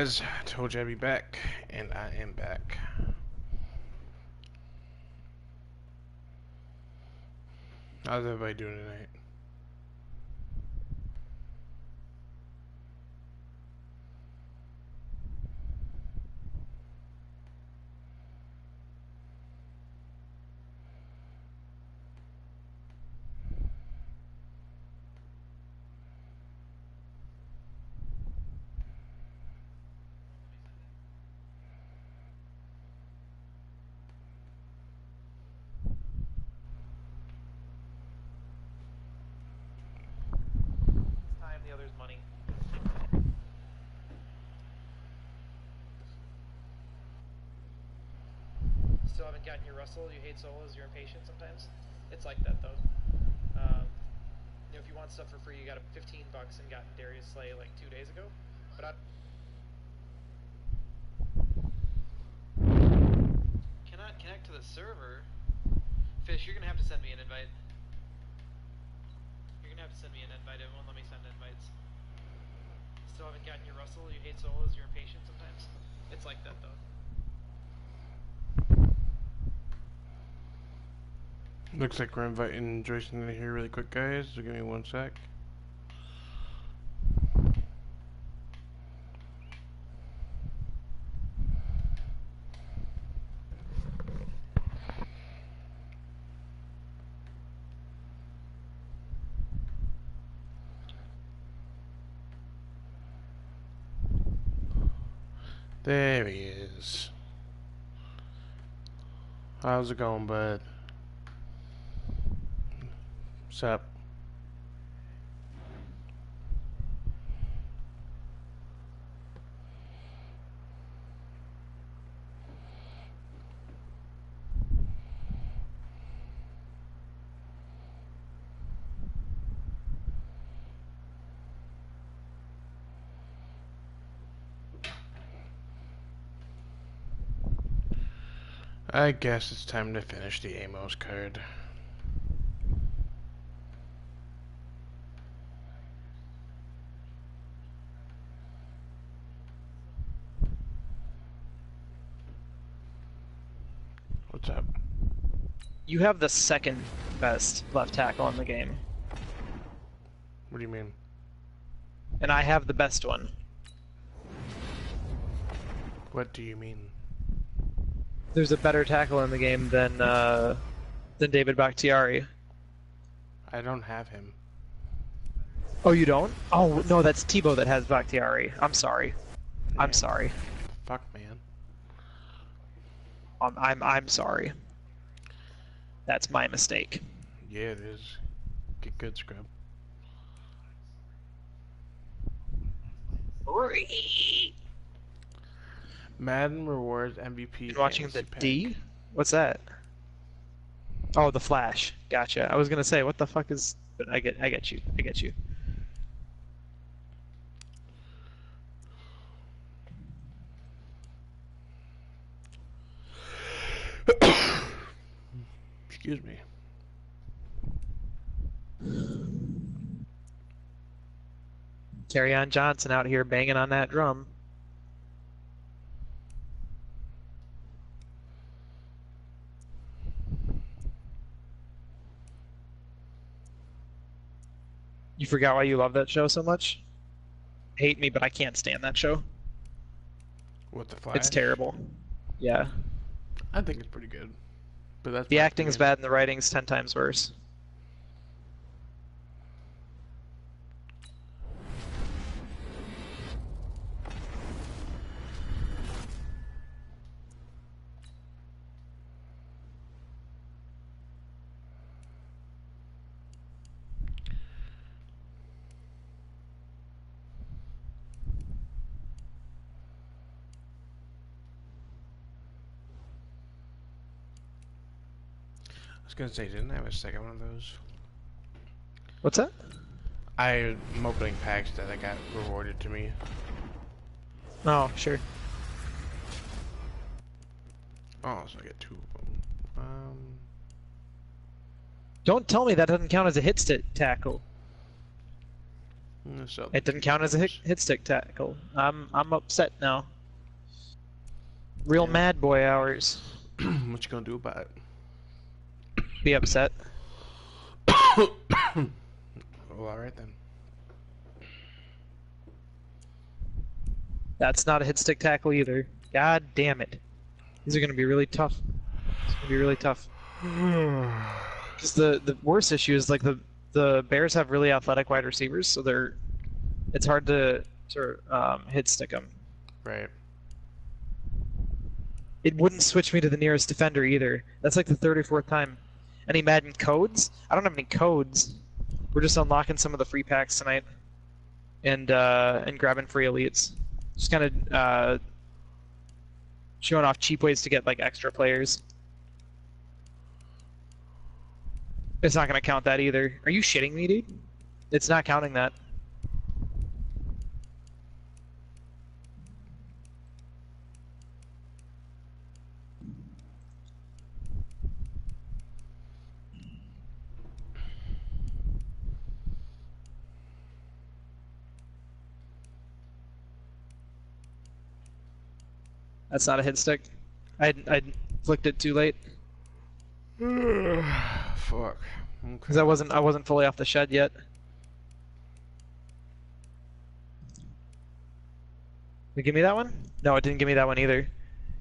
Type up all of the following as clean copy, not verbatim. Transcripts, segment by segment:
guys? I told you I'd be back, and I am back. How's everybody doing tonight? Time, the other's money. Still haven't gotten your Russell. You hate solos. You're impatient sometimes. It's like that though. You know, if you want stuff for free, you got $15 and gotten Darius Slay like 2 days ago. But I cannot connect to the server. Fish, you're gonna have to send me an invite. You're gonna have to send me an invite. It won't let me send invites. Still haven't gotten your Russell. You hate solos. You're impatient sometimes. It's like that though. Looks like we're inviting Joyce in here really quick, guys. So give me 1 sec. There he is. How's it going, bud? What's up? I guess it's time to finish the Amos card. What's up? You have the second best left tackle in the game. What do you mean? And I have the best one. What do you mean? There's a better tackle in the game than David Bakhtiari. I don't have him. Oh, you don't? Oh no, that's Tebow that has Bakhtiari. I'm sorry. Yeah. I'm sorry. Fuck, man. I'm sorry. That's my mistake. Yeah, it is. Get good, scrub. Madden rewards MVP. Been watching the pack. D? What's that? Oh, the Flash. Gotcha. I was gonna say, what the fuck is? But I get you. I get you. Excuse me. Carry on Johnson out here banging on that drum. You forgot why you love that show so much? Hate me, but I can't stand that show. What, the Flash? It's terrible. Yeah. I think it's pretty good. But that's The my acting's opinion. bad and the writing's 10 times worse. I was gonna say, didn't I have a second one of those? What's that? I'm opening packs that I got rewarded to me. Oh, sure. Oh, so I get 2 of them. Don't tell me that doesn't count as a hit tackle. It didn't count as a hit stick tackle. I'm upset now. Real Yeah. mad boy hours. What you gonna do about it? Be upset. Well, alright then. That's not a hit stick tackle either. God damn it. These are gonna be really tough. It's gonna be really tough. Because the worst issue is like the Bears have really athletic wide receivers, so it's hard to hit stick them. Right. It wouldn't switch me to the nearest defender either. That's like the 3rd or 4th time. Any Madden codes? I don't have any codes. We're just unlocking some of the free packs tonight, and grabbing free elites. Just kind of showing off cheap ways to get like extra players. It's not gonna count that either. Are you shitting me, dude? It's not counting that. That's not a hit stick. I flicked it too late. Fuck. Okay. Because I wasn't fully off the shed yet. Did it give me that one? No, it didn't give me that one either.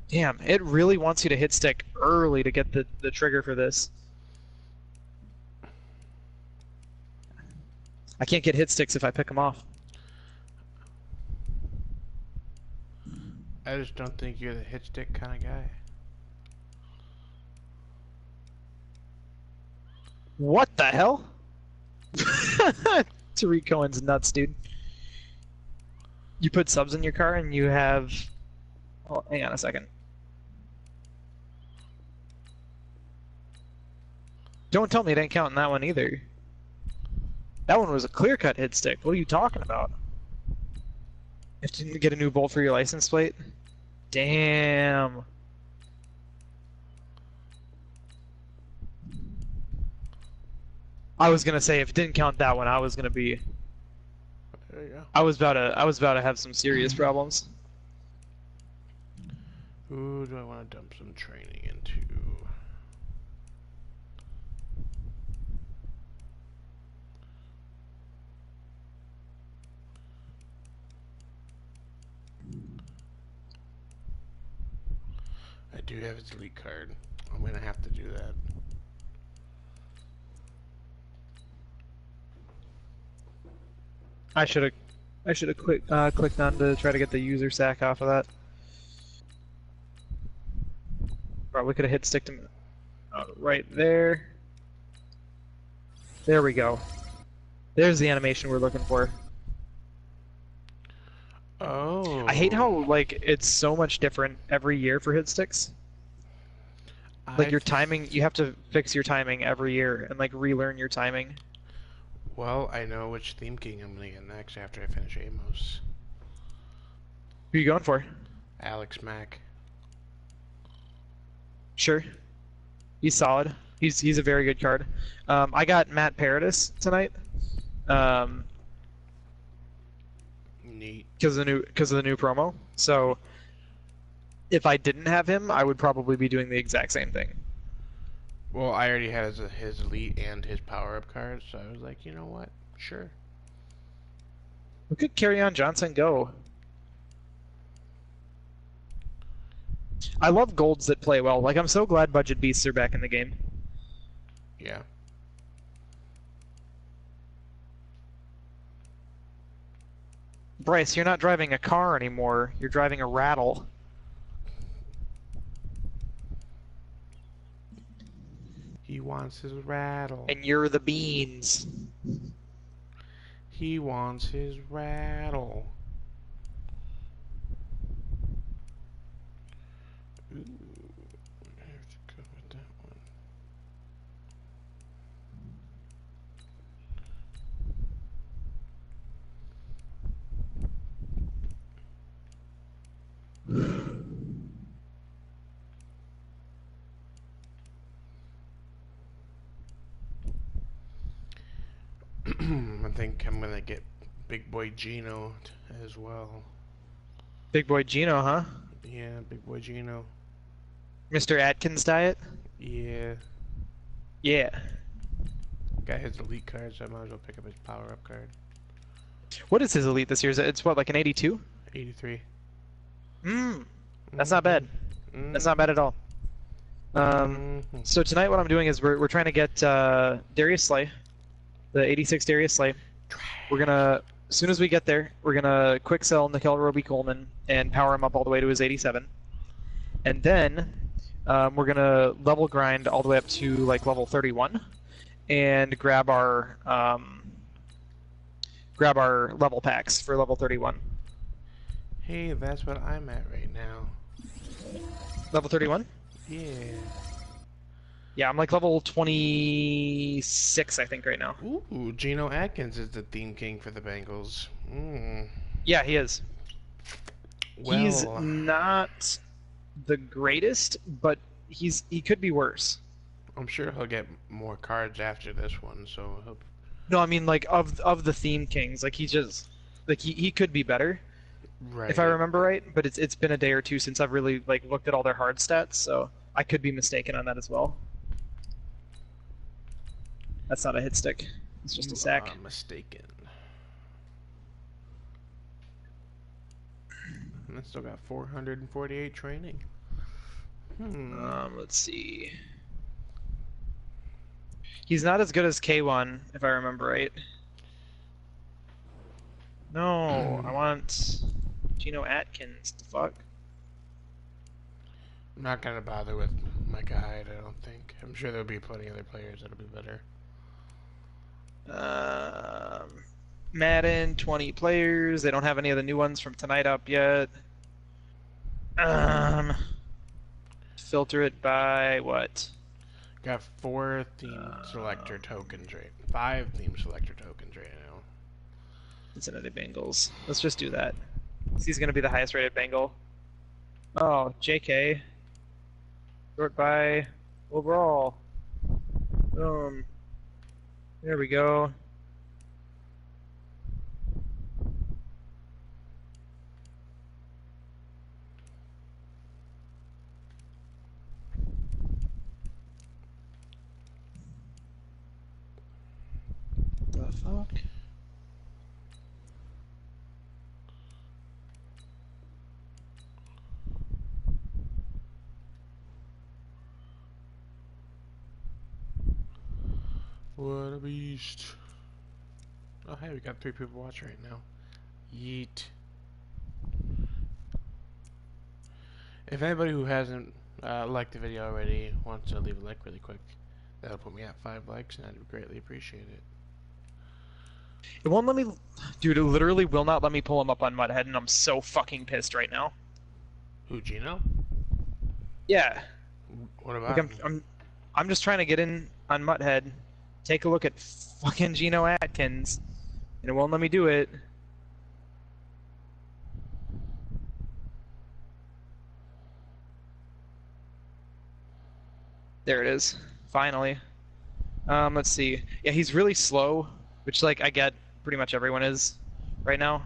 Damn, it really wants you to hit stick early to get the trigger for this. I can't get hit sticks if I pick them off. I just don't think you're the hit stick kind of guy. What the hell? Tariq Cohen's nuts, dude. You put subs in your car and you have... Oh, hang on a second. Don't tell me it ain't counting that one either. That one was a clear-cut hit stick. What are you talking about? You have to get a new bolt for your license plate? Damn. I was gonna say if it didn't count that one, I was gonna be. There you go. I was about to have some serious problems. Who do I want to dump some training into? I do have his elite card. I'm gonna have to do that. I should have clicked on to try to get the user sack off of that. Probably could have hit sticked him right there. There we go. There's the animation we're looking for. Oh. I hate how like it's so much different every year for hit sticks. Like your timing, you have to fix your timing every year and like relearn your timing. Well, I know which Theme King I'm gonna get next after I finish Amos. Who are you going for? Alex Mack. Sure. He's solid. He's a very good card. I got Matt Paradis tonight. Neat. Because of the new promo. So if I didn't have him, I would probably be doing the exact same thing. Well, I already had his elite and his power-up cards, so I was like, you know what? Sure. Look at Kerryon Johnson go. I love golds that play well. Like, I'm so glad budget beasts are back in the game. Yeah. Bryce, you're not driving a car anymore. You're driving a rattle. He wants his rattle. And you're the beans. He wants his rattle. Ooh, I have to go with that one. I think I'm gonna get Big Boy Gino as well. Big boy Gino, huh? Yeah, Big Boy Gino. Mr. Atkins diet? Yeah. Yeah. Got his elite card, so I might as well pick up his power up card. What is his elite this year? It's what, like an 82? 83. That's not bad. That's not bad at all. So tonight what I'm doing is we're trying to get Darius Slay, the 86 Darius Slay. We're gonna, as soon as we get there, we're gonna quick sell Nickel Roby Coleman and power him up all the way to his 87. And then we're gonna level grind all the way up to like level 31 and grab our level packs for level 31. Hey, that's what I'm at right now. Level 31? Yeah. Yeah, I'm like level 26, I think, right now. Ooh, Geno Atkins is the theme king for the Bengals. Yeah, he is. Well, He's not the greatest, but he could be worse. I'm sure he'll get more cards after this one, so he'll... No, I mean like of the theme kings, like he just like he could be better. Right. If I remember right, but it's been a day or two since I've really like looked at all their hard stats, so I could be mistaken on that as well. That's not a hit stick. It's just a sack. You are mistaken. And I still got 448 training. Let's see. He's not as good as K1, if I remember right. No, I want Geno Atkins. The fuck? I'm not gonna bother with my guide, I don't think. I'm sure there'll be plenty of other players that'll be better. Madden, 20 players. They don't have any of the new ones from tonight up yet. Filter it by what? Got 4 theme selector tokens right. 5 theme selector tokens right now. Cincinnati Bengals. Let's just do that. He's gonna be the highest rated Bengal. Oh, JK. Sort by overall. There we go. The fuck? What a beast. Oh hey, we got 3 people watching right now. Yeet. If anybody who hasn't liked the video already wants to leave a like really quick, that'll put me at 5 likes and I'd greatly appreciate it. It won't let me... Dude, it literally will not let me pull him up on Mudhead, and I'm so fucking pissed right now. Who, Gino? Yeah. What about Like, I'm just trying to get in on Mudhead, take a look at fucking Geno Atkins, and it won't let me do it. There it is. Finally. Let's see. Yeah, he's really slow, which, like, I get pretty much everyone is right now.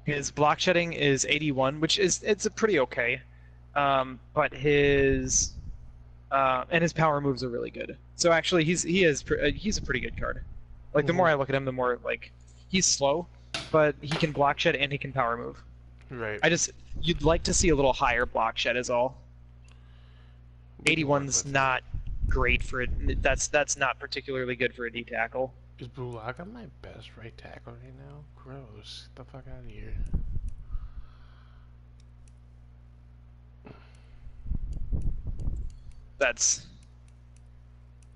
His block shedding is 81, which it's a pretty okay. But his and his power moves are really good. So actually, he's a pretty good card. Like, the more I look at him, the more, like, he's slow, but he can block shed and he can power move. Right. You'd like to see a little higher block shed is all. 81's not great for it. That's not particularly good for a D tackle. Is Bulaga my best right tackle right now? Gross. Get the fuck out of here.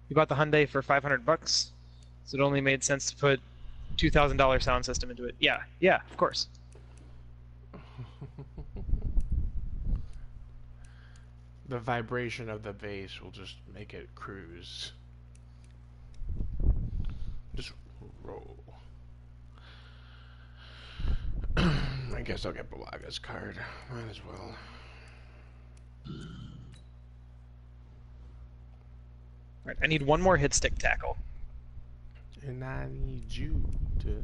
You bought the Hyundai for $500, so it only made sense to put $2,000 sound system into it. Yeah, of course. The vibration of the bass will just make it cruise. Just roll. I guess I'll get Bulaga's card. Might as well. Alright, I need one more hit stick tackle. And I need you to.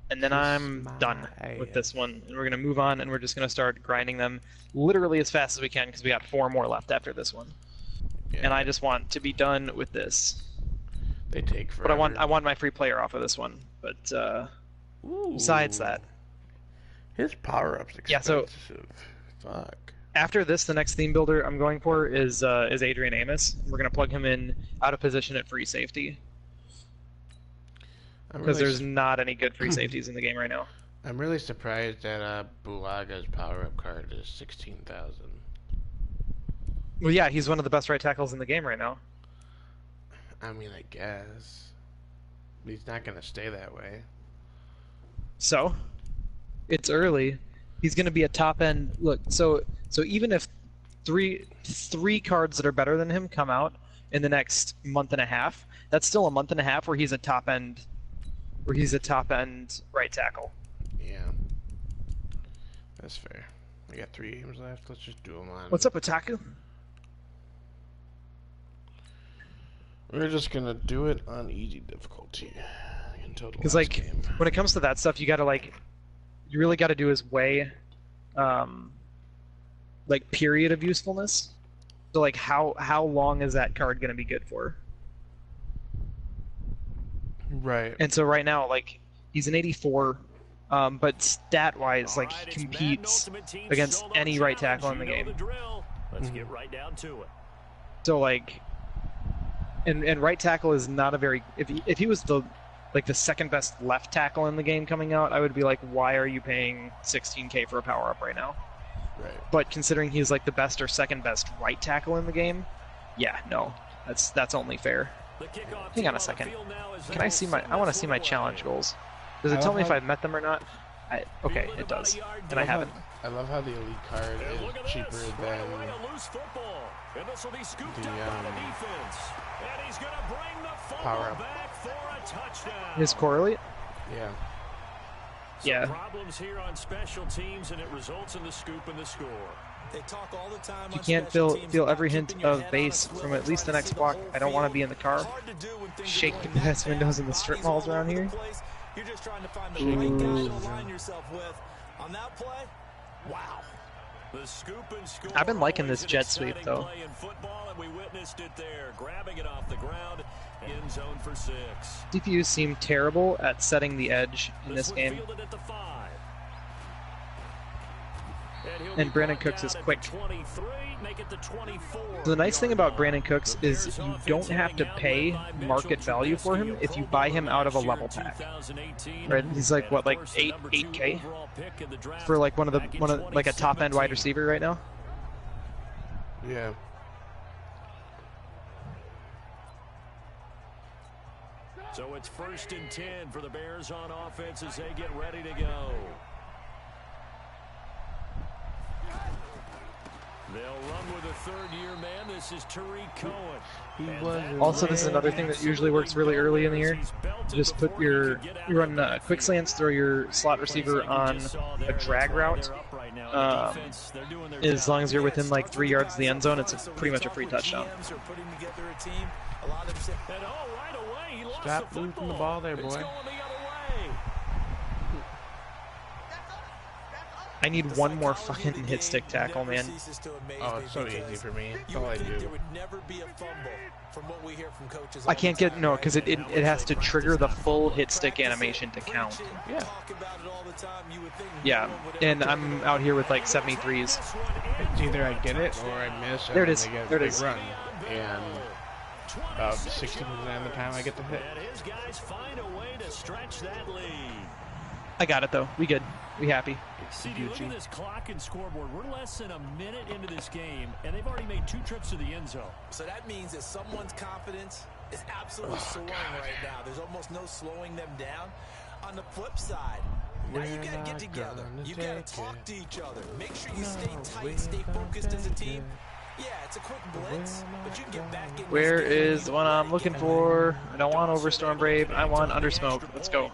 And then I'm done with this one. And we're going to move on, and we're just going to start grinding them literally as fast as we can, because we got 4 more left after this one. Yeah, and I just want to be done with this. they take forever. But I want my free player off of this one. But besides that, his power ups Yeah, expensive. so- Fuck. after this, the next theme builder I'm going for is Adrian Amos. We're going to plug him in out of position at free safety, because there's not any good free safeties in the game right now. I'm really surprised that Bulaga's power up card is 16,000. Well, yeah, he's one of the best right tackles in the game right now. I mean, I guess. But he's not gonna stay that way. So, it's early. He's going to be a top end. Look, so even if three cards that are better than him come out in the next month and a half, that's still a month and a half where he's a top end right tackle. Yeah. That's fair. We got 3 games left. Let's just do them on. What's up, Otaku? We're just gonna do it on easy difficulty until the Because last like game. when it comes to that stuff, you really got to do his weigh, like period of usefulness. So like how long is that card going to be good for? Right. And so right now, like he's an 84, but stat wise, like he competes against any right tackle in the game. Let's get right down to it. So like, and right tackle is not a very if he was the second best left tackle in the game coming out, I would be like, why are you paying 16K for a power up right now? Right. But considering he's like the best or second best right tackle in the game, yeah, no, that's only fair. Hang on a second. Can I see I want to see my challenge goals. Does it tell me if I've met them or not? Okay, it does, and I haven't. I love how the elite card is cheaper than power up. His correlate? Yeah. Yeah. Problems here on special teams, and it results in the scoop and the score. They talk all the time. You can't feel every hint of base from at least the next block. I don't want to be in the car. Shaking the glass windows in the strip malls around here. You're just trying to find the right guy to align yourself with. On that play, wow. The scoop and score. I've been liking this jet sweep though. In football, and we witnessed it there, grabbing it off the ground, end zone for 6. DPUs seem terrible at setting the edge in this game. And Brandon Cooks is quick. So the nice thing about Brandon Cooks is you don't have to pay market value for him if you buy him out of a level pack. Right? He's like what, like 8K for like one of like a top end wide receiver right now. Yeah. So it's 1st and 10 for the Bears on offense as they get ready to go. They'll run with a third-year man. This is Tariq Cohen. Also, this is another thing that usually works really early in the year. Just put you run quick slants, throw your slot receiver on a drag route. As long as you're within like 3 yards of the end zone, it's pretty much a free touchdown. Stop losing the ball there, boy. I need one more fucking hit stick tackle, man. Oh, it's so easy for me. That's all I do. I can't get because it has to trigger the full hit stick animation to count. Yeah. Yeah, and I'm out here with like 73s. It's either I get it or I miss. There it is. They get a There it big is. Run. And about 60% of the time I get the hit. I got it though. We good. We happy. See, you look at this clock and scoreboard. We're less than a minute into this game, and they've already made 2 trips to the end zone. So that means that someone's confidence is absolutely soaring right now. There's almost no slowing them down. On the flip side, now you got to get together. You got to talk to each other. Make sure you stay tight, stay focused as a team. Yeah, it's a quick blitz, but you can get back in. Where is the one I'm looking for? I don't want Overstorm Brave. I want Under Smoke. Let's go.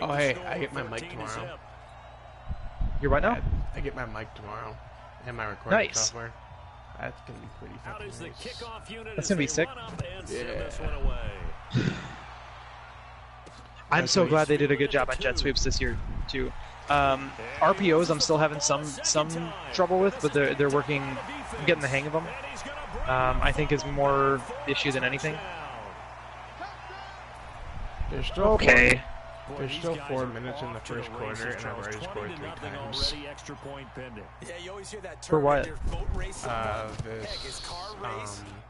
Oh, hey, I get my mic tomorrow. You're what now? I get my mic tomorrow and my recording Nice. software. That's gonna be pretty fucking nice. That's gonna be sick. Yeah. I'm so glad they did a good job on jet sweeps this year too. RPOs I'm still having some trouble with, but they're working. I'm getting the hang of them. I think is more issue than anything. There's still Okay. There's still 4 minutes in the first quarter, and I've already scored 3 times. Yeah, you always hear that For what? term, boat race, This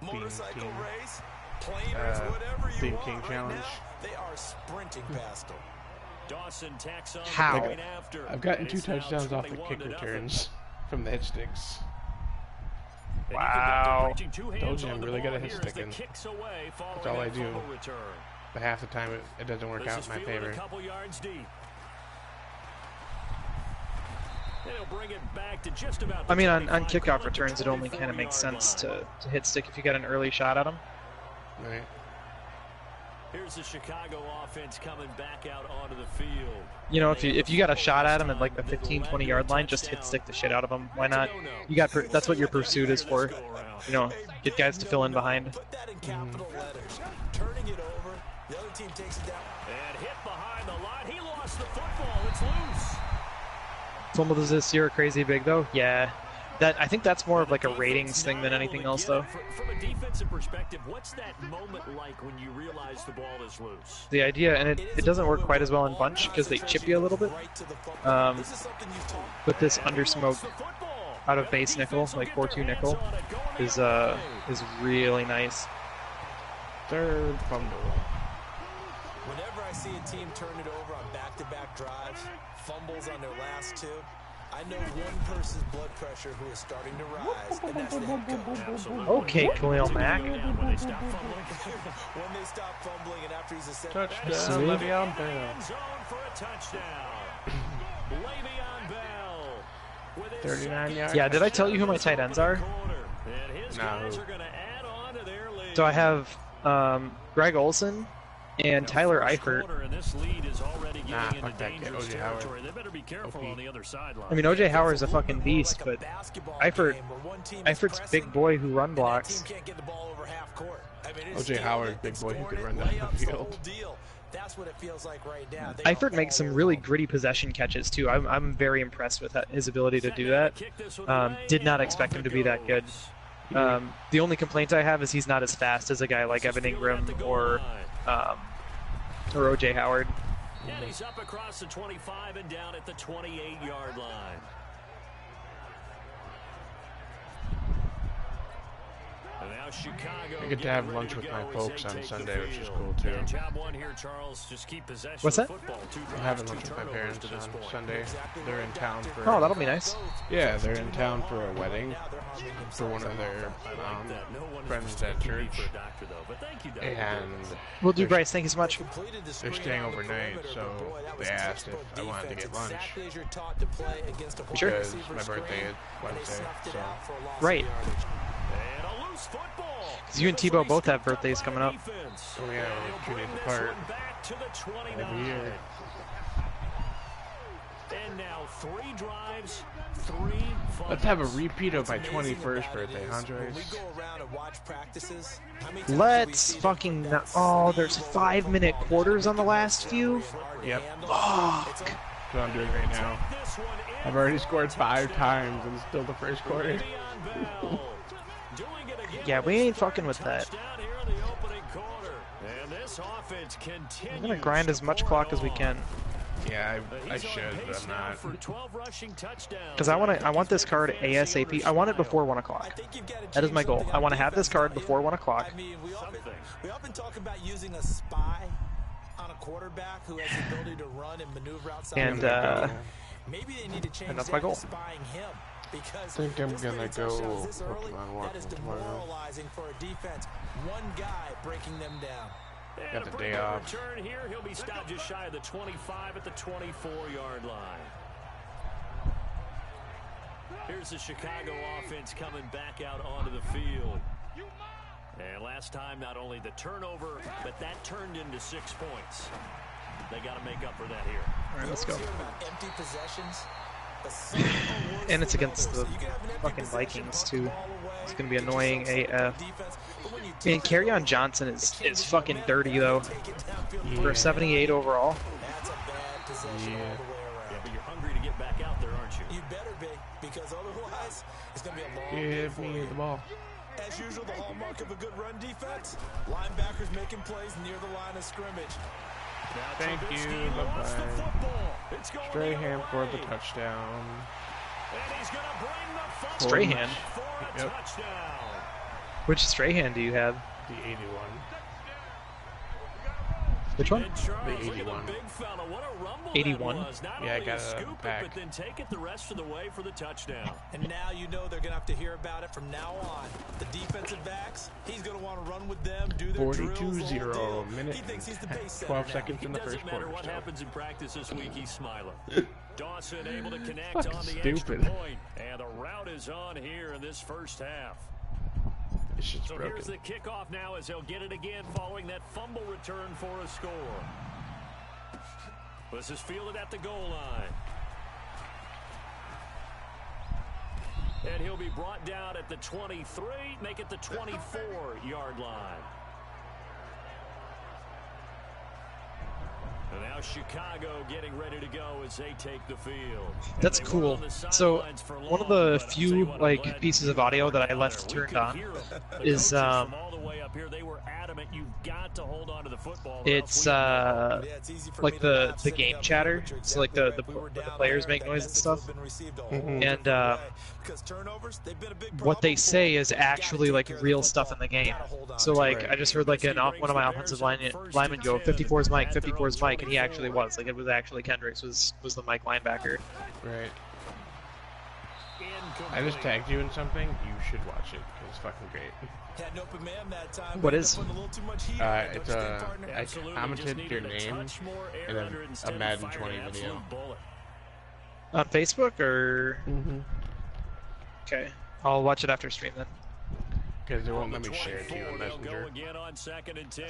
motorcycle race, plane Team, race, whatever you Team want King right Challenge. now, they are sprinting past them. Dawson tacks on How? right after. I've gotten It's 2 now touchdowns off the 21 kick to nothing. returns from the hit sticks. And Wow. he conducted two hands Told you I'm on the really good ball at hit here as the sticking. kicks away That's following all I that do. fumble return. But half the time it doesn't work This out is in my fielded favor. a couple yards deep. And he'll bring it back to just about the I mean, on 25, kickoff call it the returns, it only kind of makes 24-yard sense line. to hit stick if you get an early shot at them. Right. Here's the Chicago offense coming back out onto the field. You know, if you got a shot at them at like the 15-20 yard line, just hit stick the shit out of them. Why not? You got that's what your pursuit is for. You know, get guys to fill in behind. Put that in capital letters. Turning it over, the other team takes it down. And hit behind the line. He lost the football. It's loose. Fumbles this year are crazy big though. Yeah, I think that's more of like a ratings thing than anything else though. From a defensive perspective, what's that moment like when you realize the ball is loose? The idea, and it doesn't work quite as well in bunch because they chip you a little bit. But this under smoke out of base nickel, like 4-2 nickel, is really nice. Third fumble. Whenever I see a team turn it over on back-to-back drives, fumbles on their last 2, I know one person's blood pressure who is starting to rise, and that's the head coach. Absolutely. Okay, Khalil Mack. When they stop fumbling. When they stop fumbling and after he's a Touchdown, Smooth. Le'Veon Bell. End zone for a touchdown. Le'Veon Bell. with his 39 yards. Yeah, did I tell you who my tight ends are? And his No. guys are going to add on to their lead. So I have Greg Olson and Tyler Eifert. Nah, fuck that kid, O.J. Howard. They better be careful on the other sideline. I mean, O.J. Howard's a fucking beast, but Eifert's big boy who run blocks. O.J. Howard, big boy who could run down the field. That's what it feels like right now. Eifert makes some really gritty possession catches too. I'm very impressed with his ability to do that. Did not expect him to be that good. The only complaint I have is he's not as fast as a guy like Evan Ingram or O.J. Howard. And he's up across the 25 and down at the 28-yard line. And now Chicago. I get to have lunch with my folks on Sunday, which is cool too. Job one here, Charles. Just keep possession What's of that? football. I'm having lunch with my parents on Sunday. They're in town for. Oh, that'll be nice. Yeah, they're in town for a wedding for one of their friends at church, and We'll do, Bryce. Thank you so much. they're staying overnight. So they asked if I wanted to get lunch Sure. because my birthday is Wednesday. So Right. And a loose football. Because you and Tebow both have birthdays coming up. oh yeah, we're 2 days apart Back to the 29. every year. And now 3 drives, 3 fumbles. Let's have a repeat of my 21st birthday, huh, When we Joyce? go around and watch practices, how many times do we Let's see fucking. them Oh, there's 5-minute quarters on the last few. Yep. Fuck. That's what I'm doing right now. I've already scored 5 times and it's still the first quarter. Yeah, we ain't fucking with that. We're gonna grind as much clock as we can. Yeah, I should, but I'm not. Because I want this card ASAP. I want it before 1 o'clock. That is my goal. I want to have this card before 1 o'clock. I mean, we often talk about using a spy on a quarterback who has the ability to run and maneuver outside. And maybe they need to change that's my that goal. to spying him. Because I think I'm this gonna many go touchdowns this early, Pokemon that walking is tomorrow. demoralizing for a defense. One guy breaking them down. Got the day off. Return here, he'll be stopped just shy of the 25 at the 24-yard line. Here's the Chicago offense coming back out onto the field. And last time, not only the turnover, but that turned into 6 points. They got to make up for that here. All right, let's go. Empty possessions. And it's against the fucking Vikings too. It's gonna be annoying AF. And Kerryon Johnson is fucking dirty though. Yeah. For 78 overall. That's a bad possession Yeah. all the way around. Yeah, but you're hungry to get back out there, aren't you? You better be, because otherwise it's going to be a long day Give for me you. the ball. As usual, the hallmark of a good run defense, linebackers making plays near the line of scrimmage. Now Thank Trubisky you. wants the Bye-bye. football. It's going Strahan the for other the way. touchdown. And he's going to bring the fumble Strahan. for a Yep. touchdown. Which Strahan do you have? The 81. Which one? And Charles, The look at 81. big fella. What a rumble 81? that was. Not Yeah, I only got it scoop it, back. but then take it the rest of the way for the touchdown. And now you know they're going to have to hear about it from now on. The defensive backs, he's going to want to run with them, do their drills, the whole 42-0, deal. minute He thinks he's the and pace setter 12 now. seconds in the It first doesn't matter quarter. what So. happens in practice this week, he's smiling. Dawson able to connect Fucking on the extra stupid. point. And the route is on here in this first half. This shit's So broken. here's the kickoff now as he'll get it again following that fumble return for a score. This is fielded at the goal line. And he'll be brought down at the 23, make it the 24-yard line. And now Chicago getting ready to go as they take the field. And That's they were cool. on the So sidelines for one of long, the but I'll few tell you what, I'm like glad pieces of you audio that I got left there. We turned could on hear 'em. The is coaches from all the way up here, they were adamant you've got to hold on to the football. or else it's we have Yeah, it's easy for like me to the laugh the sitting game up chatter. here, but you're So like exactly the right. We were the down players there, make that noise and message stuff. would've been received a whole Mhm. And different way, because turnovers, they've been a big what they problem for say them. is You gotta actually take like care of the real stuff in football. the game. Gotta hold on So to like it. I just heard like one of my offensive linemen go 54 is Mike, 54 is Mike, and he actually was like it was actually Kendricks was the Mike linebacker. Right. I just tagged you in something. You should watch it. It's fucking great. Had an open man that time. What but is? putting a little too much heat on it, It's don't you think, partner? I commented your name in a Madden 20 video. On Facebook or Mm-hmm. okay, I'll watch it after stream then. Because they won't let me share it to you on They'll go Messenger. again on 2nd and 10.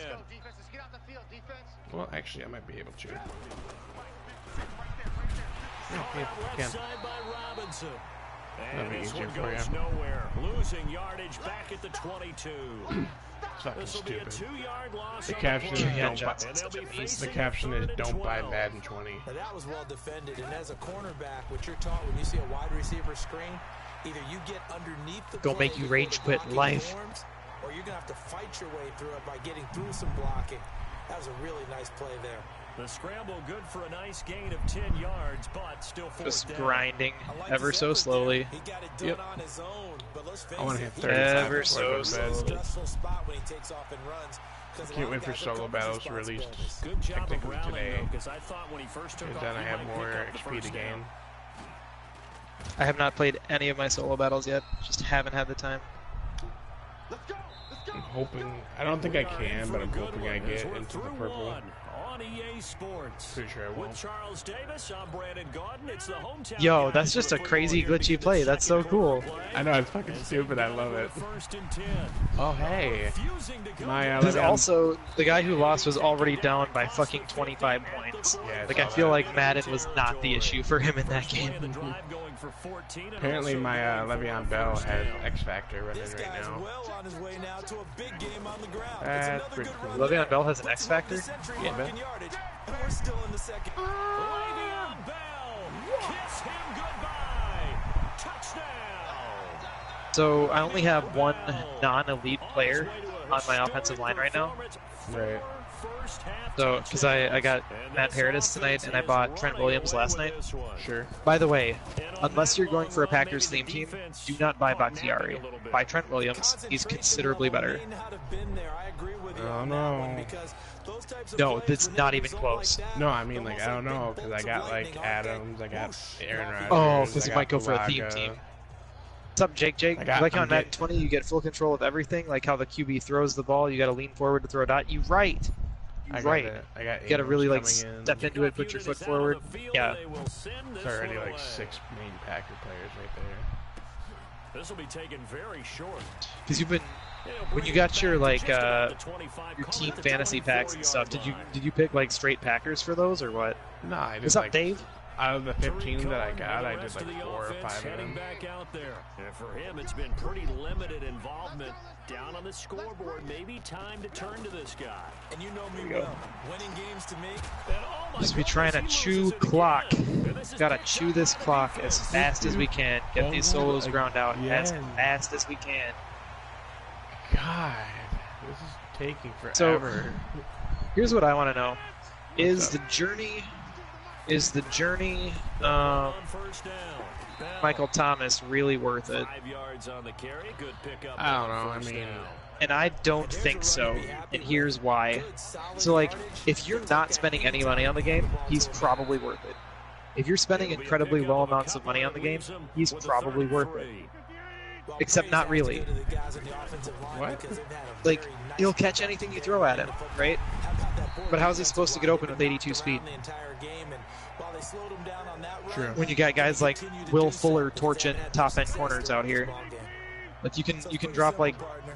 Well, actually, I might be able to. Thrown Yeah, out left can. side by Robinson. That'd And be this easier one for goes you. nowhere. Losing yardage back at the 22. It's fucking This will be a stupid. 2-yard loss. The on caption is play. Yeah, don't Johnson. And they'll be The The facing caption is 3rd and don't buy 12. Madden 20. Now, that was well defended, and as a cornerback, what you're taught when you see a wide receiver screen, either you get underneath the Gonna play make you before rage the quit blocking life. forms, or you're gonna have to fight your way through it by getting through some blocking. That was a really nice play there. The scramble good for a nice gain of 10 yards, but still Just fourth down. grinding I like ever his so effort slowly. there. He got it done Yep. on his own, but let's face I want to it, hit he 35 Ever before I so go to slowly. bed. stressful spot when he takes off and runs. 'cause a Can't lot wait of for guys are solo covering battles released. responsibilities. Good job of Technically rallying, today. though, because I thought when he first took And off, then I he have might more pick up the XP to first down. gain. I have not played any of my solo battles yet. Just haven't had the time. I'm hoping. I don't think I can, but I'm hoping I get into the purple. One on EA Sports. Pretty sure I will. With Charles Davis, I'm Brandon Gaudin. It's the hometown. Yo, guys that's just for a football crazy here to glitchy get the play. That's so second quarter cool. play. I know, it's fucking As they stupid. I battle love with it. 1st and 10. Oh, hey. Refusing to go My, down. There's Let me- also the guy who lost was already down by fucking 25 points. Yeah, Like I saw feel that. like Madden was not the issue for him in that First play of the game. drive going for 14 and Apparently, also my going for Le'Veon a Bell first has down. X Factor running This right guy's now. well on his way now to a big game on the ground. It's That's another pretty good cool. run Le'Veon there. Bell has an Puts X him over factor? the century Yeah, mark man. in yardage, and we're still in the second. Le'Veon Bell, kiss him goodbye. Touchdown. So I only have one non-elite player on my offensive line right now. Right. So because I got Matt Paradis tonight and I bought Trent Williams last night. Sure. By the way, unless you're going for a Packers theme team, do not buy Bakhtiari. Buy Trent Williams. He's considerably better. Oh, no. No, that's not even close. No, I mean, like, I don't know, because I got, like, Adams, I got Aaron Rodgers. Oh, because I you got might go for a theme Bulaga. team. What's up, Jake? Jake, like on Madden 20, you get full control of everything, like how the QB throws the ball. You got to lean forward to throw a dot. You right. I You got right. it. I got You got to really like Abrams coming in. step into it, put your foot forward. Yeah. It's already like 6 main Packer players right there. This will be taken very short. Because you've been when you got your like your team fantasy packs and stuff. Did you pick like straight Packers for those or what? No, I just What's up, like, Dave? Out of the 15 that I got, I did Rest like of the 4 or offense 5 of heading them. back out there. And for him, it's been pretty limited involvement down on the scoreboard. Maybe time to turn to this guy. And you know me well. Winning games to me. Just be trying to chew clock. Gotta chew this clock as fast as we can. Get these solos ground out as fast as we can. God, this is taking forever. So, here's what I want to know: Is the journey, Michael Thomas really worth it? 5 yards on the carry. Good pickup. I don't know. I mean, And I don't think so, and here's why. So, like, if you're not spending any money on the game, he's probably worth it. If you're spending incredibly low amounts of money on the game, he's probably worth it. Except not really. what? Like, he'll catch anything you throw at him, right? But how's he supposed to get open with 82 speed? True. When you got guys like Will Fuller torching top-end corners out here. Like, you can drop like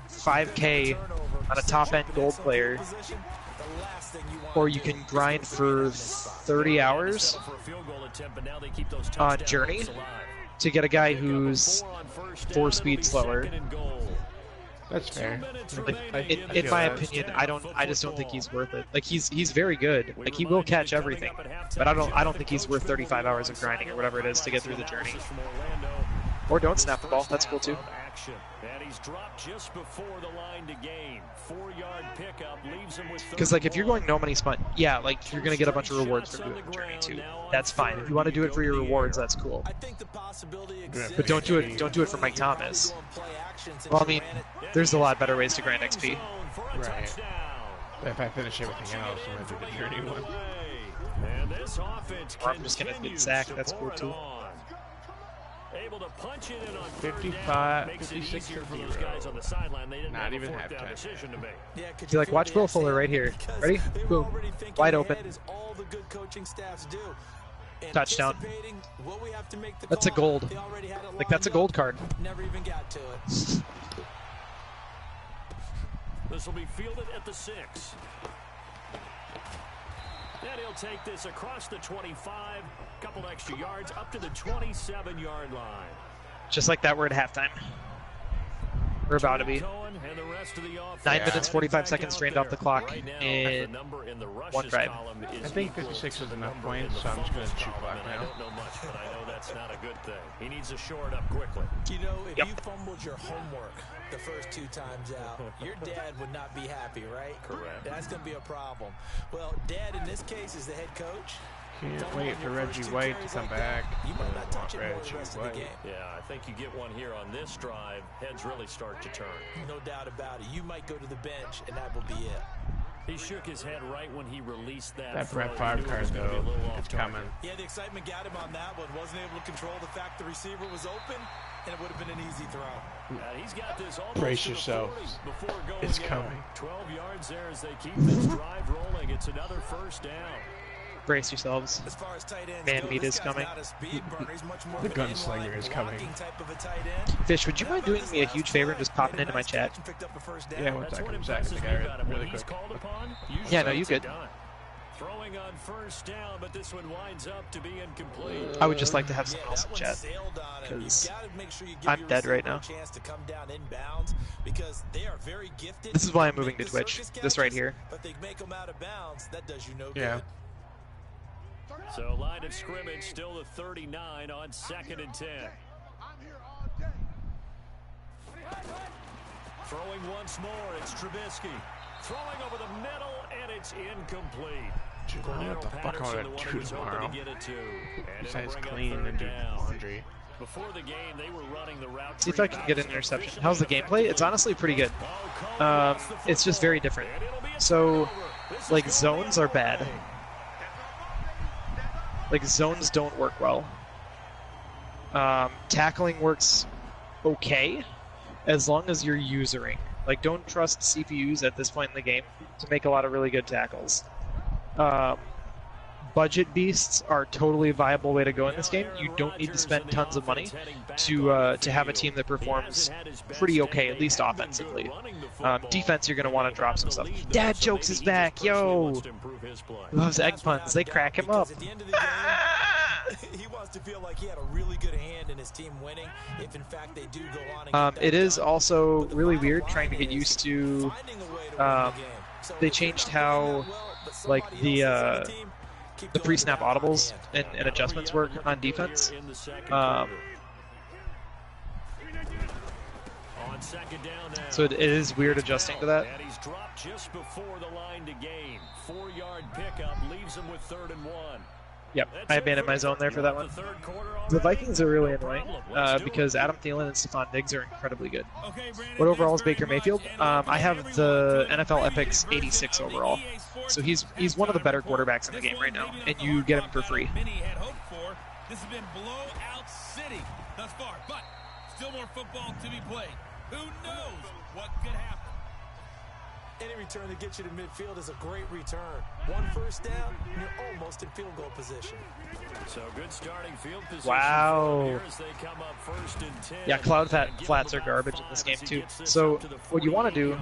5K on a top-end gold player, or you can grind for 30 hours on Journey to get a guy who's 4 speed slower. That's fair. Like, in my opinion, I just don't think he's worth it. Like, he's very good. Like, he will catch everything, but I don't think he's worth 35 hours of grinding or whatever it is to get through the journey. Or don't snap the ball. That's cool too. And he's dropped just before the line to gain. 4-yard pickup leaves him with. Because, like, if you're going no money spot, yeah, like, you're gonna get a bunch of rewards from doing the journey too. That's fine. If you want to do it for your rewards, that's cool. But don't do it for Mike Thomas. Well, I mean, there's a lot better ways to grind XP. Right. If I finish everything else, I'm gonna do the journey one. Or I'm just gonna get sacked. That's cool too. Able to punch it in on 55, makes it 56 easier for to those 0. guys on the sideline. They didn't Not have a even fourth down halftime. decision to make. See, like, watch Will Fuller right here. Ready? Boom. Wide open. Touchdown. That's a gold. Like, that's a gold card. Never even got to it. This will be fielded at the 6. And he'll take this across the 25, couple extra yards, up to the 27-yard line. Just like that, we're at halftime. We're about to be. 9 minutes, 45 seconds drained off the clock in one drive. I think 56 is enough points, so I'm just going to chew clock I now. don't know much, but I know that's not a good thing. He needs to shore it up quickly. You know, if Yep. you fumbled your homework the first 2 times out, your dad would not be happy, right? Correct. That's going to be a problem. Well, Dad in this case is the head coach. Can't wait for Reggie White to come back. You might not touch it more Reggie the rest of the White. game. Yeah, I think you get one here on this drive. Heads really start to turn. No doubt about it. You might go to the bench, and that will be it. He shook his head right when he released that. That throw. Brett He Favre knew it card, was gonna be a though, little off it's target. coming. Yeah, the excitement got him on that one. Wasn't able to control the fact the receiver was open, and it would have been an easy throw. He's got this Brace to the yourselves. 40 before going It's out. coming. 12 yards there as they keep this drive rolling. It's another first down. Brace yourselves. As far as tight ends Man go, meat this is guy's coming. not a speed burner. He's much more The of an gunslinger inline is coming. blocking type of a tight end. Fish, would you mind doing me a huge favor and just popping into my chat? Picked up a first down. Yeah, one That's what second. impresses Second, me the about guy him. When really he's quick. called upon, usually Yeah, no, you it's good. done. Throwing on first down, but this one winds up to be incomplete. I would just like to have someone else that in one chat. sailed on him. Because You've got to make sure you give I'm your dead right receiver now. a chance to come down inbounds because they are very gifted. This is why I'm They moving make to the Twitch. circus This right catches, here. But they make them out of bounds. That does you no Yeah. good. So line of scrimmage still to 39 on 2nd and 10. Throwing once more, it's Trubisky. Throwing over the middle, and it's incomplete. Dude, I don't know what the fuck I'm Patterson, gonna the one do he was hoping tomorrow. to get it to. And Besides it'll bring up clean 3rd and do down. laundry. Before the game, they were running the route. See if I can get an interception. How's the gameplay? It's honestly pretty good. It's just very different. So, like, zones are bad. Like, zones don't work well. Tackling works okay, as long as you're usering. Like, don't trust CPUs at this point in the game to make a lot of really good tackles. Budget beasts are a totally viable way to go in this game. You don't need to spend tons of money to have a team that performs pretty okay, at least offensively. Defense, you're going to want to drop some stuff. Dad Jokes is back, yo! Loves egg puns. They crack him up. At the end of the game, He wants to feel like he had a really good hand in his team winning, if in fact they do go on and get that It is done. also But the really bottom weird line trying to get is used to finding a way to win the game. So they if you're changed not playing how that well, but like somebody else is on the team, keep the going pre-snap with that hot audibles hand. and adjustments work on defense. In the second Um, quarter. On second down now. So it is weird adjusting to that. And he's dropped just before the line to gain. 4-yard pickup leaves him with 3rd and 1. Yep, I abandoned my zone there for that one. The Vikings are really annoying because Adam Thielen and Stephon Diggs are incredibly good. What overall is Baker Mayfield? I have the NFL Epics 86 overall. So he's one of the better quarterbacks in the game right now, and you get him for free. This has been blowout city thus far, but still more football to be played. Who knows what could happen? Any return that gets you to midfield is a great return. 1 first down, and you're almost in field goal position. So good starting field position. Wow. As they come up 1st and 10. Yeah, cloud flats are garbage in this game too. So what you want to do,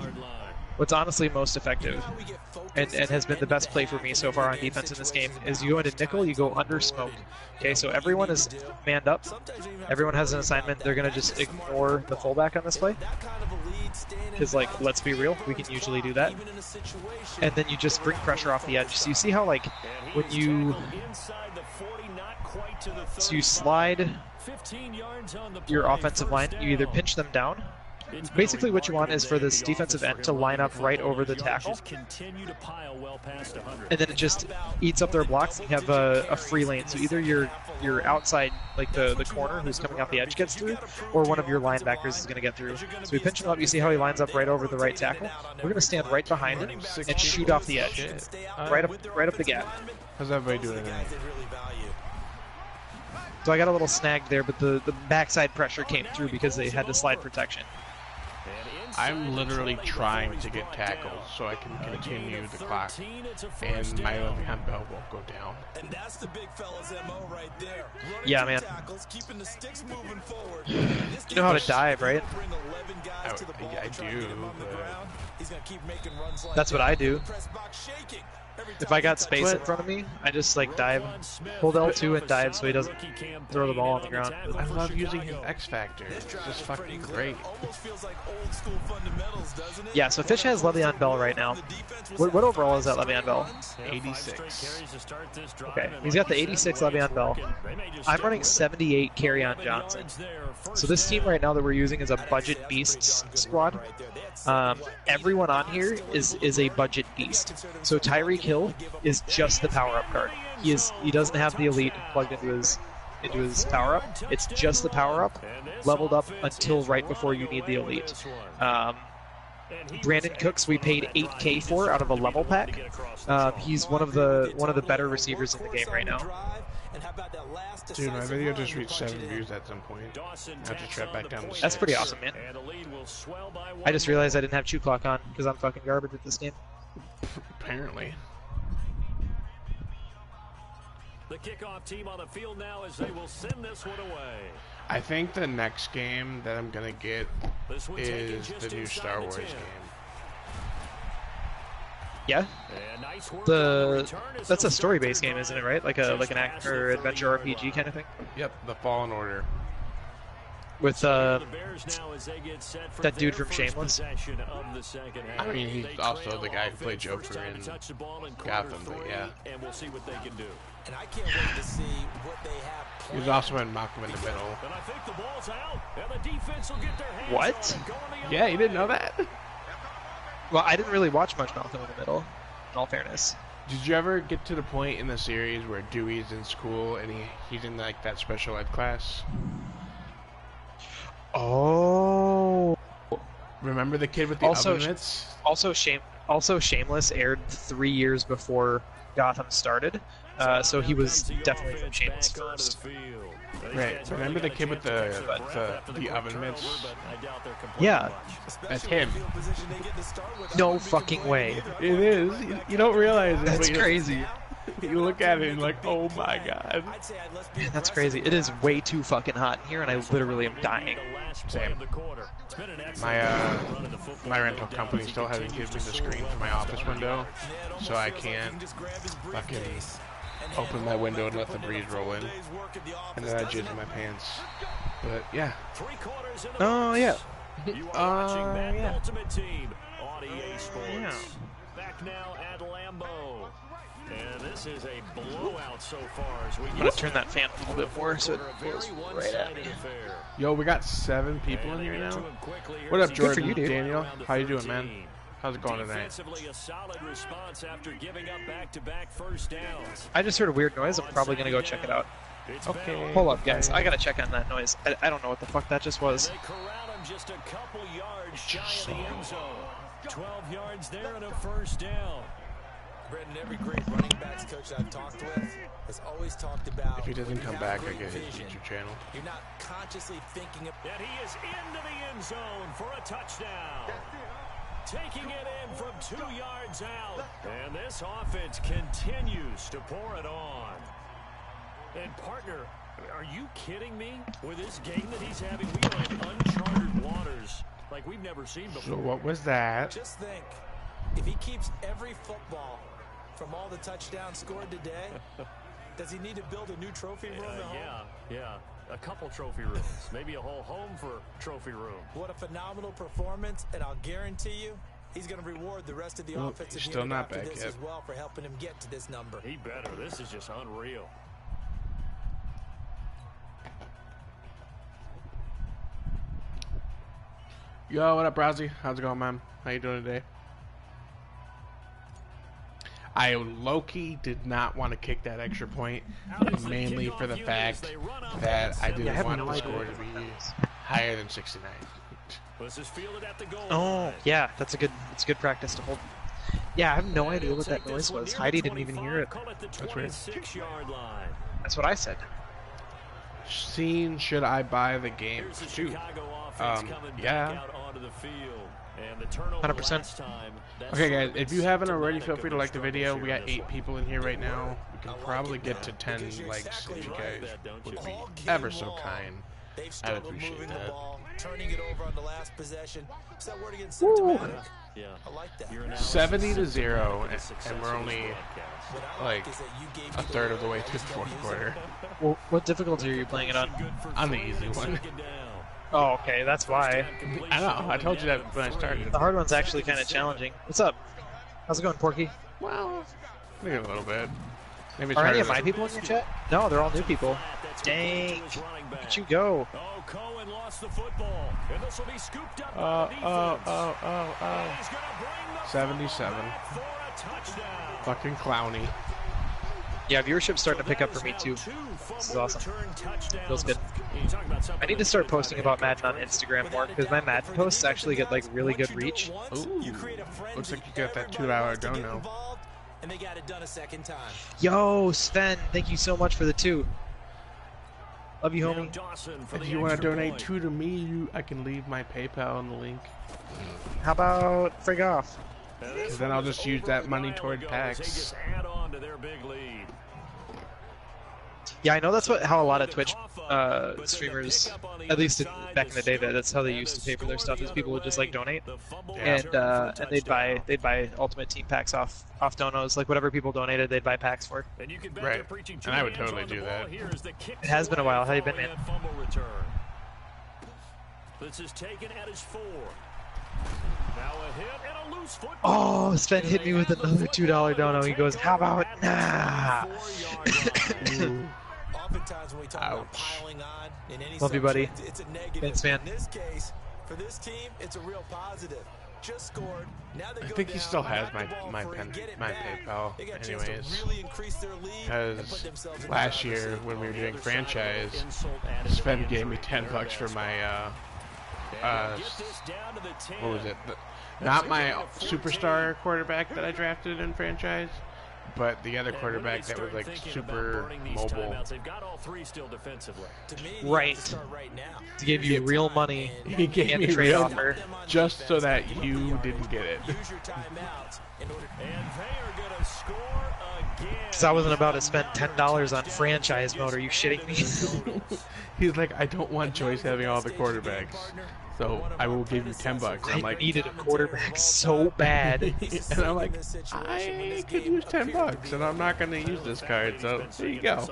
what's honestly most effective, and has been the best play for me so far on defense in this game, is you go into nickel, you go under smoke. Okay, so everyone is manned up. Everyone has an assignment. They're going to just ignore the fullback on this play. Because, like, let's be real, we can usually do that. And then you just bring pressure off the edge. So you see how, like, when you... So you slide your offensive line, you either pinch them down. Basically what you want is for this defensive end to line up right over the tackle. And then it just eats up their blocks and you have a free lane. So either your outside, like the corner who's coming off the edge gets through, or one of your linebackers is going to get through. So we pinch him up, you see how he lines up right over the right tackle? We're going to stand right behind him and shoot off the edge. Right up the gap. How's everybody doing tonight? So I got a little snagged there, but the backside pressure came through because they had to slide protection. I'm literally trying to get tackles so I can continue the clock, and my left-hand bell won't go down. And that's the big fella's MO right there. Yeah, man. Tackles, keeping the sticks moving forward. You know how to dive, right? I do, but... He's gonna keep making runs like That's what I do. press box shaking. If I got space in front of me, I just like dive, hold L2 and dive so he doesn't throw the ball on the ground. I love using his X Factor. It's just fucking great. Yeah, so Fish has Le'Veon Bell right now. What overall is that Le'Veon Bell? 86. Okay, he's got the 86 Le'Veon Bell. I'm running 78 Kerryon Johnson. So this team right now that we're using is a budget beasts squad. Everyone on here is a budget beast. So Tyreek Hill is just the power-up card. He doesn't have the elite plugged into his power-up. It's just the power-up, leveled up until right before you need the elite. Brandon Cooks we paid 8K for out of a level pack. He's one of the better receivers in the game right now. Dude, my video just reached 7 views at some point. I have to trap back down to 6. That's pretty awesome, man. I just realized I didn't have Chew Clock on because I'm fucking garbage at this game. Apparently. The kickoff team on the field now as they will send this one away. I think the next game that I'm gonna get is the new Star Wars game. Yeah. That's a story-based game, isn't it? Right? Like an act or adventure RPG kind of thing. Yep, the Fallen Order. With that dude from Shameless. I mean, he's also the guy who played Joker in Gotham, but yeah. And we'll see what they can do. And I can't wait to see what they have. He was also in Malcolm in the Middle. And I think the ball's out. And the defense will get their hands What? Yeah, you didn't know that? Well, I didn't really watch much Malcolm in the Middle, in all fairness. Did you ever get to the point in the series where Dewey's in school and he's in like that special ed class? Oh. Remember the kid with the oven mitts? Also, Shameless aired 3 years before Gotham started, so he was definitely from Shameless first. Right. Remember the kid with the oven mitts? Yeah. That's him. No fucking way. It is. You don't realize it. That's crazy. You look at it and like, oh my god. Man, that's crazy. It is way too fucking hot in here, and I literally am dying. Same. My rental company still hasn't given me the screen for my office window, so I can't fucking open my window and let the breeze roll in, and then I jizz in my pants. But yeah. Oh yeah. You are watching Madden Yeah. Ultimate Team on EA Sports. Yeah. Back now at Lambeau. And this is a blowout so far as we I'm gonna turn that fan a little bit more so it blows right at me. Yo, we got 7 people in here now. What up, Jordan? for you, dude. Daniel, how you doing, man? How's it going tonight? Defensively, a solid response after giving up back-to-back first downs. I just heard a weird noise. I'm probably gonna go check it out. It's Okay. Bell. Hold up, guys. I gotta check on that noise. I don't know what the fuck that just was. They corral him just a couple yards shy of the end zone. 12 yards there and a first down. Brendan, every great running backs coach I've talked with has always talked about If he doesn't when you come have back, I great get his vision, YouTube channel. You're not consciously thinking of And he is into the end zone for a touchdown. Taking it in from 2 yards out. And this offense continues to pour it on. And partner, are you kidding me? With this game that he's having, we are in uncharted waters like we've never seen before. So what was that? Just think, if he keeps every football from all the touchdowns scored today, does he need to build a new trophy room at home? Yeah. A couple trophy rooms. Maybe a whole home for trophy room. What a phenomenal performance, and I'll guarantee you, he's going to reward the rest of the Well, offensive he's still unit not after back this yet. as well for helping him get to this number. He better. This is just unreal. Yo, what up, Browsy? How's it going, man? How you doing today? I low-key did not want to kick that extra point, mainly for the fact that I didn't want the score to be higher than 69. This is fielded at the goal Oh line. yeah, that's good practice to hold. Yeah, I have no idea what that noise was. Heidi didn't even hear it. Call it the That's weird. 26-yard line. That's what I said. Seen, should I buy the game? Here's the Shoot. Chicago offense coming yeah. back out onto the field. And the turnover 100%. last time, that Okay, sort guys, of if you haven't already, symptomatic feel of free to their like the video. struggles We here got in 8 this people in here right now. We can probably get to 10 likes if you guys would be ever so kind. They've I'd struggled appreciate moving the that. ball, turning it over on the last possession. Is that word again symptomatic? Yeah. I like that. Your analysis 70 is to symptomatic 0, of the success and we're of only this broadcast. What I like is that you gave a me the third of the word way through the always fourth gonna use it. quarter. Well, what difficulty are you playing it on? Good for On the third easy and one. second down. Oh, okay, that's why. I know, I told you that when I started. The hard one's actually kind of challenging. What's up? How's it going, Porky? Well, maybe a little bit. Maybe Are try any to- of my people in your chat? No, they're all new people. Dang. Look at you go. Oh, Cohen lost the football. And this will be scooped up by Oh, the oh, defense. oh, oh, And oh. he's gonna bring the 77. back for a touchdown. Fucking clowny. Yeah, viewership's starting to pick up for me too. This is awesome. Feels good. I need to start posting about Madden on Instagram more because my Madden posts actually get like really good reach. Ooh, looks like you got that $2 dono. And they got it done a second time. Yo, Sven, thank you so much for the 2. Love you, homie. If you want to donate 2 to me, I can leave my PayPal in the link. How about frig off? Because then I'll just use that money toward packs. Add on to their big lead. Yeah, I know that's how a lot of Twitch streamers, at least back in the day, that's how they used to pay for their stuff. Is people would just like donate, and they'd buy Ultimate Team packs off donos, like whatever people donated, they'd buy packs for. Right, and I would totally do that. It has been a while. How you been, man? This is taken at his 4. Now a hit and a loose football. Oh, Sven hit me with another $2 dono. He goes, "How about nah?" Oftentimes when we talk about Ouch. piling on in any Love you, buddy. subject, it's a negative. Thanks, man. In this case, for this team, it's a real positive. Just scored. Now they I go think he down, still has knock the ball my free, get it my back. PayPal, They got a chance to anyways. really increase their lead and put Because themselves in the last driver's year seat. when we were doing Other side of franchise, insult added to Sven the gave me injury. $10 for my And they'll get this down to the 10. what was it? Not my superstar quarterback that I drafted in franchise, but the other And when quarterback they that was start like thinking super about burning these mobile. timeouts, they've got all 3 still defensively. To me, Right. you have to start right now. To give you real money He gave and me a trade real offer. just so that you didn't get it. Use your timeouts in order And they are going to score again. Because I wasn't about to spend $10 on franchise mode. Are you shitting me? He's like, I don't want Joyce having all the quarterbacks, so I will give you $10. I'm I like, needed a quarterback so bad. and I'm like, I could use $10, and I'm not going to use this card, so there you go.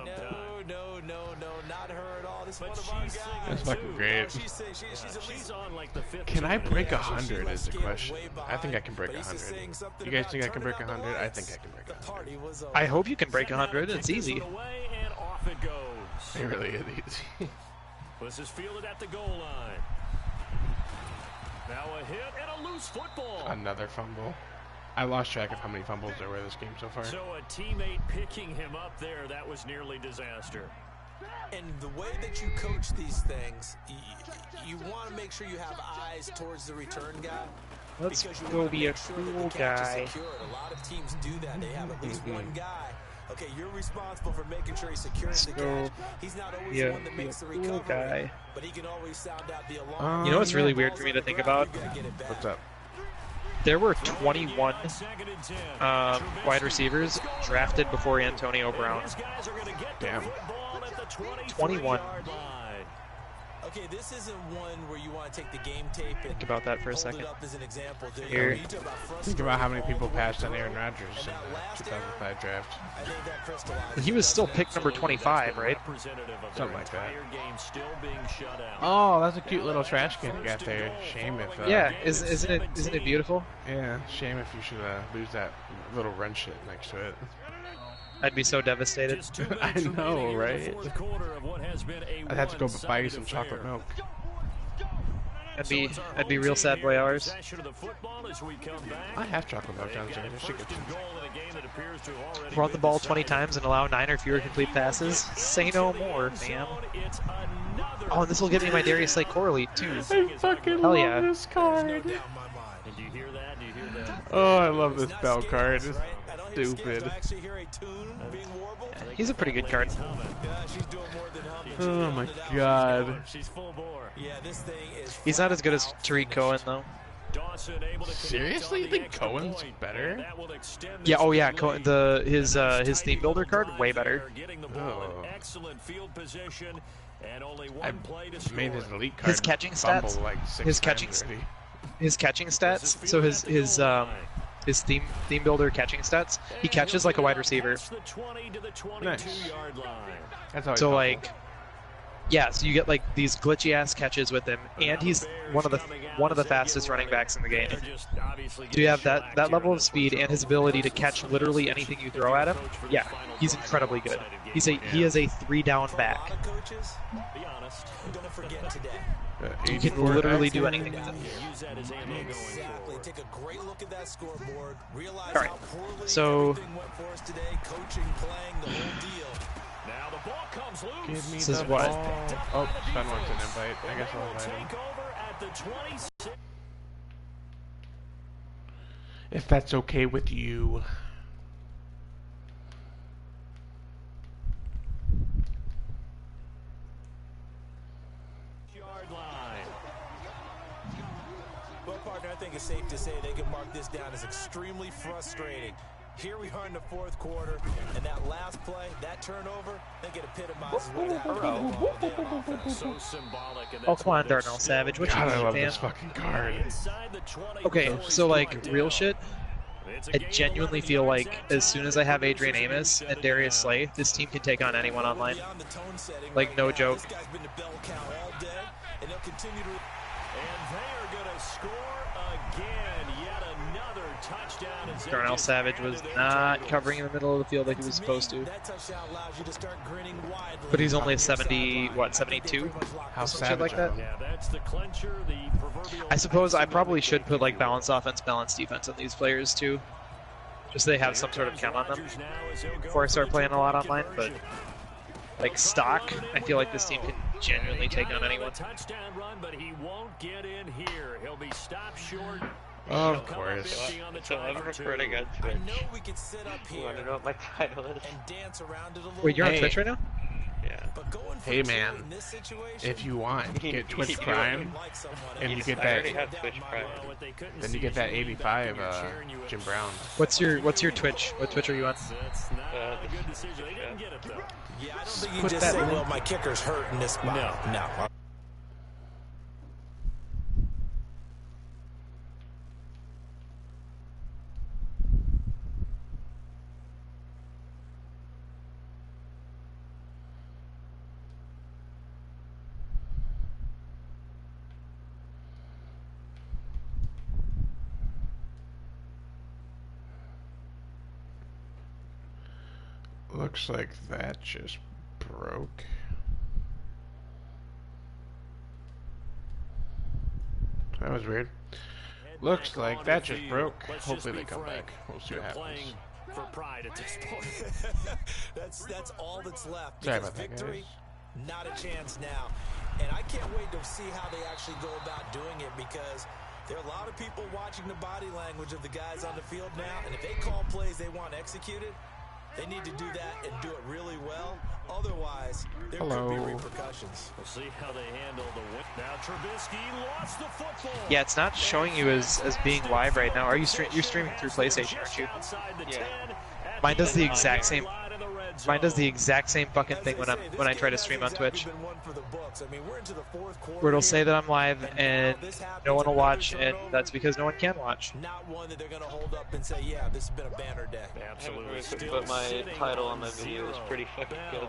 No, not her at all. This is one of our guys. That's fucking great. She's on like the fifth. Can I break 100 is the question. I think I can break 100. You guys think I can break 100? I think I can break 100. I hope you can break 100. It's easy. Away and off it goes. It really is easy. This is fielded at the goal line. Now a hit and a loose football. Another fumble. I lost track of how many fumbles there were this game so far. So a teammate picking him up there, that was nearly disaster. And the way that you coach these things, you want to make sure you have eyes towards the return guy. Let's because you go wanna be a make sure that the cool catch is guy. secured. A lot of teams do that. They have at least one guy. Okay, you're responsible for making sure he's securing the catch. He's not always the one that makes the recovery, guy. but he can always sound out the alarm. You know what's really weird for me to think about? What's up? There were 21 wide receivers drafted before Antonio Brown. Damn. 21. Okay, this isn't one where you want to take the game tape and Think about that for a hold second. it up as an example. Do you? Here. You talk about Think about how many people passed on Aaron Rodgers in the 2005 draft. I think that crystallizes He was still pick number 25, right? Something like that. Oh, that's a cute little trash can you got there. Shame if... Yeah, isn't it beautiful? Yeah, shame if you should lose that little run shit next to it. I'd be so devastated. I know, right? I'd have to go buy you some chocolate milk. I'd be real sad boy hours. I have chocolate milk downstairs. I should get some. Run the ball 20 times and allow 9 or fewer complete passes. Say no more, man. Oh, and this will get me my Darius Slay correlate too. I fucking Hell love yeah. this card. Oh, I love this bell card. It's stupid. He's a pretty good card. Oh my god. He's not as good as Tariq Cohen though. Seriously? You think Cohen's better? Yeah. Oh yeah. Cohen, his theme builder card way better. Oh. I made his elite card. His catching stats. fumble like 6 His catching. times already. His catching stats. So his theme builder catching stats. He catches like a wide receiver. Nice. That's how I So felt. like, yeah. So you get like these glitchy ass catches with him, and he's one of the fastest running backs in the game. So you have that level of speed and his ability to catch literally anything you throw at him. Yeah, he's incredibly good. He is a 3-down back. You can literally do anything with him. Exactly. Take a great look at that scoreboard. Realize All right. how poorly So everything went for us today. Coaching, playing, the whole deal. Now the ball comes loose. Give me This the is what? ball. Oh, Sven wants an invite. I guess I'll invite him. Take over at the 26. If that's okay with you. Yard line. Well, partner, I think it's safe to say they can mark this down as extremely frustrating. Here we are in the fourth quarter, and that last play, that turnover, I think it epitomizes what happened to the ball damn offense. So symbolic. And Oh, that's come on, what those Darnell Savage. What you God, I mean, love man? this fucking card. inside the 20 Okay, before so we like wind real down. shit. It's a I game genuinely 11 feel yards like after as soon as I have Adrian Amos and Darius Slay, this team can take on anyone online. Beyond the tone setting Like, right no now, joke. This guy's been to bell cow all day, and they'll continue to... And they are going to score again. Yet another touchdown. As they Darnell just Savage was handed it not to covering in the middle of the field like he was supposed to. That touchdown allows you to start grinning widely. But he's only on your 70, sideline. what, I think they 72? pretty much locked How up. Some shit like that. Yeah, that's the clincher, the proverbial. I suppose I probably should put like balanced offense, balanced defense on these players too. Just so they have some sort of count on them before I start playing a lot online, but like stock, I feel like this team can genuinely take on anyone. Touchdown run, but he won't get in here. He'll be stopped short. Of course. Pretty good. I know we could sit up here You want to know what my title is? and dance around it a little Wait, you're on Hey. Twitch right now? Yeah. But going for Hey, two man, in this situation, if you want, get Twitch You Prime, like someone and else. you get I that. already have Twitch Prime. Then you get that 85 Jim Brown. What's your Twitch? What Twitch are you on? That's not Uh, a good decision. They didn't get it, though. Yeah, I don't think you Put just that say, link- well, my kicker's hurt in this spot. No. Looks like that just broke. That was weird. Looks like that just broke. Hopefully they come back. We'll see what happens. For pride at this point. that's all that's left. Sorry Because about that, victory, guys. not a chance now. And I can't wait to see how they actually go about doing it, because there are a lot of people watching the body language of the guys on the field now, and if they call plays they want executed, they need to do that and do it really well. Otherwise, there could be repercussions. We'll see how they handle the win. Now Trubisky lost the football. Yeah, it's not showing you as being live right now. Are you you're streaming through PlayStation, aren't you? Yeah. Mine does the exact same. Mine does the exact same fucking thing when I try to stream on Twitch. Where it'll say that I'm live and no one will watch, and that's because no one can watch. Not one that they're going to hold up and say, yeah, this has been a banner day. Absolutely. But my title on my video is pretty fucking good.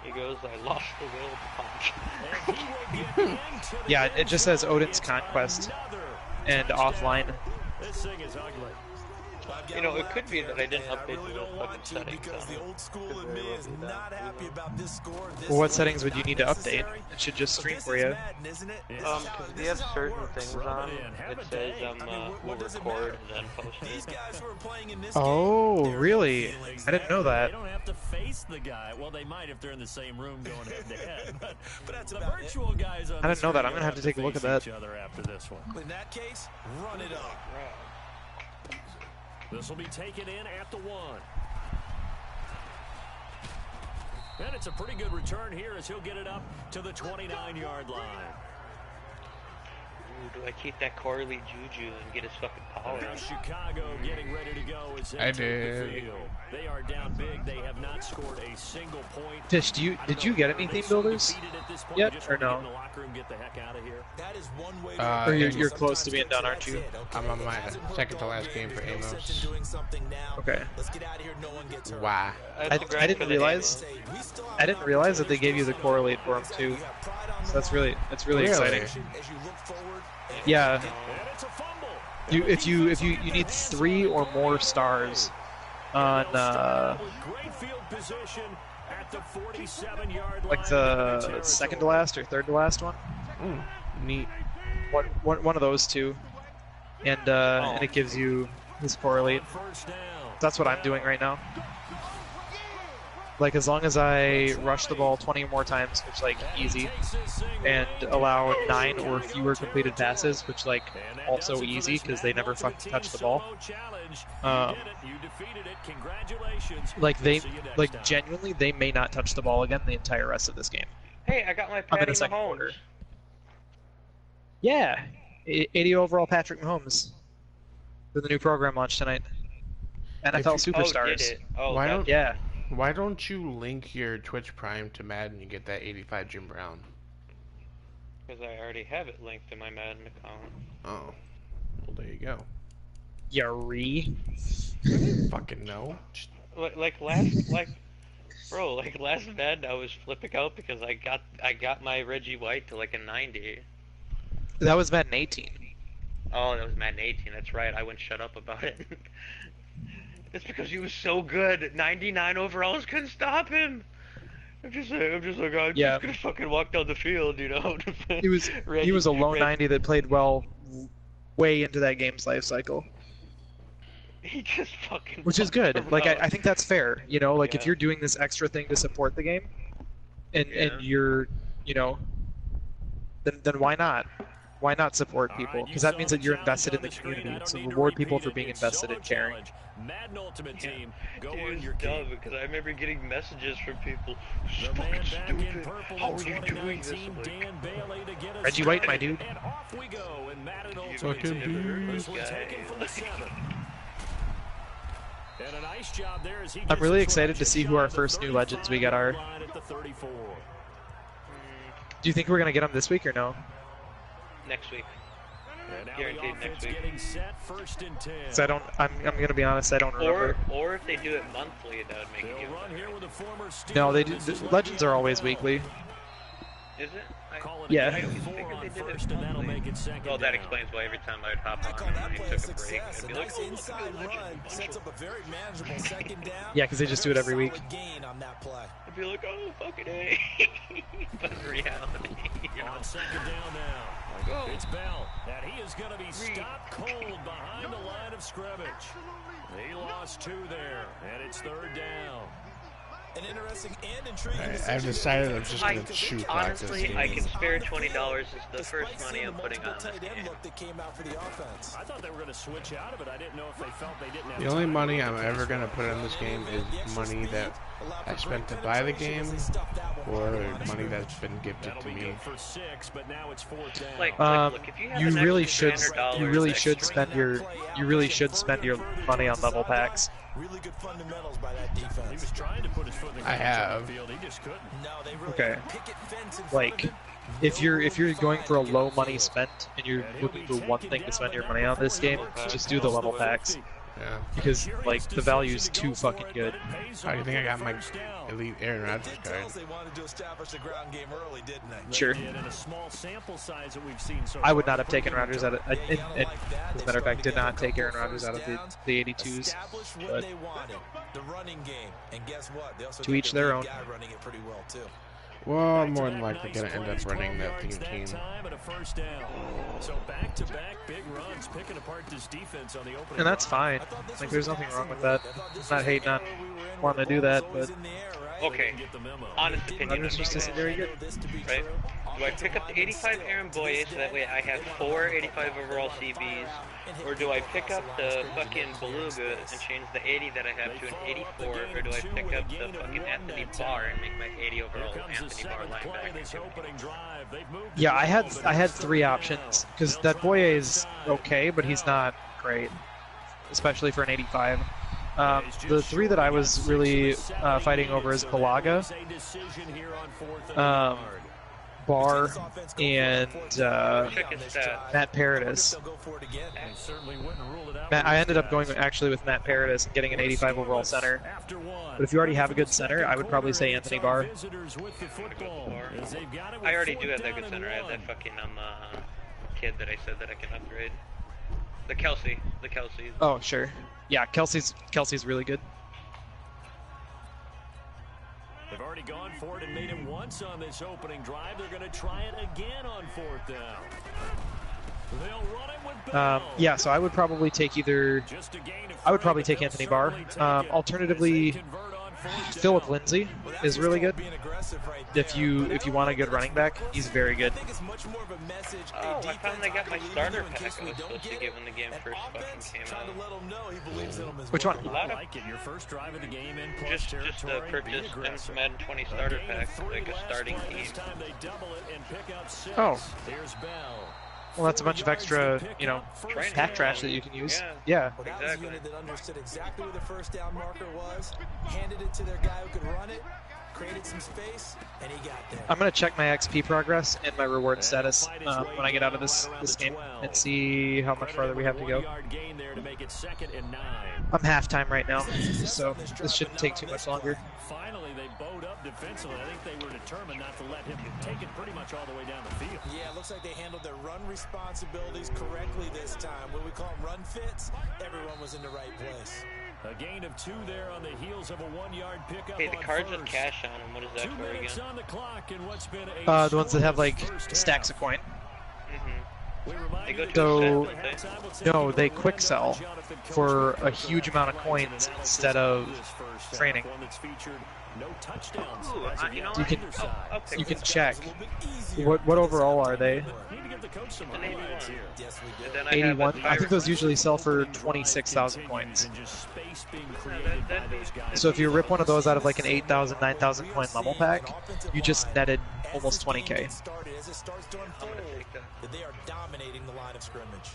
It goes, I lost the will to punch. Yeah, it just says Odin's Conquest and offline. This thing is ugly. You know, it could be that I didn't update the fucking settings. Because the old school in me is not happy about this score. Well, what settings would you need to update? It should just stream for you. Because we have certain things on. It says we'll record and then post it. Oh, really? I didn't know that. They don't have to face the guy. Well, they might if they're in the same room going head to head. But that's the virtual guys on I didn't know that. I'm gonna have to take a look at that. each other after this one. In that case, run it up. This will be taken in at the 1. And it's a pretty good return here as he'll get it up to the 29-yard line. Ooh, do I keep that Corley Juju and get his fucking power? Now Chicago getting ready to go as they I take did. the field. They are down big. They have not scored a single point. Fish, did you get any theme builders yet, or no? That is one way Or you're close to being done, aren't you? I'm on my second to last game for Amos. Okay. Let's get out of here. No one gets hurt. Why? I didn't realize that they gave you the correlate for them too. So that's really exciting. As you look forward, Yeah. And it's a fumble. You need 3 or more stars on Great field position at the 47-yard line. like the second to last or third to last one. Neat. One of those two, and it gives you this correlate. First down. That's what I'm doing right now. Like, as long as I rush the ball 20 or more times, which, like, easy, and allow 9 or fewer completed passes, which, like, also easy, because they never fucking touch the ball. Like, genuinely, they may not touch the ball again the entire rest of this game. Hey, I got my I'm in Patty the second Mahomes. quarter. Yeah, 80 overall Patrick Mahomes for the new program launch tonight. NFL If you- Superstars. Did it? Oh, Why that's- don't- Yeah. Why don't you link your Twitch Prime to Madden and get that 85 Jim Brown? Because I already have it linked to my Madden account. Oh. Well, there you go. Yari. Fucking no. Like last Madden I was flipping out because I got my Reggie White to like a 90. That was Madden 18. Oh, that was Madden 18. That's right. I wouldn't shut up about it. It's because he was so good. 99 overalls couldn't stop him. I'm just like, I'm just gonna fucking walk down the field, you know. He was a low 90 that played well way into that game's life cycle. He just fucking. Which is good. Like, I think that's fair. You know, like, Yeah. if you're doing this extra thing to support the game, and you're, you know, then why not? Why not support people? Because that means that you're invested in the community. So reward people for being invested in caring. Madden Ultimate Team, go Dude, earn it's your dumb keep. because I remember getting messages from people. The Fucking man back in stupid. purple How in are you doing this? 2019, I'm like, Dan Bailey to get us Reggie White, my started. dude. And off we go in Madden Ultimate Fucking Team. dude. This one taken from the 7. And a nice job there as he I'm gets really us excited right to see just who shy our of the first new legends we get are. 35 line at the 34. Do you think we're gonna get them this week or no? next week. And now Guaranteed the next offense week. getting set, 1st and 10. So I'm gonna be honest, I don't remember. Or if they do it monthly, that would make it They'll even run better. here with a former Steeler. No, they do. This is The legends are always Le'Veon weekly. Is it? Call it Yeah. a I always 4 figured on they did it 1st, and that'll monthly. make it 2nd Well, that down. explains why every time I'd hop I call on that and play he a took a break, success. I'd A be like, nice oh, look at inside the legend run bunch sets of- up a very manageable 2nd down. Yeah, 'cause they just do it every week. Solid gain on that play. I'd be like, oh, fucking A. But in reality, you know. On 2nd down now. Oh. It's Bell, and he is going to be stopped cold behind the line of scrimmage. He lost 2 there, and it's 3rd down. An interesting and intriguing I've decided I'm just gonna shoot back this Honestly, I game. can spare $20 is the Despite first money seeing I'm the putting on multiple this tight end game. look that came out for the offense. I thought they were going to switch out of it. I didn't know if they felt they didn't have The only time money to I'm get ever this gonna one. put in this game is money that I spent to buy the game, or money that's been gifted That'll to be me. good for 6, but now it's 4th down. Like, look, if you have You an really extra should. $300 You really should extra- spend your. You really should spend your money on level packs. Really good fundamentals by that He defense. was trying to put his foot in the I have. field. He just couldn't. No, they really Okay. had a picket fence in front Like, of him. if you're going for a low money spent and you're looking for one thing to spend your money on this game, just do the level packs. Yeah. Because like the value is too fucking good. How do you think I got my elite Aaron It Rodgers did tell card? us they wanted to establish the ground game early, didn't they? Sure. In a small sample size that we've seen so I would far. not have taken Rodgers out of. Yeah, you gotta And like that. as a They matter of fact, strung did not together a take Aaron couple Rodgers out of first downs, the 82s. established what But they wanted, the running game. And guess what? They also To got each their their lead own. guy running it pretty well too. Well, I'm more than likely gonna end up running that theme team. So back-to-back big runs, picking apart this defense on the opening And that's drive. fine. I thought this Like, was there's a nothing wrong passing with league. that. I thought this I'm not was hating the on era we were in wanting where to do the that, ball was but always in the air, right? Okay, Get the memo. honest opinion. Rodgers just isn't very good. Right? Do I pick up the 85 Aaron Boye so that way I have 4 85 overall CBs? Or do I pick up the fucking Beluga and change the 80 that I have to an 84? Or do I pick up the fucking Anthony Barr and make my 80 overall Anthony Barr linebacker? Yeah, I had 3 options because that Boye is okay, but he's not great, especially for an 85. The 3 that I was really fighting over is Balaga, Barr, and Check his stats. Matt Paradis. I ended up going actually with Matt Paradis and getting an 85 overall center. But if you already have a good center, I would probably say Anthony Barr. I already do have that good center. I have that fucking kid that I said that I can upgrade. The Kelsey. Oh, sure. Yeah, Kelsey's really good. They've already gone for it and made it once on this opening drive. They're going to try it again on 4th down. They'll run it with Bell. Yeah, so I would probably take Anthony Barr. Alternatively, Philip Lindsay is really good. If you want a good running back, he's very good. Oh, I finally got my starter pack I was supposed to give when the game first fucking came out. Which one? I like it. Your first drive of the game in plus Just to territory. purchase Madden 20 starter pack, like a starting team. This time they double it and pick up 6. Oh. There's Bell. Well, that's a bunch of extra, pack trash that you can use. Yeah. Well, that was a unit that understood exactly where the first down marker was, handed it to their guy who could run it, created some space, and he got there. I'm gonna check my XP progress and my reward status when I get out of this game and see how much farther we have to go. I'm halftime right now, so this shouldn't take too much longer. Finally, they bowed up defensively. I think they were determined not to let him take it pretty much all the way down the field. Yeah, it looks like they handled their run responsibilities correctly this time. What we call them run fits, everyone was in the right place. A gain of 2 there on the heels of a 1-yard pickup. Hey, the on cards with first. cash on them, what is that 2 for minutes again? on the clock in what's been a The ones that have like first stacks half. of coin. They go to So, a set, don't no, they quick sell for a huge amount of coins instead of training. Ooh, You can I'll pick you can this. check. What overall are they? An 81. And then I have a 81. I think those Tyrant. usually sell for 26,000 coins. That So if you rip one of those out of like an 8,000, 9,000 coin level pack, you just netted almost 20k. I'm gonna take that. They are dominating the line of scrimmage.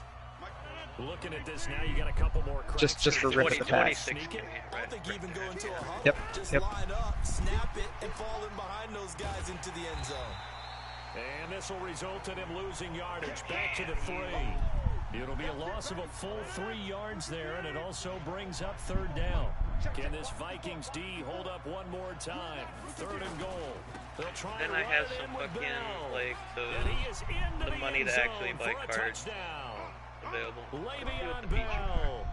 Looking at this now, you got a couple more cracks. Just for ripping the pack. 26K, right? They can even go into a hunt. Yep, Just yep. line up, snap it, and fall in behind those guys into the end zone. And this will result in him losing yardage. Back to the 3. It'll be a loss of a full 3 yards there, and it also brings up 3rd down. Can this Vikings D hold up one more time? 3rd and goal. They'll try Then to I run have it some in with fucking, Bell. like, And he is into the money end to actually zone buy for a cards touchdown. available. Le'Veon Bell.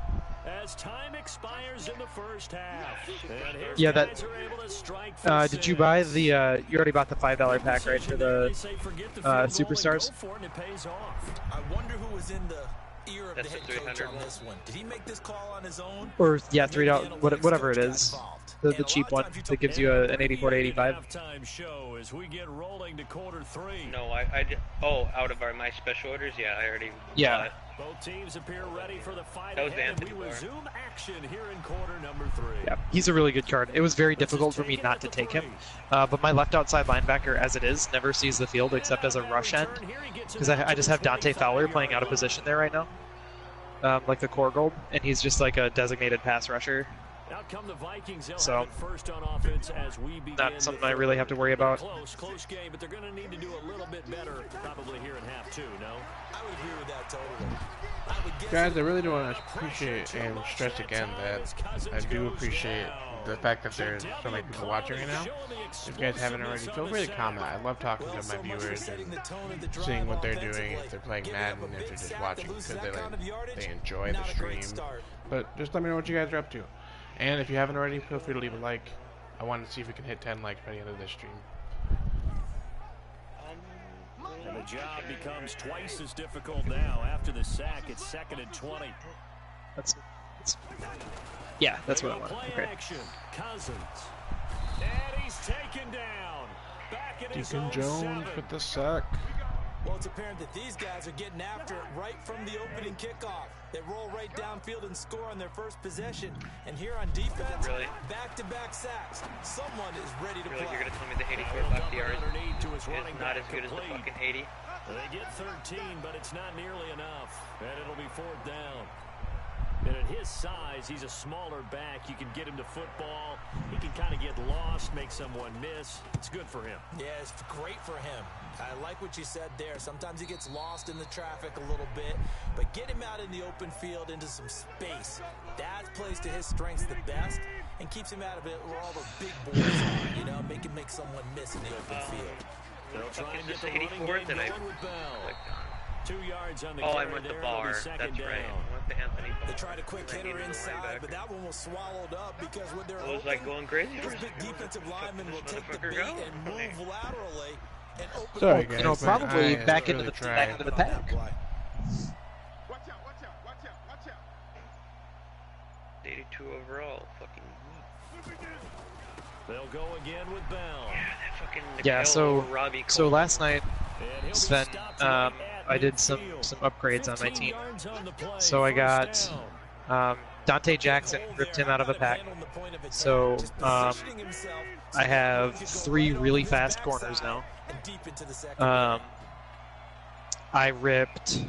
As time expires in the first half. And his Yeah, that- guys are able to strike for Did you buy 6. the? You already bought the $5 pack, right, for the They say forget the field goal and Superstars? go for it, and it pays off. I wonder who was in the ear of That's the the head coach 300 on one. this one. Did he make this call on his own? or yeah, Or maybe $3, analytics whatever it coach got is, involved? the And a cheap lot one of times you that took gives you an And 84 to the 85. halftime show as we get rolling to quarter 3. No, I did. Oh, out of my special orders, yeah, I already. Yeah. bought it. Both teams appear ready for the fight That was ahead, and we Anthony Barr. resume action here in quarter number 3. Yeah, he's a really good card. It was very difficult for me not to take him, but my left outside linebacker, as it is, never sees the field except as a rush end, because I just have Dante Fowler playing out of position there right now, like the core gold, and he's just like a designated pass rusher. Out come the Vikings. They'll So, have it first on offense as we begin. not something I the really have to worry about. Close game, but they're going to need to do a little bit better probably here in half 2, no? I would agree with that totally. I would guess Guys, I really do want to appreciate and stress again that I do appreciate the fact that there's so many people watching right now. If you guys haven't already, feel free to comment. I love talking to my viewers and seeing what they're doing, if they're playing Madden, if they're just watching because they enjoy the stream. But just let me know what you guys are up to. And if you haven't already, feel free to leave a like. I want to see if we can hit 10 likes by the end of this stream. And the job becomes twice as difficult now. After the sack, it's 2nd and 20. That's yeah, that's what I want. Play Okay. action. Cousins. And he's taken down. Back at his Deacon own Jones 7. with the sack. Well, it's apparent that these guys are getting after it right from the opening kickoff. They roll right downfield and score on their first possession. And here on defense, Really? back-to-back sacks. Someone is ready to Really, play. you're gonna tell me the 84 back yards is not as good as the fucking 80? They get 13, but it's not nearly enough. And it'll be 4th down. And at his size, he's a smaller back. You can get him to football. He can kind of get lost, make someone miss. It's good for him. Yeah, it's great for him. I like what you said there. Sometimes he gets lost in the traffic a little bit, but get him out in the open field into some space. That plays to his strengths the best and keeps him out of it where all the big boys are, you know, make him make someone miss in the open field. They'll try and get Is the this running 84 game that I going with Bell. clicked on? 2 yards on the Oh, I carry went the there. It'll be bar. 2nd That's right. down. I went the Anthony Barr. They tried a quick I hitter needed a inside, linebacker. but that one was swallowed up because when they're I was open, like going crazy. those big defensive linemen will take the Motherfucker bait go. and move laterally and open Sorry, up. guys. You know, my probably eye is back into really the dry. back into the pack. Watch out, watch out, watch out, watch out. 82 overall. Fucking. They'll go again with Bell. Yeah, that fucking. Yeah, so Robbie so Cole. last night, And he'll be Sven, stopped right at I did some midfield. upgrades on my 15 team. yards on the play, So I first got down. Dante Jackson, ripped him out of a pack. So I have 3 really fast corners now. I ripped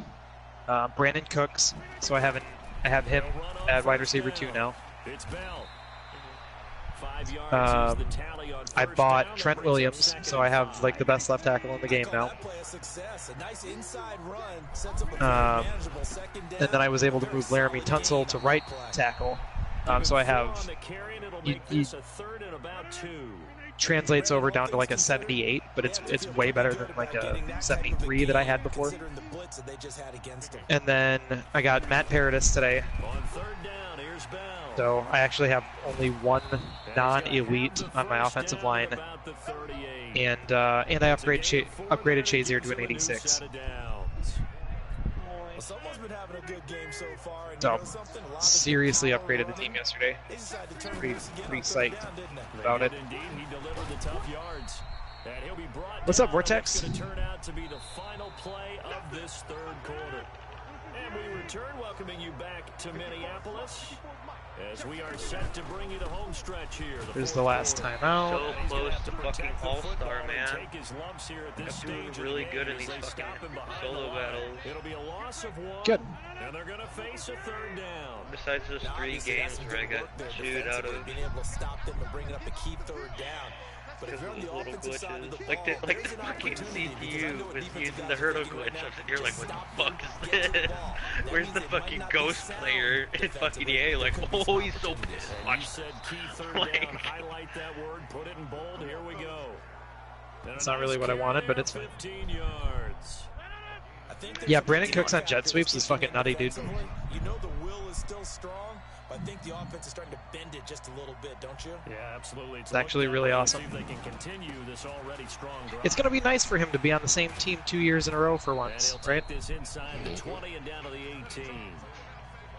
Brandon Cooks, so I have him at wide receiver 2 now. It's Bell. 5 yards is the tally on I first bought down. Trent That brings Williams, up 2nd so I and have 5. like the best left tackle in the game now. And then I was able to move Laramie Tunsil to right tackle. So I have On the carry, and it'll he- make he- this a 3rd and about 2. translates over down to like a 78, but it's way better than like a 73 that I had before. And then I got Matt Paradis today, On 3rd down, here's Bell. so I actually have only 1 non-elite on my offensive line, About the 38. and I upgraded Shazier to an 86. Set of downs. Well, someone's been having a good game so far. And So, you know something? A lot of seriously people upgraded the team yesterday. they decided to turn Pretty, loose again pretty on third psyched down, didn't they? about it. Indeed, he delivered the tough yards. And he'll be brought What's up, down. Vortex? It's going to turn out to be the final play of this third quarter. And we return, welcoming you back to Minneapolis as we are set to bring you the home stretch here. Here's the last time out. So close to fucking all-star, man. Take his lumps here at this I'm doing stage really of the good game in these as they fucking stop him behind solo the line. battles. It'll be a loss of 1. Good. And they're going to face a third down. Besides those Now, 3 obviously, games that's where I some good got work there chewed out defensively, of being able to stop them and bringing up a key third down. But if because you're on of the those little offensive side of the glitches. ball, Like the there's an fucking opportunity because I CPU know what was defensive using guys the are hurdle thinking right glitch. now. And you're like, Just what the stop fuck them, is get to the this? ball. That Where's means the it might fucking not be ghost sound player in fucking defensively, EA? but Like, there could be oh, some he's so opportunities. pissed. And Watch you said key third Like- down. Highlight that word. Put it in bold. Here we go. And It's a not really nice what I wanted, but carry, it's fine. 15 yards. I think there's Yeah, a Brandon potential Cooks on factor jet sweeps is that's kicking fucking nutty, in dude. defensively. You know the will is still strong, but I think the offense is starting to bend it just a little bit, don't you? Yeah, absolutely. It's actually really awesome. See if they can continue this already strong drive. It's going to be nice for him to be on the same team 2 years in a row for And once, he'll right? take this inside the 20 and down to the 18.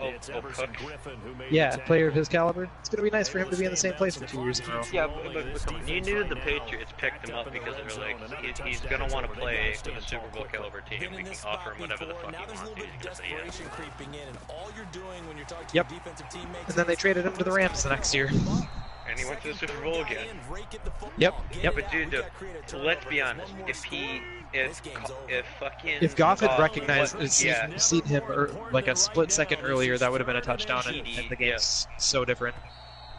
It's Everson Cook. Griffin who made Yeah, the tackle. player of his caliber. It's going to be nice for him to be in the same place for 2 years in a row. Yeah, but you knew the Patriots picked him up because they were like, he's gonna want to play with a Super Bowl caliber team. Been We in can this offer spot him whatever the before. fuck Now he there's a wants. little bit He's of gonna say yes. desperation creeping in, and all you're doing when you're talking to Yep. your defensive teammates And then they is traded him to the Rams the next year. And he went to the Super Bowl again. Yep, yep. But dude, let's be honest. If fucking If Goff had Goff recognized, was- seen him like a split second earlier, that would have been a touchdown, and the Yeah. game's so different.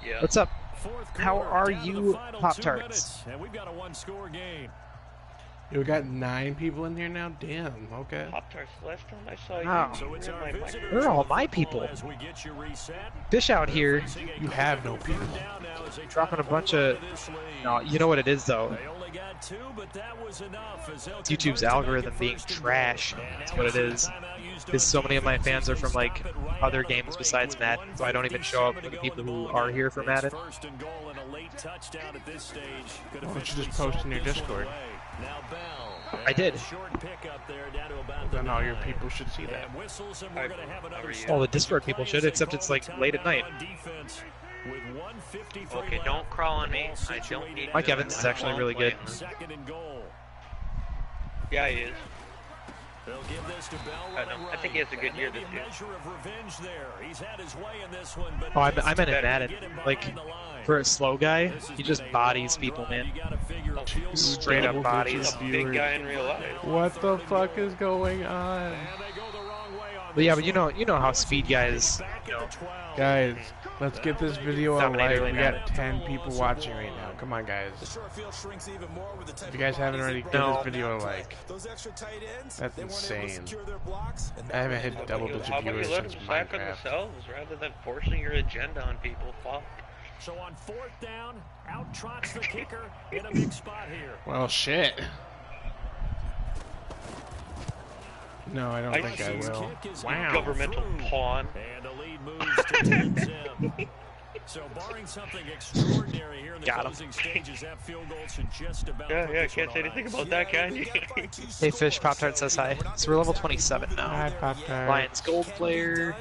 Yeah. What's up? Fourth How quarter, are down to the you, final 2 Pop-Tarts? minutes, and we've got a one-score game. Yeah, we got 9 people in here now? Damn, okay. Pop-Tarts, last time I saw you, Wow. So it's you were our in my visitors They're all with the my football people. as we get you reset. Fish out here Facing a You have no people. third down now as they try dropping a to bunch hold of. on to this lead. No, you know what it is though. They only got 2, but that was enough as they'll YouTube's convert to make algorithm it being first and trash. goal. That's what it is. Because so many of my fans are from like other games besides Madden, so I don't even show up for the people who are here for Madden. First and goal and a late touchdown at this stage. Could Why don't you just officially post in your salt this one Discord? away. Now Bell. I did. Short pickup there down to about Then the all your 9. people should see that. And whistles, and we're gonna have another you? All the stop. Discord people should, except it's like late at night. On defense with 1:53 Okay, left. don't crawl on me. Ball I don't situated need Mike to- Evans is I actually won't really play good. him. Second and goal. Yeah, he is. They'll give this to Bell I running know. I think he has a good right. year Maybe this a year. measure of revenge there. He's had his way in this one, but Oh, I just meant in better Madden. get him Like, behind the line. for a slow guy, This has he just been a bodies long people, drive. man. You gotta figure a field goal Straight up goal. bodies. He's a big guy in real life. What the fuck is going on? And they go the wrong way on But yeah, this but one. you know how speed guys, Back you at know, the 12. Guys, let's get this video on Dominate live. early We now. got 10 people watching right now. Come on, guys. The short field shrinks even more with the type If you guys of haven't bodies already, that give No. this video a like. Those extra tight ends, That's they weren't able to insane. secure their blocks, and I haven't that hit led double-digit How about you viewers let them since sack on Minecraft. themselves rather than forcing your agenda on people? Fuck. So on 4th down, out trots the kicker in a big spot here. Well, shit. No, I don't I think I see. will. Kick is Wow. Governmental pawn. And the lead moves to Tim. So barring something extraordinary here in the Got him. closing stages, that field goal should just about Yeah, put yeah, this can't one say on anything ice. about that, can you? Hey Fish, Pop-Tart says hi. So we're level 27 now. Hi, Pop-Tart. Lions gold player.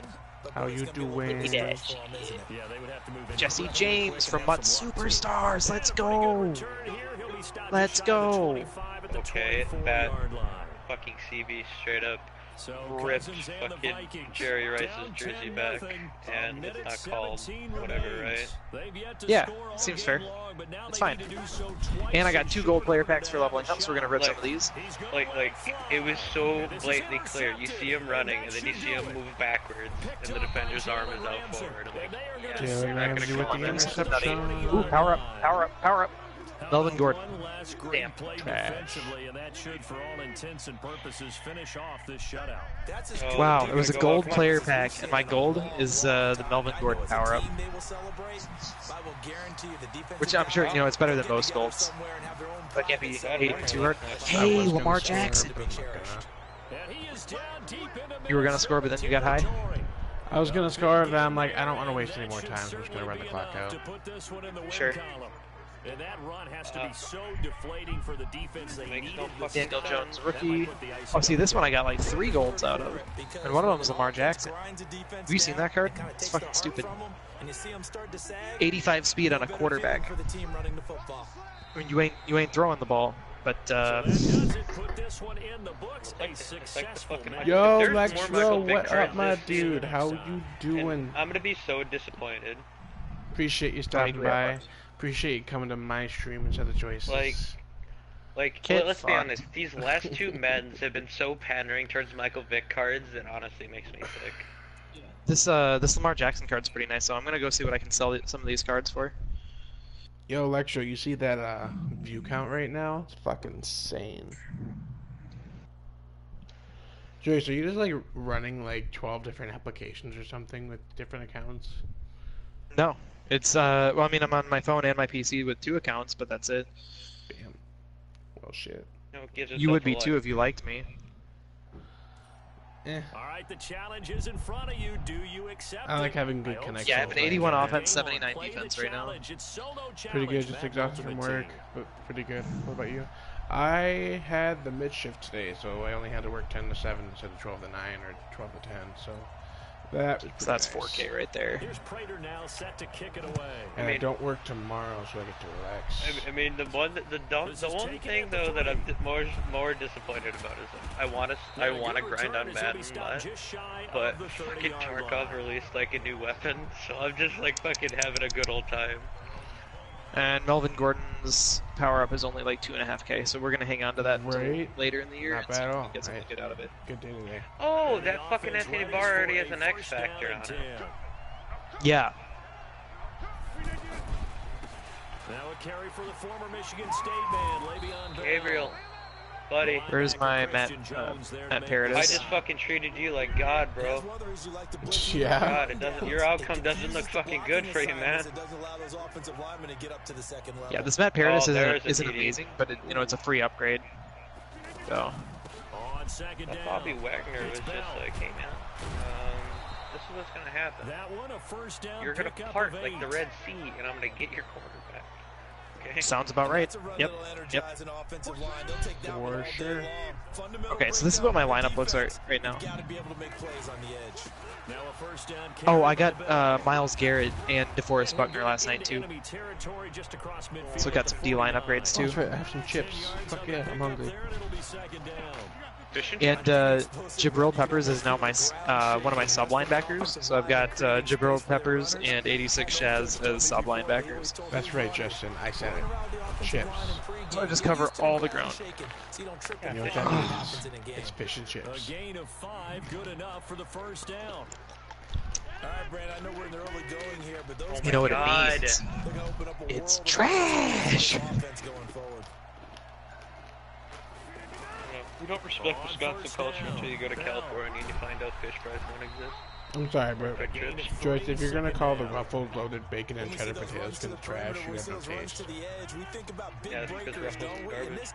How you doing? Yeah, they would have to move in. Jesse James from Mutt Superstars. Let's go. Return here, he'll be stopped Let's shy of the go. 25 at the Okay, 24-yard line. Fucking CB straight up So ripped Cousins and the fucking Vikings Jerry Rice's down jersey 10-0. back, A and minute it's not called 17 whatever, remains. right? They've yet to Yeah, score all seems game fair. long, but now It's they fine. need to do so twice And I got and 2 shoot gold player whether packs for they leveling have up, a so we're gonna shot. rip some Like- of these. He's going Like, for it was so This is blatantly clear. You see him running, and then you see him intercepted. move backwards, and the defender's arm is out forward. I'm like, And they are yeah, gonna you're Jalen not Ramsey gonna with call the that. interception. Ooh, power up, power up, power up. Melvin Gordon. One last great Damn. play Trash. defensively, and that should, for all intents and purposes, finish off this shutout. That's as Oh, good Wow, as it was a Go gold up. player pack, and my gold is the Melvin Gordon power up. Which I'm sure, you know, it's better than most golds. But can't be hating too hard. Hey, was gonna Lamar score, Jackson. but I'm not gonna. And he is down deep into You were gonna score, but then you got high? I was gonna score, but I'm like, I don't want to waste any more time. So I'm just gonna run the clock out. Sure. And that run has to be so deflating for the defense. They needed Daniel Jones, rookie. Oh, see, this one I got like 3 golds out of. And one of them was Lamar Jackson. Have you seen that card? It's fucking stupid. 85 speed on a quarterback. I mean, you ain't throwing the ball, but yo, Lexro, what up, my dude? How you doing? I'm gonna be so disappointed. Appreciate you stopping by. Appreciate you coming to my stream instead of Joyce's. Let's be honest. These last 2 Maddens have been so pandering towards Michael Vick cards that honestly makes me sick. This Lamar Jackson card's pretty nice, so I'm gonna go see what I can sell some of these cards for. Yo, Lexro, you see that view count right now? It's fucking insane. Joyce, are you just like running like 12 different applications or something with different accounts? No. It's, well, I mean, I'm on my phone and my PC with 2 accounts, but that's it. Damn. Well, shit. You would be too if you liked me. Eh. All right, the challenge is in front of you. Do you accept I like having good connection. Yeah, I have an 81 offense, 79 defense right now. Pretty good, just exhausted from work, but pretty good. What about you? I had the mid shift today, so I only had to work 10 to 7 instead of 12 to 9 or 12 to 10, so... That's nice. 4K right there. Here's Prater now set to kick it away. And I don't work tomorrow, so I get to relax. I mean, the one thing though that I'm more disappointed about is I want to grind on Madden, but fucking Tarkov released like a new weapon, so I'm just like fucking having a good old time. And Melvin Gordon's power up is only like 2.5K, so we're gonna hang on to that until later in the year. Not bad at all. Get something good out of it. Good day today. Oh, that fucking Anthony Barr already has an X factor on it. Yeah. Now a carry for the former Michigan State man, Le'Veon Bell. Gabriel, buddy. Where's my Matt Paradis? I just fucking treated you like God, bro. Yeah. God, it doesn't. Your outcome doesn't look fucking good for you, man. Yeah, this Matt Paradis isn't amazing, but it's a free upgrade. So. Bobby Wagner was just like, hey man, this is what's gonna happen. You're gonna part like the Red Sea, and I'm gonna get your quarterback. Okay. Sounds about right. Yep. For sure. Okay, so this is what my lineup looks like right now. Oh, I got Myles Garrett and DeForest Buckner last night too. So got some D-line upgrades too. I have some chips. Fuck yeah, I'm hungry. And Jabril Peppers is now my one of my sub linebackers. So I've got Jabril Peppers and 86 Shaz as sub linebackers. That's right, Justin. I said it. Chips. So I just cover all the ground. You know what that means? It's fish and chips. A gain of 5, good enough for the first down. All right, Brandon, I know we're in the early going here, but those you know what it means? It's trash. You don't respect Wisconsin culture until you go to California and you find out fish fries don't exist. I'm sorry, bro. Joyce, if you're gonna call the Ruffles loaded bacon and cheddar potatoes because it's trash, you have no taste. Yeah, it's because Ruffles is garbage.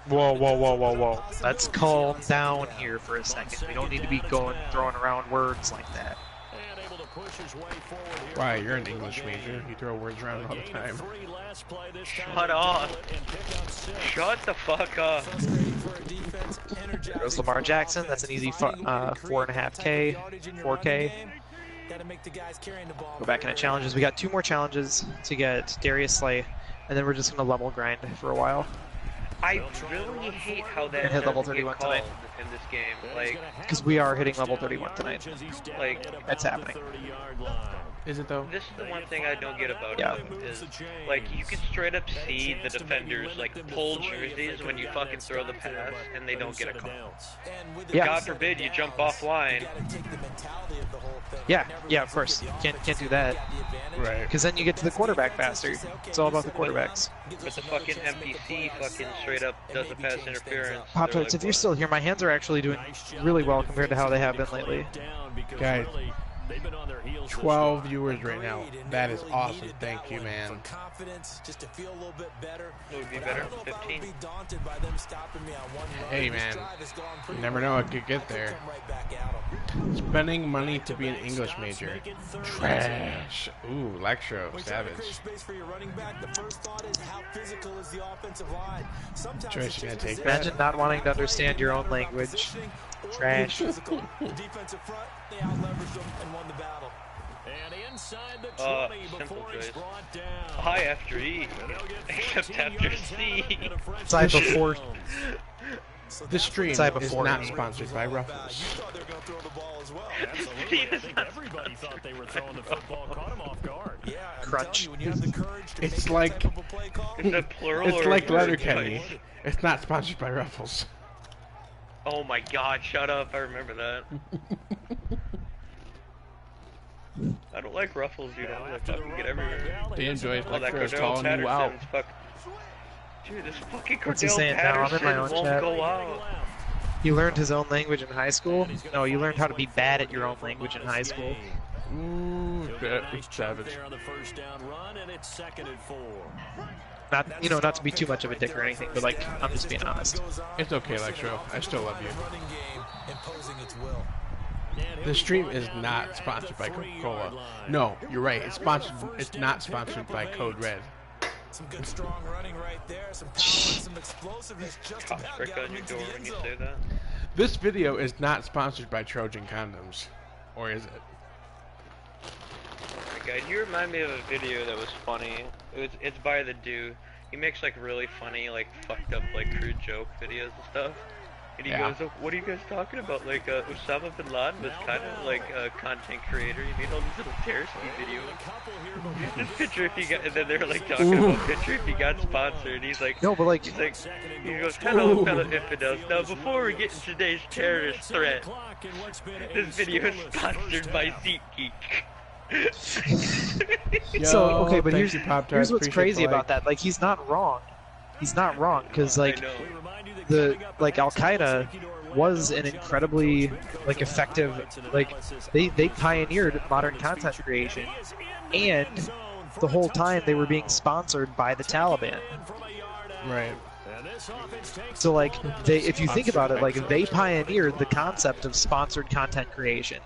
Whoa. Let's calm down here for a second. We don't need to be throwing around words like that. Why? You're an English major. You throw words around all the time. Shut up. Shut the fuck up. There's Lamar Jackson. That's an easy 4.5K, 4K. Go back into challenges. We got 2 more challenges to get Darius Slay, and then we're just gonna level grind for a while. I really hate how that hit level 31 tonight in this game. Like, because we are hitting level 31 tonight. Like, that's happening. Is it though? This is the one thing I don't get about it is, like, you can straight up see the defenders like pull jerseys when you fucking throw the pass and they don't get a call. Yeah. God forbid you jump offline. Yeah, of course. Can't do that. Right. Because then you get to the quarterback faster. It's all about the quarterbacks. But the fucking NPC fucking straight up does a pass interference. Pop Tarts, if you're still here, my hands are actually doing really well compared to how they have been lately. Guys, 12 viewers right now. That is awesome. Thank you, man. It would be better 15. Hey, man. You never know, I could get there. Spending money to be an English major. Trash. Ooh, Electro. Savage. Trash, you gonna take that? Imagine not wanting to understand your own language. Trash. Simple choice. Hi after E, except after C. Side before. This stream is not sponsored by Ruffles. Everybody thought they were throwing the football, caught him off guard. Crunch. It's like Is it plural it's or like word Letterkenny. choice? It's not sponsored by Ruffles. Oh my God! Shut up! I remember that. I don't like Ruffles, you know. They fucking get everywhere. They enjoy Oh, that Electro's Cordell calling you out. Patterson's fuck. Dude, this fucking What's he Cordell saying now? I'm in my Patterson own won't chat. go out. You learned his own language in high school? No, you learned how to be bad at your own language in high school. Ooh, savage. Not, you know, not to be too much of a dick or anything, but like, I'm just being honest. It's okay, Electro. I still love you. The stream is not sponsored by Coca-Cola. No, you're right. It's sponsored. It's not sponsored by Code Red. Some good strong running right there. Some power, some explosiveness just Cops about break got on your into door the when end you zone. say that. This video is not sponsored by Trojan Condoms, or is it? Okay, you remind me of a video that was funny. It's by the dude. He makes like really funny, like fucked up, like crude joke videos and stuff. And he goes, oh, "What are you guys talking about? Like Osama bin Laden was kind of like a content creator. He made all these little terrorist videos. This picture if he got," and then they're like talking about picture if he got sponsored. He's like, No, but like, he goes, "Hello, fellow infidels. Now before we get into today's terrorist threat, this video is sponsored by SeatGeek." so, okay, but thank here's you, Pop-Tarts. what's Appreciate crazy the like. about that. Like, he's not wrong. He's not wrong, because, like, I know. Al-Qaeda was an incredibly, like, effective, like, they pioneered modern content creation, and the whole time they were being sponsored by the Taliban. Right. So, like, if you think about it, like, they pioneered the concept of sponsored content creation.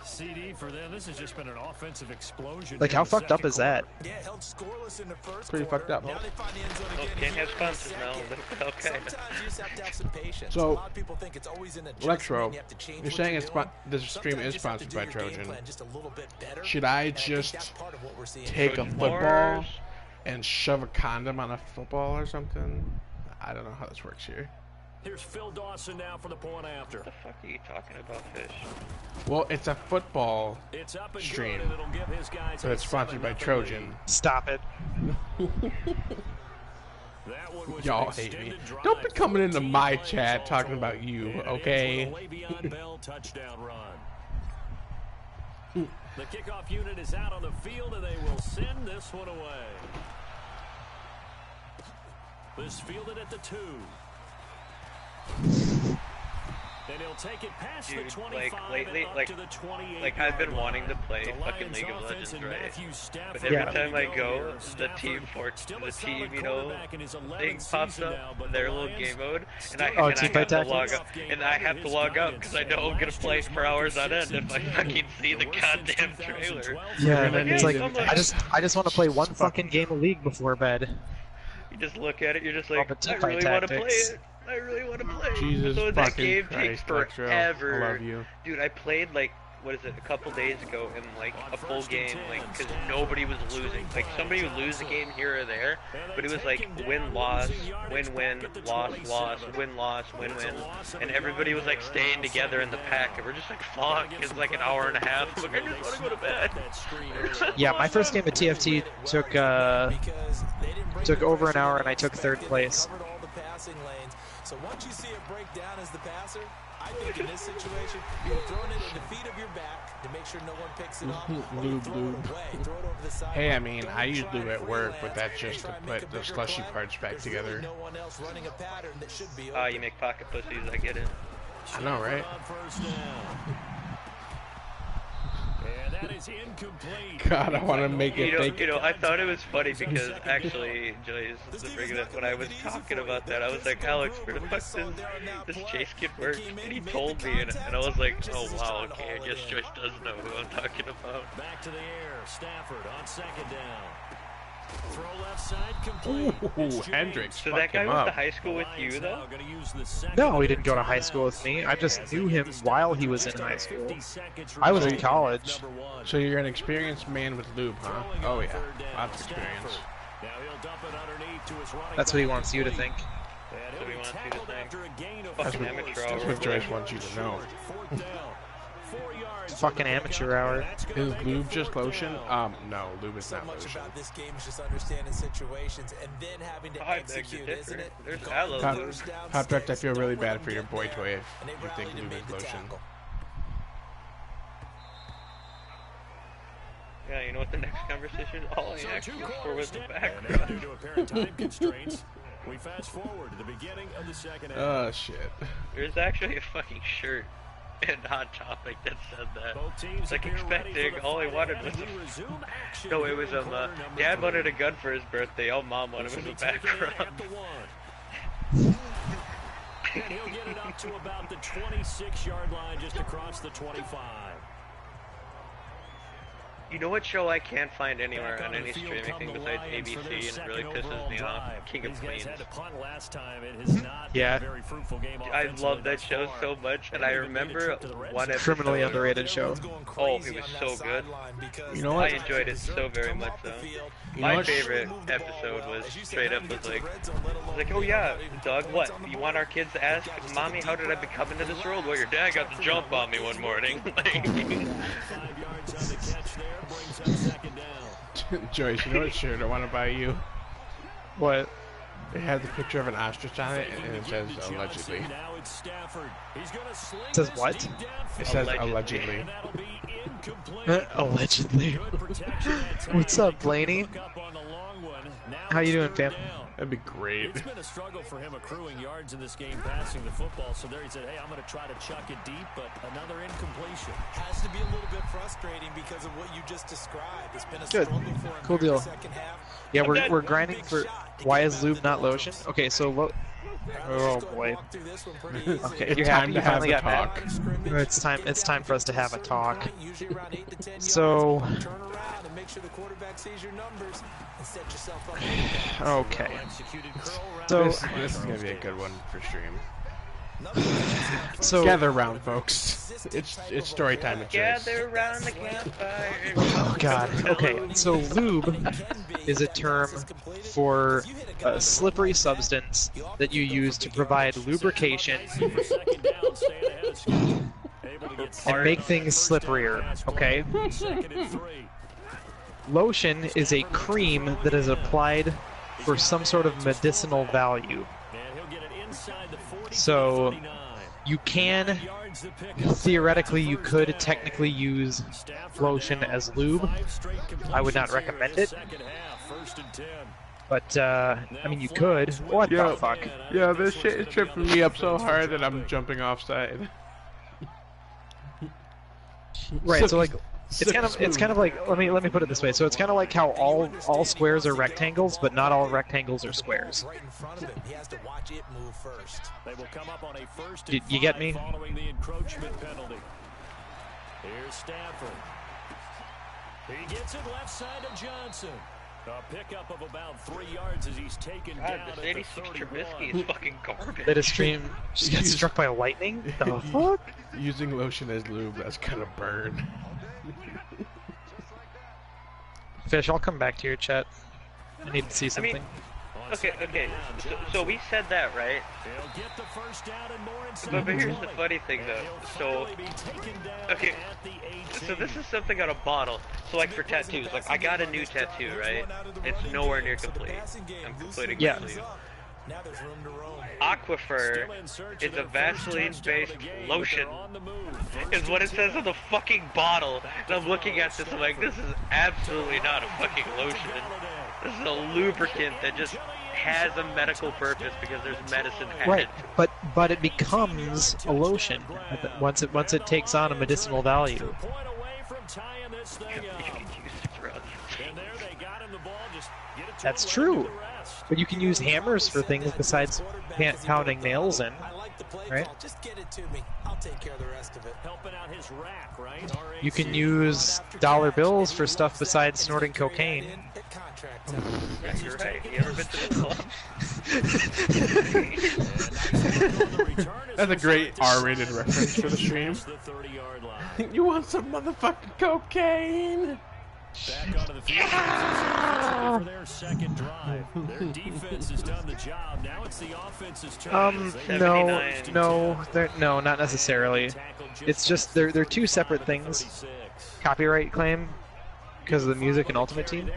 CD for them. This has just been an offensive explosion. Like, how fucked up is that? Yeah, held scoreless in the first Pretty quarter. fucked up. Now they find the end zone Well, again. can't Here have it goes, sponsors second now. and 8. Okay. Sometimes you just have to have some patience. So, a lot of people think it's always an adjustment. Electro, and you have to change you're what saying you're it's doing. this stream Sometimes is you just have to sponsored do by your game Trojan. plan just a little bit better, Should I and think just that's part of what we're seeing take a here. football Wars. and shove a condom on a football or something? I don't know how this works here. Here's Phil Dawson now for the point after. What the fuck are you talking about, Fish? Well, it's a football It's up and stream, good, and it'll give his guys so it's sponsored by 7-0 Trojan. lead. Stop it. That one was Y'all an hate me. extended drive, Don't be coming into 14 my plays chat all talking told. about you, And it okay? ends with a Le'Veon Bell touchdown run. The kickoff unit is out on the field, and they will send this one away. This fielded at the 2. And he'll take it past Dude, the 25 like, lately, and up like- to the 28. Like, I've been wanting to play The fucking Lions League of offense Legends, and right? Matthew Stafford But every ready time to I go go, here. the Stafford, team, still a solid you know, quarterback in his 11th thing pops season up, now, but their the little Lions game mode, and I, still and Oh, I Team have Fight to Tactics? log up, and I have to log up because I know I'm gonna play for hours on end if I fucking see the goddamn trailer. Yeah, gonna it's need like, them. I just want to play one fucking game of League before bed. You just look at it, you're just Oh, like, but I Team Fight really want to play Tactics. it. I really want to play. Jesus So that fucking game Christ, takes Electro. forever. I love you. Dude, I played like, what is it, a couple days ago in like a full game, like, because nobody was losing. Like, somebody would lose a game here or there, but it was like win-loss, win-win, loss-loss, win-loss, win-win, and everybody was like staying together in the pack, and we're just like, fuck, it's like an hour and a half. I'm like, I just want to go to bed. Yeah, my first game at TFT took over an hour, and I took 3rd place. Covered all the passing lanes. So once you see it break down as the passer, I think in this situation, you're throwing it in the feet of your back to make sure no one picks it up. Or you Lube, throw it lube. away, throw it over the side. Hey, I mean, I use lube at work, but that's just to put the slushy parts back together. No one else running a pattern that should be Ah, you make pocket pussies, I get it. I know, right? On first down. And that is is incomplete. God, I want to make it fake. You know, I thought it was funny because actually, Joyce, when I was talking about that, I was like, Alex, where the fuck does this chase kid work? And he told me, and I was like, oh wow, okay, I guess Joyce does know who I'm talking about. Back to the air, Stafford on second down. Throw left side complete. Ooh, Hendricks. So that guy went to high school with you, though? No, he didn't go to high school with me. I just knew him while he was in high school. I was in college. So you're an experienced man with lube, huh? Oh yeah, lots of experience. That's what he wants you to think. That's what he wants you to think. That's Fucking amateur That's hour. what Joyce wants you to know. Fucking amateur hour. Is lube just lotion? No, lube is not lotion. About this game is just understanding situations and then having to execute, isn't it? There's aloe lube. Hot Direct, I feel really bad for your boy toy if you think lube is lotion. Yeah, you know what the next conversation? All I asked for was the background. We fast forward to the beginning of the second half. Oh shit. There's actually a fucking shirt in Hot Topic that said that. Like expecting, all I wanted was no, it was Dad wanted a gun for his birthday, all Mom wanted was a background. And he'll get it up to about the 26-yard line just across the 25. You know what show I can't find anywhere on any streaming thing besides ABC and it really pisses me off? King of Queens. Yeah. I love that show so much, and I remember one episode. Criminally underrated show. Oh, it was so good. You know what? I enjoyed it so very much, though. My favorite episode was straight up was like, oh yeah, Doug, what? You want our kids to ask, Mommy, how did I become into this world? Well, your dad got the jump on me one morning. Joyce, you know what shirt I want to buy you? What? It has a picture of an ostrich on it, and it says allegedly. It says what? It says allegedly. Allegedly. What's up, Blaney? How you doing, fam? That'd be great. It's been a struggle for him accruing yards in this game passing the football, so there he said, hey, I'm going to try to chuck it deep, but another incompletion. Has to be a little bit frustrating because of what you just described. It's been a Good. struggle for him Cool here in deal. the second half. Yeah, we're grinding for. Why is lube not lotion? Okay, so oh boy. Okay, you're happy you finally got talk. that? It's time for us to have a talk. So. Okay. So this is gonna be a good one for stream. So gather around, folks. It's story time at Joyce. Gather around the campfire. Oh god. Okay. So lube is a term for a slippery substance that you use to provide lubrication and make things slipperier. Okay. Lotion is a cream that is applied for some sort of medicinal value. So you can, theoretically, you could technically use lotion as lube. I would not recommend it. But, I mean, you could. What the fuck? Yeah, this shit is tripping me up so hard that I'm jumping offside. Right, so like, it's kind of like, let me put it this way. So it's kind of like how all squares are rectangles, but not all rectangles are squares. Right in front of him. He has to watch it move first. They will come up on a first You get me? following the encroachment penalty. Here's Stafford. He gets it left side of Johnson. A pickup of about 3 yards as he's taken God, down this at the 86 31. Trubisky is fucking garbage. That his stream just got struck by lightning? The fuck? Using lotion as lube, that's kind of burn. Fish, I'll come back to your chat. I need to see something. Okay. So we said that, right? They'll get the first down and more inside But here's the the 20. funny thing, though. He'll So, finally be taken down okay. at the 18. So this is something on a bottle. So like for tattoos, like I got a new tattoo, right? It's nowhere near complete. I'm completing Yeah. my sleeve. Now there's room to roam. Aquifer is a Vaseline-based lotion, is what it says on the fucking bottle. And I'm looking at this, I'm like, this is absolutely not a fucking lotion. This is a lubricant that just has a medical purpose because there's medicine added. Right, but it becomes a lotion once it takes on a medicinal value. this thing up. And there they got him the ball. Just get it to That's him true. to the rest. But you can use hammers for things besides pounding nails in, I like the play right? call. Just get it to me. I'll take care of the rest of it. Helping out his rack, right? You can use dollar bills for stuff besides snorting cocaine. Hit contract. Yeah, you're right. You ever been to the club? That's a great R-rated reference for the stream. You want some motherfucking cocaine? Back onto the field for their second drive. Their defense has done the job. Now it's the offense's turn. No, not necessarily. It's just they're two separate things. Copyright claim because of the music and Ultimate Team.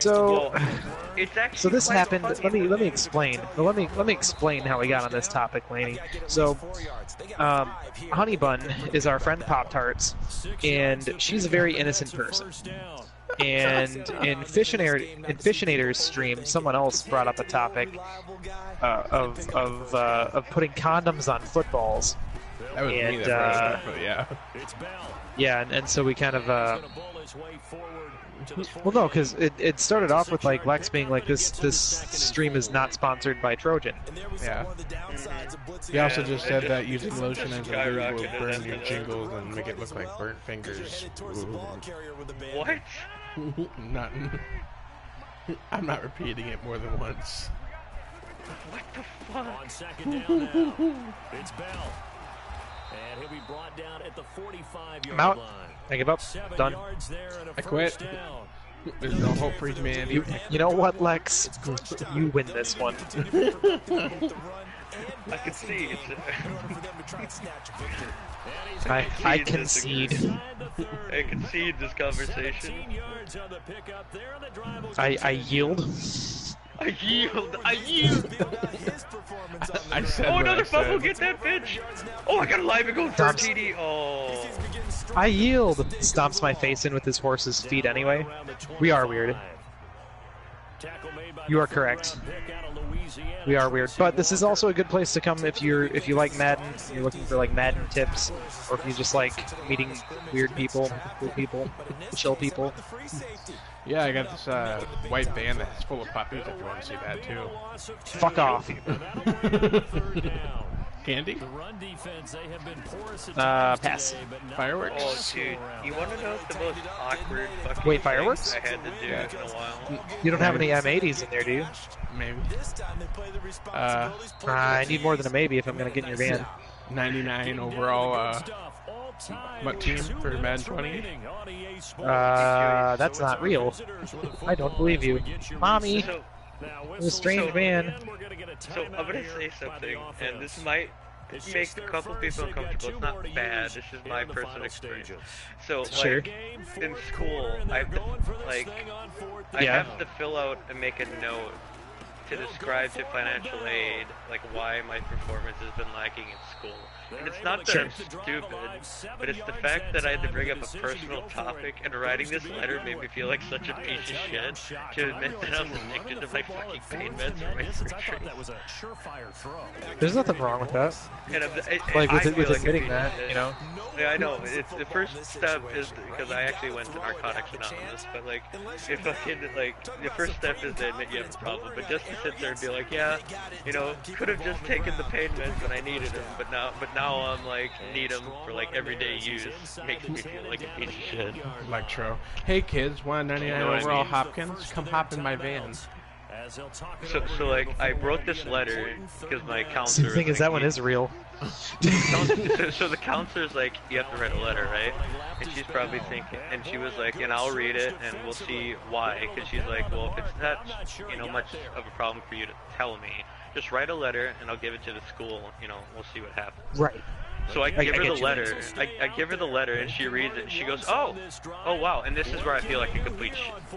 So, so this happened. Let me explain. Let me explain how we got on this topic, Laney. So, Honey Bun is our friend Pop Tarts, and she's a very innocent person. And in Fishinator's stream, someone else brought up a topic of putting condoms on footballs. That was me that brought it up, but yeah. Yeah, and so we kind of well, no, because it started off with like Lex being like, this stream is not sponsored by Trojan. Yeah. He also just said that using lotion as a lube will burn your jingles and make it look like burnt fingers. Ooh. What? I'm not repeating it more than once. What the fuck? On second down now, it's Bell. And he'll be brought down at the 45-yard I'm out. line. I give up. Done. I quit. There's no hope for humanity. You know what, Lex? You win this one. I can see it. I concede. I concede this conversation. I yield. I yield. I yield. I said Oh, what another I fumble. said. Get that bitch. Oh, I got a live and go for a TD. Oh. I yield. Stomps my face in with his horse's feet anyway. We are weird. You are correct. We are weird. But this is also a good place to come if you like Madden, you're looking for like Madden tips, or if you just like meeting weird people, cool people, chill people. Yeah, I got this white van that's full of puppies if you want to see that too. Fuck off. Candy? Pass. Fireworks? Oh, dude. You want to know the most awkward fucking Wait, fireworks? thing I had to do in a while? You don't have any M80s in there, do you? Maybe. I need more than a maybe if I'm gonna get in your van. 99 overall team for Madden 20. That's not real. I don't believe you. Mommy! It was a strange man. So I'm gonna say something, and this might make a couple people uncomfortable. It's not bad. This is my personal experience. So, Sure. like, in school, I have to fill out and make a note to describe to financial aid, like, why my performance has been lacking in school. And it's not that I'm stupid, but it's the fact that I had to bring up a personal topic, and writing this letter made me feel like such a piece of shit to admit that I was addicted to my fucking pain meds for my surgery. There's nothing wrong with that. And Like with feel like admitting a that, piece of you know. Yeah, I know. It's the first step is because I actually went to Narcotics Anonymous, but like, if fucking like the first step is to admit you have a problem. But just to sit there and be like, yeah, you know, could have just taken the pain meds when I needed them, but now I'm like need them for like everyday use. Makes me feel like a piece of shit. Electro. Hey kids, 199 overall Hopkins? Come hop in my van. So like, I wrote this letter because my counselor. The thing is, that one is real. So the counselor's like, you have to write a letter, right? And she's probably thinking, and she was like, and I'll read it, and we'll see why. Because she's like, well, if it's not, you know, much of a problem for you to tell me, just write a letter, and I'll give it to the school. You know, we'll see what happens. Right. So I give her the letter. I give her the letter, and she reads it. And she goes, oh wow. And this is where I feel like a complete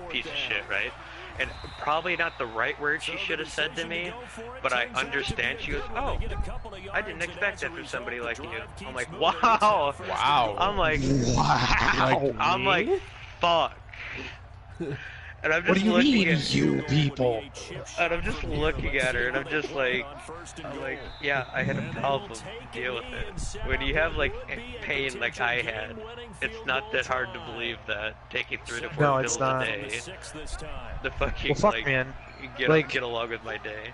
piece of shit, right? And probably not the right word she should have said to me, but I understand. She goes, oh, I didn't expect that from somebody like you. I'm like, wow. Wow. I'm like, wow. I'm like, fuck. And I'm What just do you looking mean, at you people? And I'm just looking at her, and I'm like, yeah, I had a problem. Deal with it. When you have like pain like I had, it's not that hard to believe that taking 3 to 4 No, pills it's not. a day, the fucking Well, fuck, like, man. get along with my day.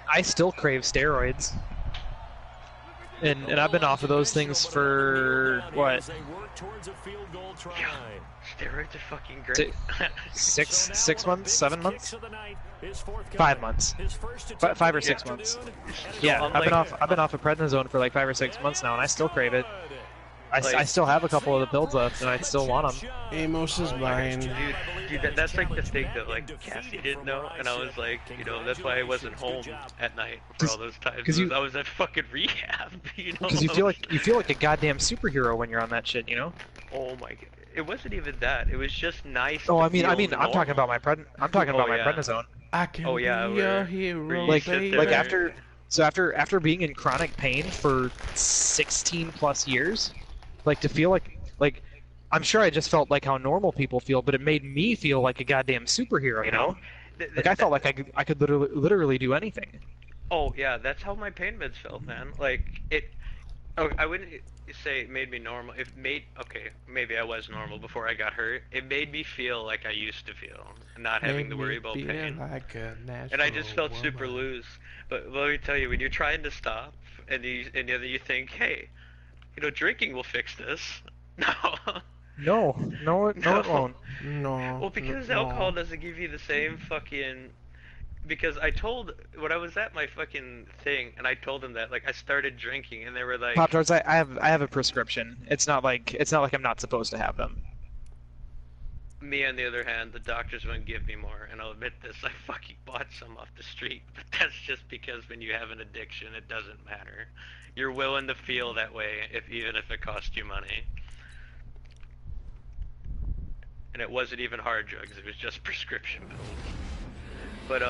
I still crave steroids. And I've been off of those things for, what? Yeah, steroids are fucking great. 6 months? 7 months? 5 months. 5 or 6 months. Yeah, I've been off of prednisone for like 5 or 6 months now, and I still crave it. I still have a couple of the pills left, and I still want them. Amos is mine. Dude, that's like the thing that like Cassie didn't know, and I was like, you know, that's why I wasn't home at night for all those times. Because I was at fucking rehab, you know. Because you feel like a goddamn superhero when you're on that shit, you know. Oh my god, it wasn't even that. It was just nice. Oh, I mean, I'm talking about my prednisone. I can be a hero. Like after being in chronic pain for 16 plus years. Like, to feel like, I'm sure I just felt like how normal people feel, but it made me feel like a goddamn superhero, you know? Like, I felt like I could literally do anything. Oh, yeah, that's how my pain meds felt, man. Like, I wouldn't say it made me normal. Okay, maybe I was normal before I got hurt. It made me feel like I used to feel, not having to worry about pain. Like and I just felt super loose. But let me tell you, when you're trying to stop, and you think, hey, you know, drinking will fix this. No. No, it won't. No. Well, because alcohol doesn't give you the same fucking... Because when I was at my fucking thing, and I told them that, like, I started drinking, and they were like... Pop-Tarts, I have a prescription. It's not like I'm not supposed to have them. Me, on the other hand, the doctors wouldn't give me more, and I'll admit this, I fucking bought some off the street, but that's just because when you have an addiction, it doesn't matter. You're willing to feel that way, even if it costs you money. And it wasn't even hard drugs, it was just prescription pills. But,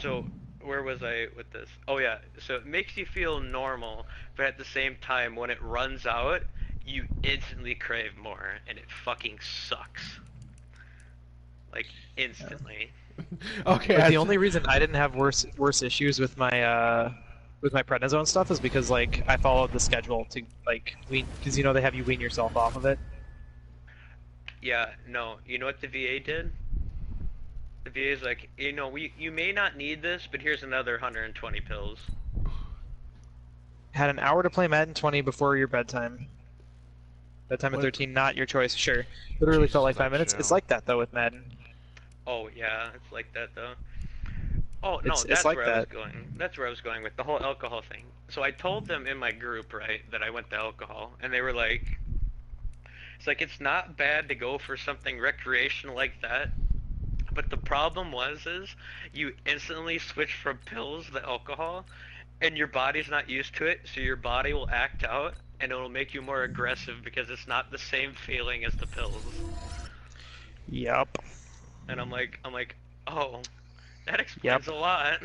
so, where was I with this? Oh yeah, so it makes you feel normal, but at the same time, when it runs out, you instantly crave more, and it fucking sucks. Like, instantly. Okay. But the only reason I didn't have worse issues with my prednisone stuff is because, like, I followed the schedule to, like, wean, because, you know, they have you wean yourself off of it. Yeah, no. You know what the VA did? The VA is like, you know, you may not need this, but here's another 120 pills. Had an hour to play Madden 20 before your bedtime. Bedtime at 13, not your choice, sure. Literally felt like 5 minutes. It's like that, though, with Madden. Oh, yeah, it's like that, though. Oh, no, it's that's like where that. I was going. That's where I was going with the whole alcohol thing. So I told them in my group, right, that I went to alcohol, and they were like, it's not bad to go for something recreational like that, but the problem is you instantly switch from pills to alcohol, and your body's not used to it, so your body will act out, and it'll make you more aggressive because it's not the same feeling as the pills. Yep. And I'm like, oh, that explains a lot.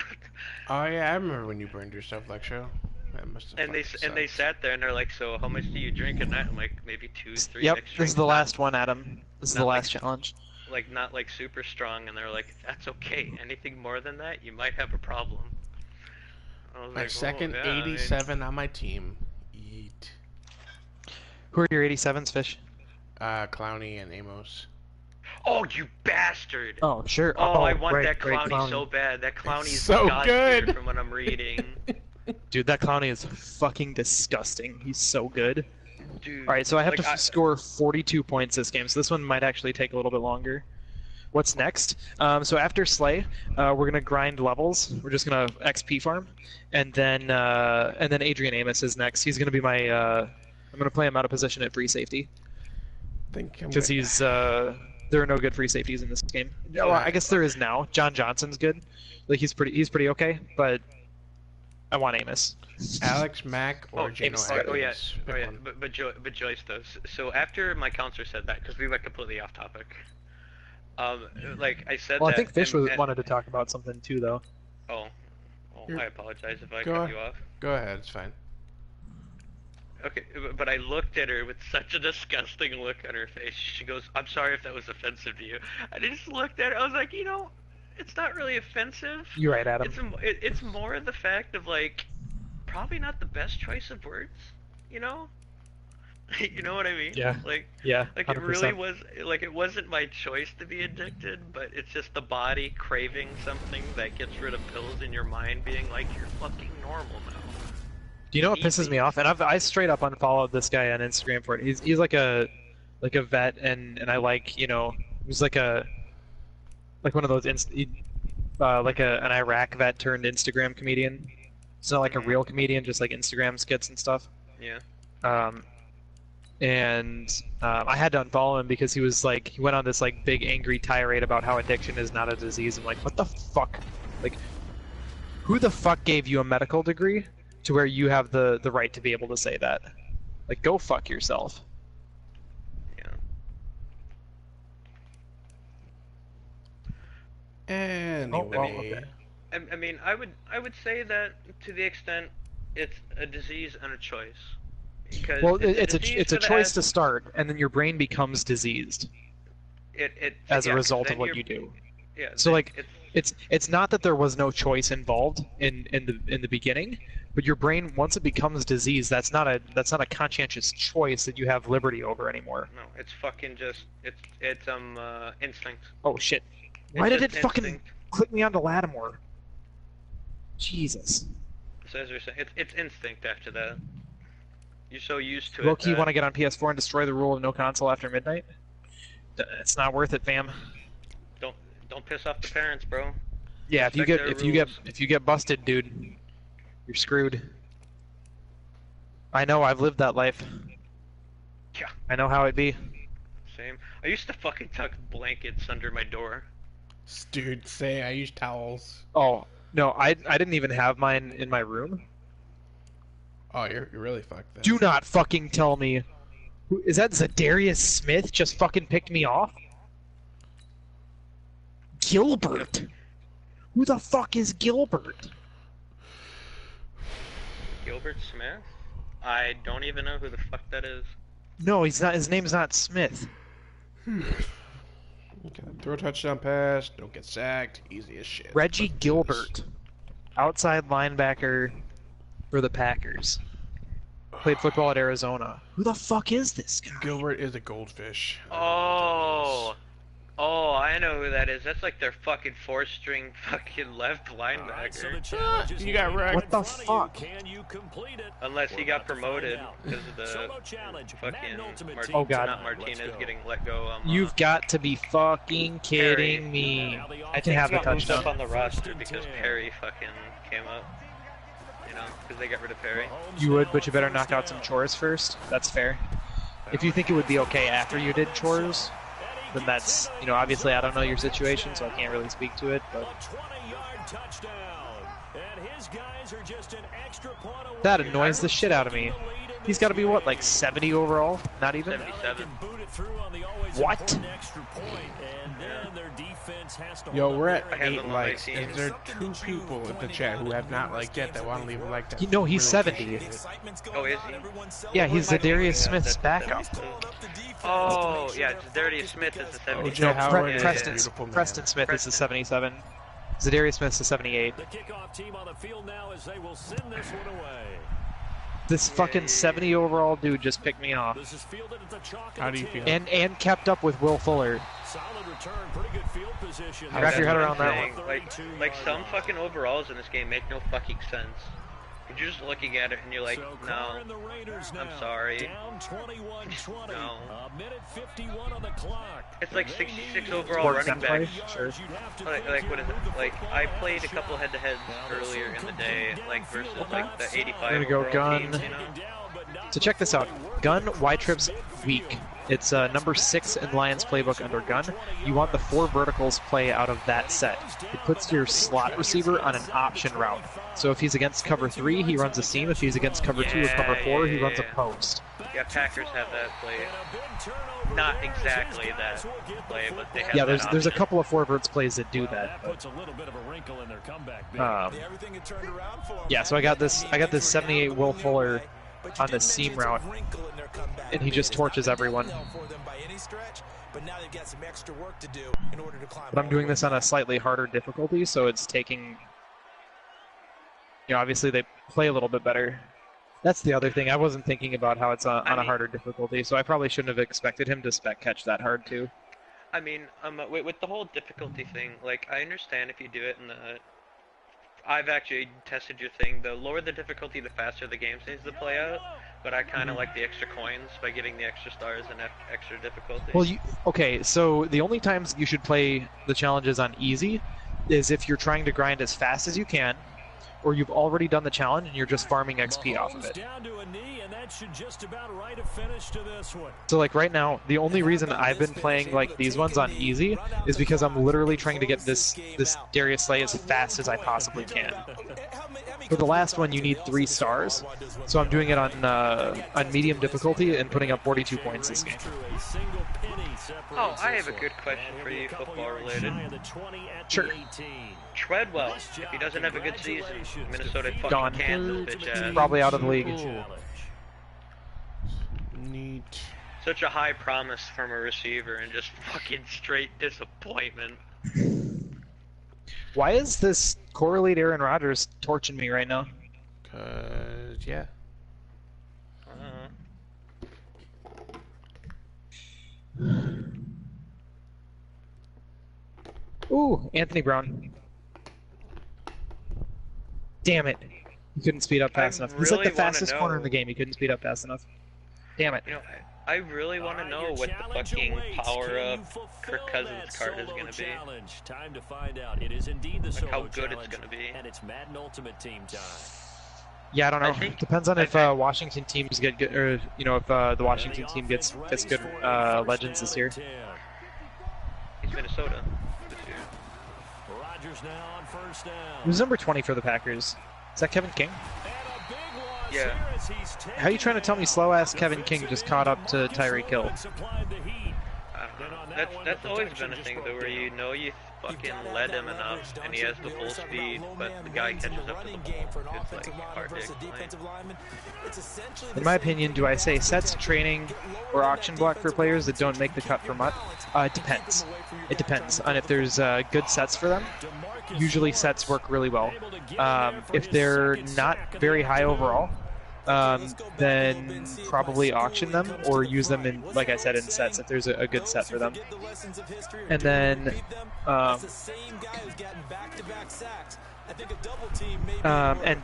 Oh yeah, I remember when you burned yourself, Lectro. That must have and they sat there and they're like, so how much do you drink a night? I'm like, maybe 2, 3 Yep, mixed this drinks. is the last one, Adam. This is the last challenge. Like, not like super strong, and they're like, that's okay. Anything more than that, you might have a problem. I was my like, second 87 on my team. Eat. Who are your 87s, Fish? Clowny and Amos. Oh, you bastard! Oh, sure. Oh, I want that Clowny so bad. That Clowny's so good from what I'm reading. Dude, that Clowny is fucking disgusting. He's so good. Dude, Alright, so I have to score 42 points this game, so this one might actually take a little bit longer. What's next? So after Slay, we're gonna grind levels. We're just gonna XP farm, and then Adrian Amos is next. He's gonna be my. I'm gonna play him out of position at free safety. Because he's there are no good free safeties in this game. Well, I guess there is now. John Johnson's good. Like he's pretty okay, but I want Amos. Alex Mack or Geno Atkins. Oh yeah. But Joyce though. So after my counselor said that, because we went completely off topic. Like I said. Well, that I think Fish wanted to talk about something too, though. Oh, I apologize if I cut you off. Go ahead, it's fine. Okay, but I looked at her with such a disgusting look on her face. She goes, "I'm sorry if that was offensive to you." I just looked at her. I was like, it's not really offensive. You're right, Adam. It's more the fact of like, probably not the best choice of words. You know what I mean? Yeah. Like, yeah. like 100%. it really was. Like it wasn't my choice to be addicted, but it's just the body craving something that gets rid of pills in your mind being like, you're fucking normal now. Do you know what pisses me off? And I straight up unfollowed this guy on Instagram for it. He's like a vet, and I like, he's like one of those like an Iraq vet turned Instagram comedian. It's not like a real comedian, just like Instagram skits and stuff. Yeah. I had to unfollow him because he went on this like big angry tirade about how addiction is not a disease. I'm like, what the fuck? Like, who the fuck gave you a medical degree to where you have the right to be able to say that? Like, go fuck yourself. Yeah. Anyway. I mean, I would say that to the extent it's a disease and a choice. Because well, it's a choice to start, and then your brain becomes diseased as a result of what you do. Yeah. So like, it's not that there was no choice involved in the beginning, but your brain, once it becomes diseased, that's not a conscientious choice that you have liberty over anymore. No, it's fucking just it's instinct. Oh shit! Why did it fucking click me onto Lattimore? Jesus. So as we're saying, it's instinct after that. You're so used to it. Low-key want to get on PS4 and destroy the rule of no console after midnight? It's not worth it, fam. Don't piss off the parents, bro. Yeah, if you get busted, dude, you're screwed. I know, I've lived that life. Yeah. I know how it be. Same. I used to fucking tuck blankets under my door. Dude, I use towels. Oh, no, I didn't even have mine in my room. Oh, you're really fucked then. Do not fucking tell me. Is that Zadarius Smith just fucking picked me off? Gilbert? Who the fuck is Gilbert? Gilbert Smith? I don't even know who the fuck that is. No, he's not. His name's not Smith. Okay, throw a touchdown pass, don't get sacked, easy as shit. Reggie Gilbert, outside linebacker for the Packers. Played football at Arizona. Who the fuck is this guy? Gilbert is a goldfish. Oh, I know who that is. That's like their fucking four-string fucking left linebacker. You got wrecked. What the fuck? Unless he got promoted because of the fucking Oh god. not Martinez getting let go. You've got to be fucking kidding me. I can have the touchdown. Up on the roster because Perry fucking came up. Because they got rid of Perry. You would, but you better knock out some chores first. That's fair. If you think it would be okay after you did chores, then that's, obviously I don't know your situation, so I can't really speak to it, but... That annoys the shit out of me. He's got to be, what, like 70 overall? Not even? 77. What? Yo, we're at 8 likes. Is there 2 people in the chat who have not liked yet that want to leave a like? That No, he's really 70. Oh, is he? Yeah, he's Zadarius Smith's backup. Oh, yeah, Zadarius Smith is the 77. O.J. Howard is a Preston beautiful man. Preston Smith is the 77. Zadarius Smith's the 78. The kickoff team on the field now as they will send this one away. This fucking 70 overall dude just picked me off. This is fielded at the chalk. How do you feel? And kept up with Will Fuller. Solid return, pretty good field position. Wrap your head around that one. Like some fucking overalls in this game make no fucking sense. You're just looking at it and you're like, no, I'm sorry. Down 21-20. No. A minute 51 on the clock. It's like 66 overall running back. Sure. Like what is it? Like I played a couple head-to-heads earlier in the day, like versus like the 85 We're gonna go overall gun. teams, So check this out. Gun Y-Trip's weak. It's number 6 in Lions playbook under gun. You want the 4 verticals play out of that set. It puts your slot receiver on an option route. So if he's against cover 3, he runs a seam. If he's against cover 2 or cover 4, he runs a post. Yeah, Packers have that play. Not exactly that play, but they have. Yeah, that there's a option. couple of forwards plays that do that. Puts a little bit of a wrinkle in their comeback. Yeah, so I got this 78 Will Fuller on the seam route, and he just torches everyone. But I'm doing this on a slightly harder difficulty, so it's taking... obviously they play a little bit better. That's the other thing. I wasn't thinking about how it's on a harder difficulty, so I probably shouldn't have expected him to spec catch that hard too. I mean, with the whole difficulty thing, like, I understand if you do it in the... I've actually tested your thing. The lower the difficulty, the faster the game seems to play out. But I kind of like the extra coins by getting the extra stars and extra difficulty. Well, okay, so the only times you should play the challenges on easy is if you're trying to grind as fast as you can, or you've already done the challenge and you're just farming XP off of it. So like right now, the only reason I've been playing like these ones on easy is because I'm literally trying to get this Darius Slay as fast as I possibly can. For the last one, you need 3 stars, so I'm doing it on medium difficulty and putting up 42 points this game. Oh, I have a good question for you, football related. Sure. Treadwell, if he doesn't have a good season, Minnesota fucking Gone. Kansas bitch ass. Probably out of the league. Neat. Such a high promise from a receiver and just fucking straight disappointment. Why is this correlate Aaron Rodgers torching me right now? Yeah. Ooh, Anthony Brown. Damn it. He couldn't speed up fast enough. He's like the fastest corner in the game. He couldn't speed up fast enough. Damn it. You know, I really want to know what the fucking power-up Kirk Cousins card is going to be. Time to find out. It is indeed the like how good it's going to be. And it's Madden Ultimate Team time. Yeah, I don't know. It depends on if Washington teams get good, or if the Washington team gets good legends this year. He's Minnesota this year. Rodgers now on first down. Who's number 20 for the Packers? Is that Kevin King? Yeah. How are you trying to tell me slow-ass Kevin King just caught up to Tyreek Hill? That's always been a thing, though, where you fucking led him enough, and he has the full speed, but the guy catches up to the ball. It's like hard to explain. In my opinion, do I say sets, training, or auction block for players that don't make the cut for MUT? It depends. It depends on if there's good sets for them. Usually sets work really well. If they're not very high overall, then probably auction them or use them in, like I said, in sets if there's a good set for them. And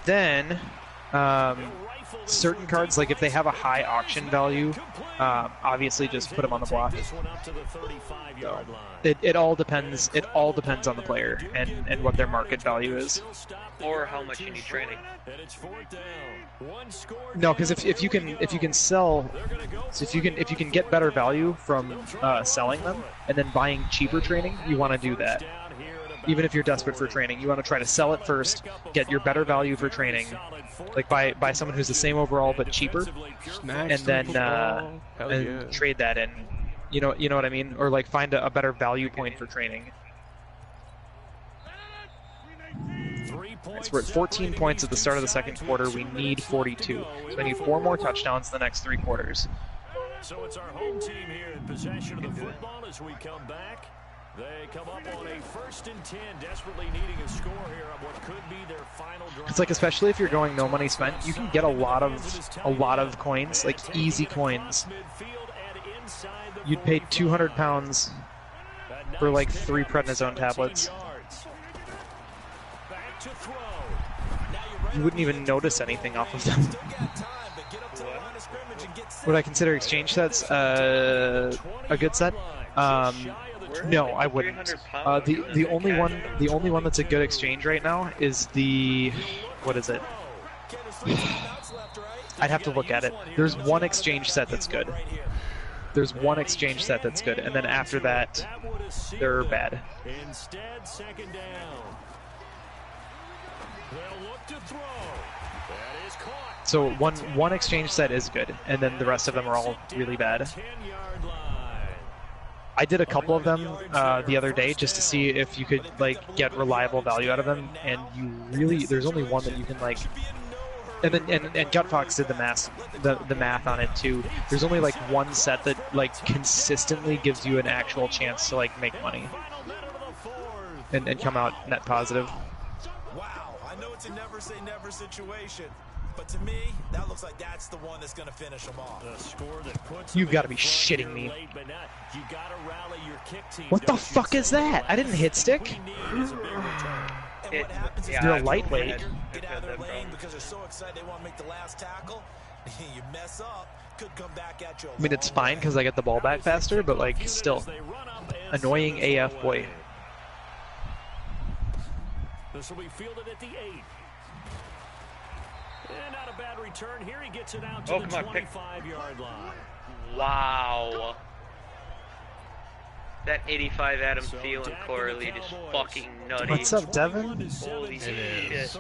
then certain cards, like if they have a high auction value, obviously just put them on the block. So it all depends. It all depends on the player and what their market value is. Or how much you need training. No, because if you can sell, so if you can get better value from selling them and then buying cheaper training, you want to do that. Even if you're desperate for training, you want to try to sell it first, get your better value for training, like buy someone who's the same overall but cheaper, and then trade that in. You know what I mean? Or like find a better value point for training. So we're at 14 points at the start of the second quarter. We need 42. So we need 4 more touchdowns in the next 3 quarters. So it's our home team here in possession of the football as we come back. They come up on a 1st and 10, desperately needing a score here on what could be their final drive. It's like, especially if you're going no money spent, you can get a lot of coins, like easy coins. You'd pay 200 pounds for like 3 prednisone tablets. You wouldn't even notice anything off of them. Would I consider exchange sets a good set? No, I wouldn't. The only one that's a good exchange right now is the, what is it? I'd have to look at it. There's one exchange set that's good. There's one exchange set that's good, and then after that, they're bad. Instead, second down. They'll look to throw. That is caught. So one exchange set is good, and then the rest of them are all really bad. I did a couple of them the other day just to see if you could like get reliable value out of them, and there's only one that you can like And then and Gutfox did the math on it too. There's only like one set that like consistently gives you an actual chance to like make money and come out net positive. Wow, I know it's a never say never situation, but to me, that looks like that's the one that's going to finish them off. You've got to be shitting me. What the fuck is that? I didn't hit stick. You're a lightweight. Get out of their lane because they're so excited they want to make the last tackle. You mess up, could come back at you. I mean, it's fine because I get the ball back faster, but like still, annoying AF boy. This will be fielded at the 8. And not a bad return here. He gets it out to the 25-yard line. Wow. That 85 Adam Thielen core lead is fucking nutty. What's up, Devin? Holy shit.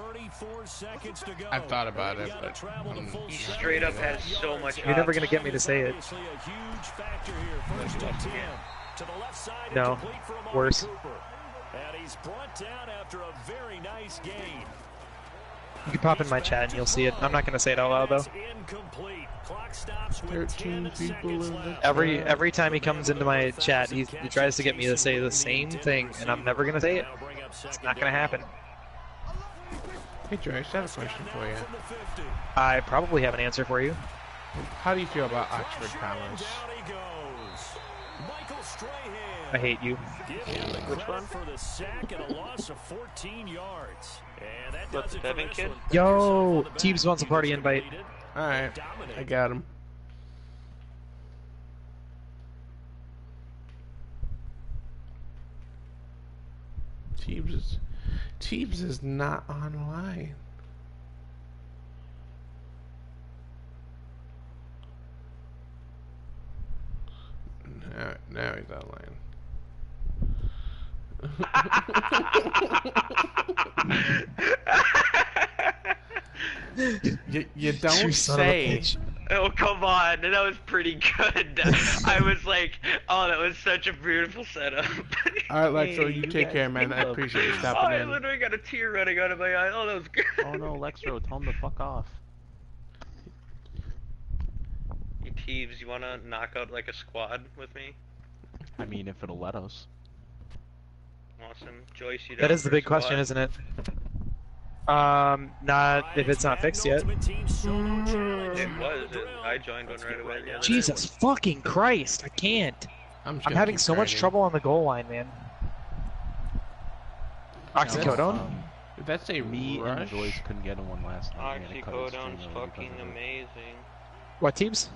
I've thought about it, but he straight up has so much. You're never gonna get me to say it. No, worse. And he's brought down after a very nice gain. You can pop in my chat and you'll see it. I'm not gonna say it out loud though. 13 people in the Every time he comes into my chat, he tries to get me to say the same thing, and I'm never gonna say it. It's not gonna happen. Hey Joyce, I have a question for you. I probably have an answer for you. How do you feel about Oxford Commerce? I hate you. Which one? For the sack and a loss of 14 yards. And that does it Devin kid? Yo, Teebs wants a party invite. Alright, I got him. Teebs is not online. Now he's online. you don't say. Oh, come on. That was pretty good. I was like, oh, that was such a beautiful setup. Alright, Lexo, you take care, man. I appreciate you stopping in. I literally got a tear running out of my eye. Oh, that was good. Oh no, Lexro, tell him to fuck off. Hey, Teebs, you want to knock out like a squad with me? I mean, if it'll let us. Awesome. Joyce, you That is the big question, isn't it? Not if it's not fixed yet. It was. I joined one right away. Jesus fucking Christ! I can't. I'm having so much trouble on the goal line, man. Oxycodone? Did that say Me rush? and Joyce couldn't get in one last night. Oxycodone's fucking amazing. What teams?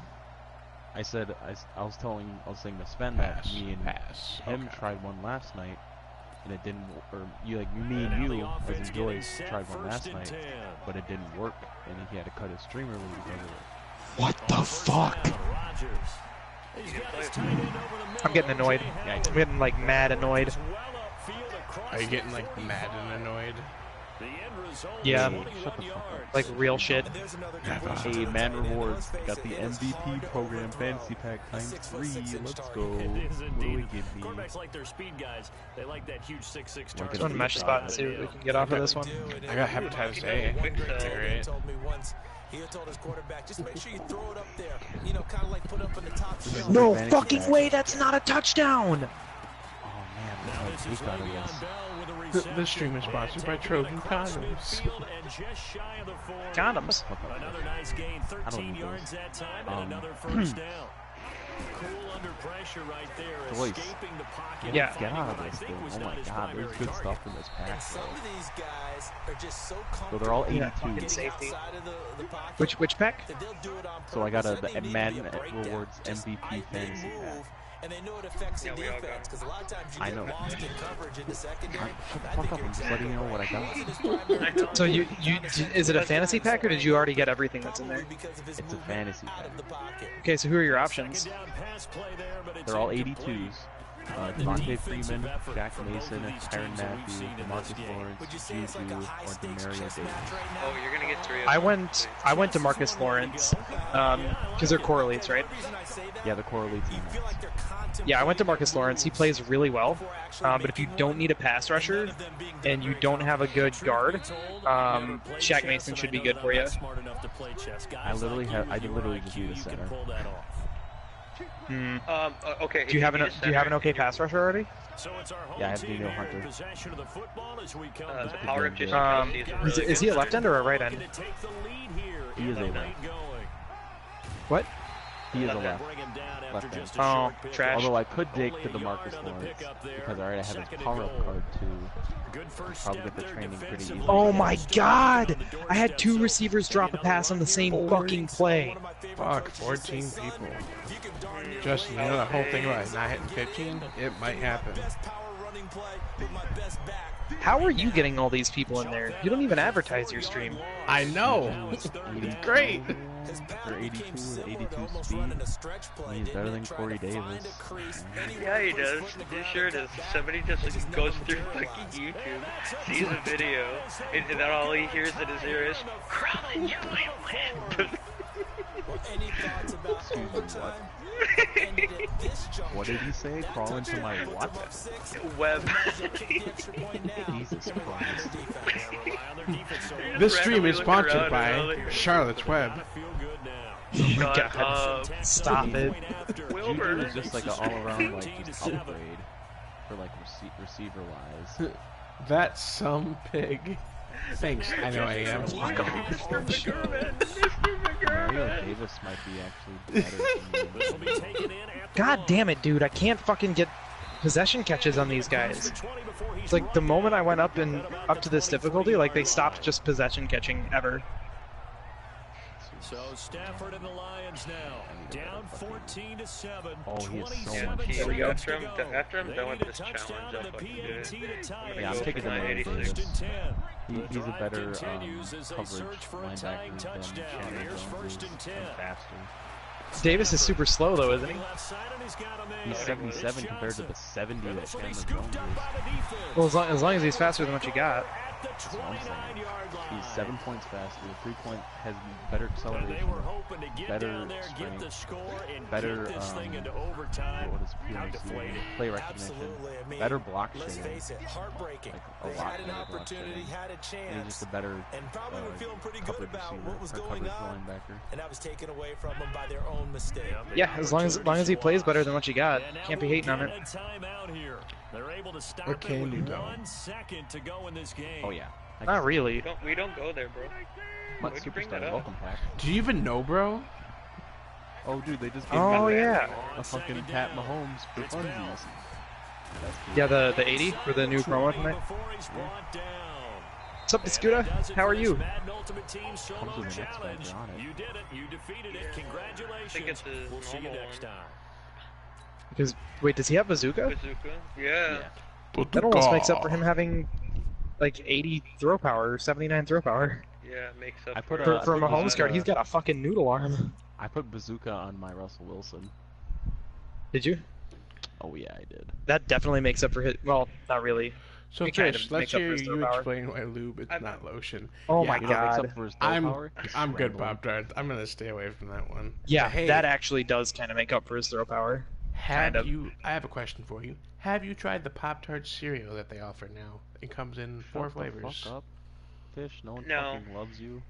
I said I was saying to Sven that me and him tried one last night, and it didn't. Or me and you, as in Joyce, tried one last night, but it didn't work, and he had to cut his stream early because of it. What the fuck? I'm getting annoyed. I'm getting like mad annoyed. Are you getting like mad and annoyed? Yeah, like real shit. Hey, Man Rewards got the MVP program fantasy pack times 3. Let's go. What do we give me? Quarterbacks like their speed guys. They like that huge 6'6" Let's target. go to mesh spot and see what we can get off of this one. I got hepatitis A. He told his quarterback, just make sure you throw it up there. You know, kind of like put up in the top shelf. No fucking way, that's not a touchdown! Oh man, we got this. This stream is sponsored by Trojan Condoms. Condoms? Another nice gain, 13 yards that time, and another first down. Cool under pressure right there, escaping the pocket. Yeah. Get out of this thing. Oh my god, there's good stuff in this pack. Some of these guys are just so So they're all 82. Yeah, safety. Which pack? So I got the Madden Rewards MVP fantasy pack. And they know it affects the defense because a lot of times you I get know. lost in coverage in the secondary. Shut the fuck up, I'm just letting you know what I got. So is it a fantasy pack or did you already get everything that's in there? It's a fantasy pack. Okay, so who are your options? They're all 82s. Devontae Freeman, Jack Mason, Tyrann Mathieu, DeMarcus Lawrence, Juju, or Demario Davis. Oh, you're gonna get 3 of them. I went to Marcus Lawrence, because they're correlates, right? Yeah, the correlates. Yeah, I went to Marcus Lawrence. He plays really well, but if you don't need a pass rusher and you don't have a good guard, Shaq Mason should be good for you. I literally just need a center. Okay. Do you have an okay pass rusher already? Yeah, I have Daniel Hunter. The power of just Is he a left end or a right end? He is a left. What? He is a left end. Oh, trash. Although I could dig to DeMarcus Lawrence because I already have his power-up card too. Probably get the training pretty easily. Oh my god! I had 2 receivers drop a pass on the same fucking play. Fuck, 14 people. Justin, you know the whole thing about not hitting 15? It might happen. How are you getting all these people in there? You don't even advertise your stream. I know! It's great! For 82 with 82 speed, he's better than Corey Davis. Yeah, he does. He sure does. Somebody just goes through fucking YouTube, sees a video, and then all he hears in his ear is, "Crawling you might win." Any thoughts about overtime? What did he say? Crawl into my what? Web. Jesus Christ. This stream is sponsored by Charlotte's Web. Shut up. Stop it. Juju is just like an all-around like just upgrade for like receiver wise. That's some pig. Thanks, I know I am. Mario Davis might be actually better than me. God damn it, dude. I can't fucking get possession catches on these guys. It's like the moment I went up to this difficulty, like they stopped just possession catching ever. So Stafford and the Lions now down 14-7. Oh, he is so Yeah, much. There we go. After I'm done with this challenge, I'll fucking do it. Yeah, I'm taking the Mario Davis. He's a better coverage linebacker than Chandler Jones and faster. Davis is super slow though, isn't he? He's 77 compared to the 70 that Chandler Jones is. Well, as long as he's faster than what you got. That's what I'm saying. He's 7 points faster. 3 point has better acceleration, better strength, better what is PMC, play recognition, better block shooting, like a lot better block shooting. And he's just a better coverage receiver, or coverage linebacker. And that was taken away from him by their own mistake. Yeah, as long as he plays better than what you got, can't be hating on it. What can you do? Oh yeah. Not really. We don't go there, bro. What superstar welcome pack? Do you even know, bro? Oh, dude, they just gave Oh me yeah. a fucking Pat Mahomes for funsies. Yeah, the 80 for the new promo tonight. What's up, Biscuda? How are you? Come to the next match, you're on it. You did it. You defeated it. Congratulations. I think it's a We'll see you normal next one. time. Because wait, does he have bazooka? Bazooka? Yeah. That almost makes up for him having like 80 throw power or 79 throw power. Yeah, it makes up I put For I a put Mahomes bazooka- card, he's got a fucking noodle arm. I put bazooka on my Russell Wilson. Did you? Oh yeah, I did. That definitely makes up for his. Well, not really. So It kind Fish, of let's makes up for hear his throw you power. explain why lube is not lotion. Oh Yeah, my You know what makes god. up for his throw power? His I'm good, scrambling. Pop Tart. I'm gonna stay away from that one. Yeah, But hey, that actually does kind of make up for his throw power. kind of. I have a question for you. Have you tried the Pop Tart cereal that they offer now? It comes in 4 flavors. Fuck up, Fish. No one No. fucking loves you.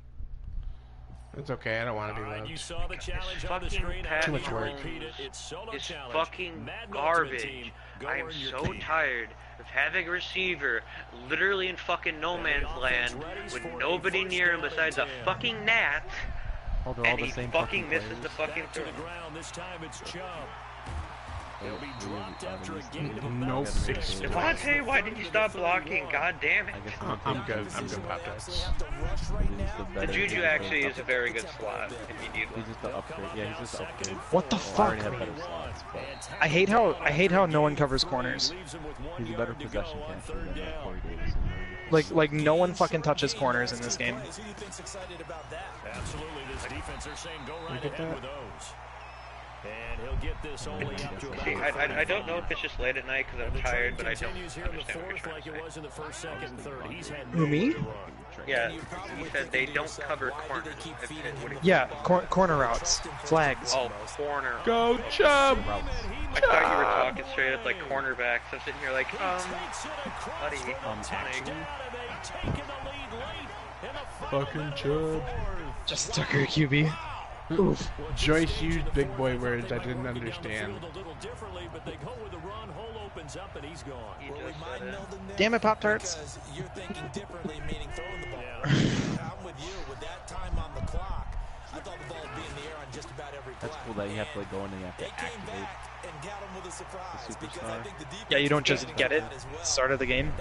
It's okay. I don't want to be All right, loved. you saw the challenge on the Fucking screen. Pat Too much work. Repeat it. It's solo It's challenge. fucking Madden Ultimate garbage. Team. Go I am earn your so pay. tired of having a receiver literally in fucking no man's land with nobody near him besides a fucking gnat, Oh, they're all and the he same fucking misses players. the fucking Back to throw. the ground. This time it's Chubb. They- He'll be they dropped really after a are gain of these- about Nope. 6 Devontae, why did you stop blocking? God damn it. I guess I'm good. I'm good, Pop Tarts. He's just the The better- Juju actually is a very good slot if you need He's one. just the upgrade. Yeah, he's just the upgrade. What the Well, I fuck? already have better slots, but I hate how no one covers corners. he's a better possession catcher than Corey Davis. Like no one fucking touches corners in this game. Absolutely, this defense are saying go right Look at ahead that. with those. And he'll get this only up to See, about I don't know if it's just late at night because I'm tired, but I don't understand what you're trying like to it was in the first, second, and third. He's had Who, me? Yeah, he said they don't cover corners. Yeah, corner routes, flags. Oh, corner. Go Chubb! I thought you were talking straight up like cornerbacks. I'm sitting here like, buddy, Fucking Chubb. Just Tucker QB. Oof. Joyce used big boy words I didn't understand. Damn it, Pop-Tarts. You're thinking differently, meaning throwing the ball. I'm with you. With that time on the clock, I thought the ball would be in the air on just about every play. That's cool that you have to like go in and you have to activate and got him with a surprise, the superstar. Yeah, you don't just get it start of the game.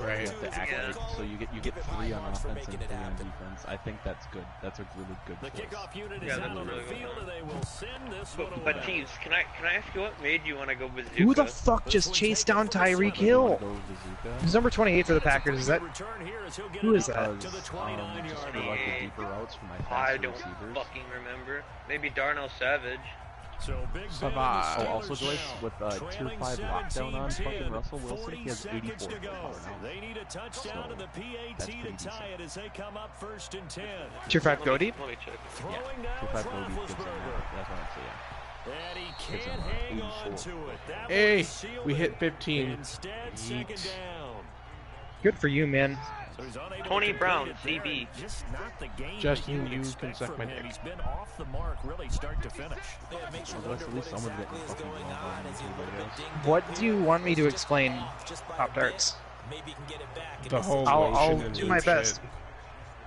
Right. You have to activate, so you get 3 on offense and 3 on defense. I think that's good. That's a really good choice. Yeah, that's really good. But teams, can I ask you what made you want to go bazooka? Who the fuck just chased down Tyreek Hill? Who's number 28 for the Packers? Is that? Who is that? Just for like the deeper routes for my I faster don't receivers. fucking remember. Maybe Darnell Savage. Savage. Oh, also Joyce, with tier 5 lockdown on fucking Russell Wilson, he has 84 now. They need a touchdown to the PAT to tie it as they come up 1st and 10. Tier 5 go deep? Let me check. Yeah, tier 5 go deep gives him that's what I'm saying. And he can't hang on to it. That Hey, we hit 15. Instead, second Yeet. down. Good for you, man. So he's unable Tony to Brown, complete it there. CB. Just not the game Justin, that you would can expect suck my from him. dick. He's been off the mark, really, start to finish. Well, at least someone's getting fucking wrong on these videos. What do you want me to explain, Pop-Tarts? The whole I'll lotion and do my shit. best.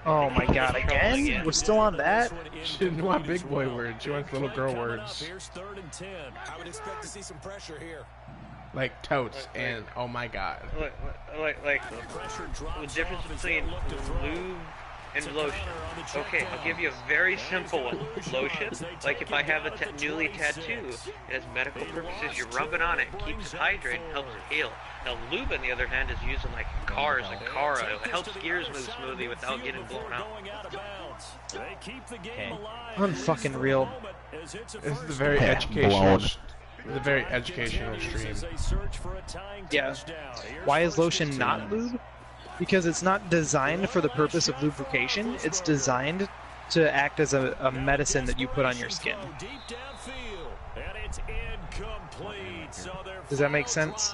Oh my god, again? We're still on that? She didn't want big boy words. She wants little girl words. Here's 3rd and 10. I would expect to see some pressure here. Like totes and oh my god. Like the difference between lube and lotion. Okay, I'll give you a very simple one. Lotion, like if I have a newly tattoo, it has medical purposes. You rub it on it, keeps it hydrated, helps it heal. Now lube, on the other hand, is used in like cars, like car oil. It helps gears move smoothly without getting blown out. Unfucking real. This is the very educational. The very educational stream. Yeah. Why is lotion not lube? Because it's not designed for the purpose of lubrication. It's designed to act as a medicine that you put on your skin. Does that make sense?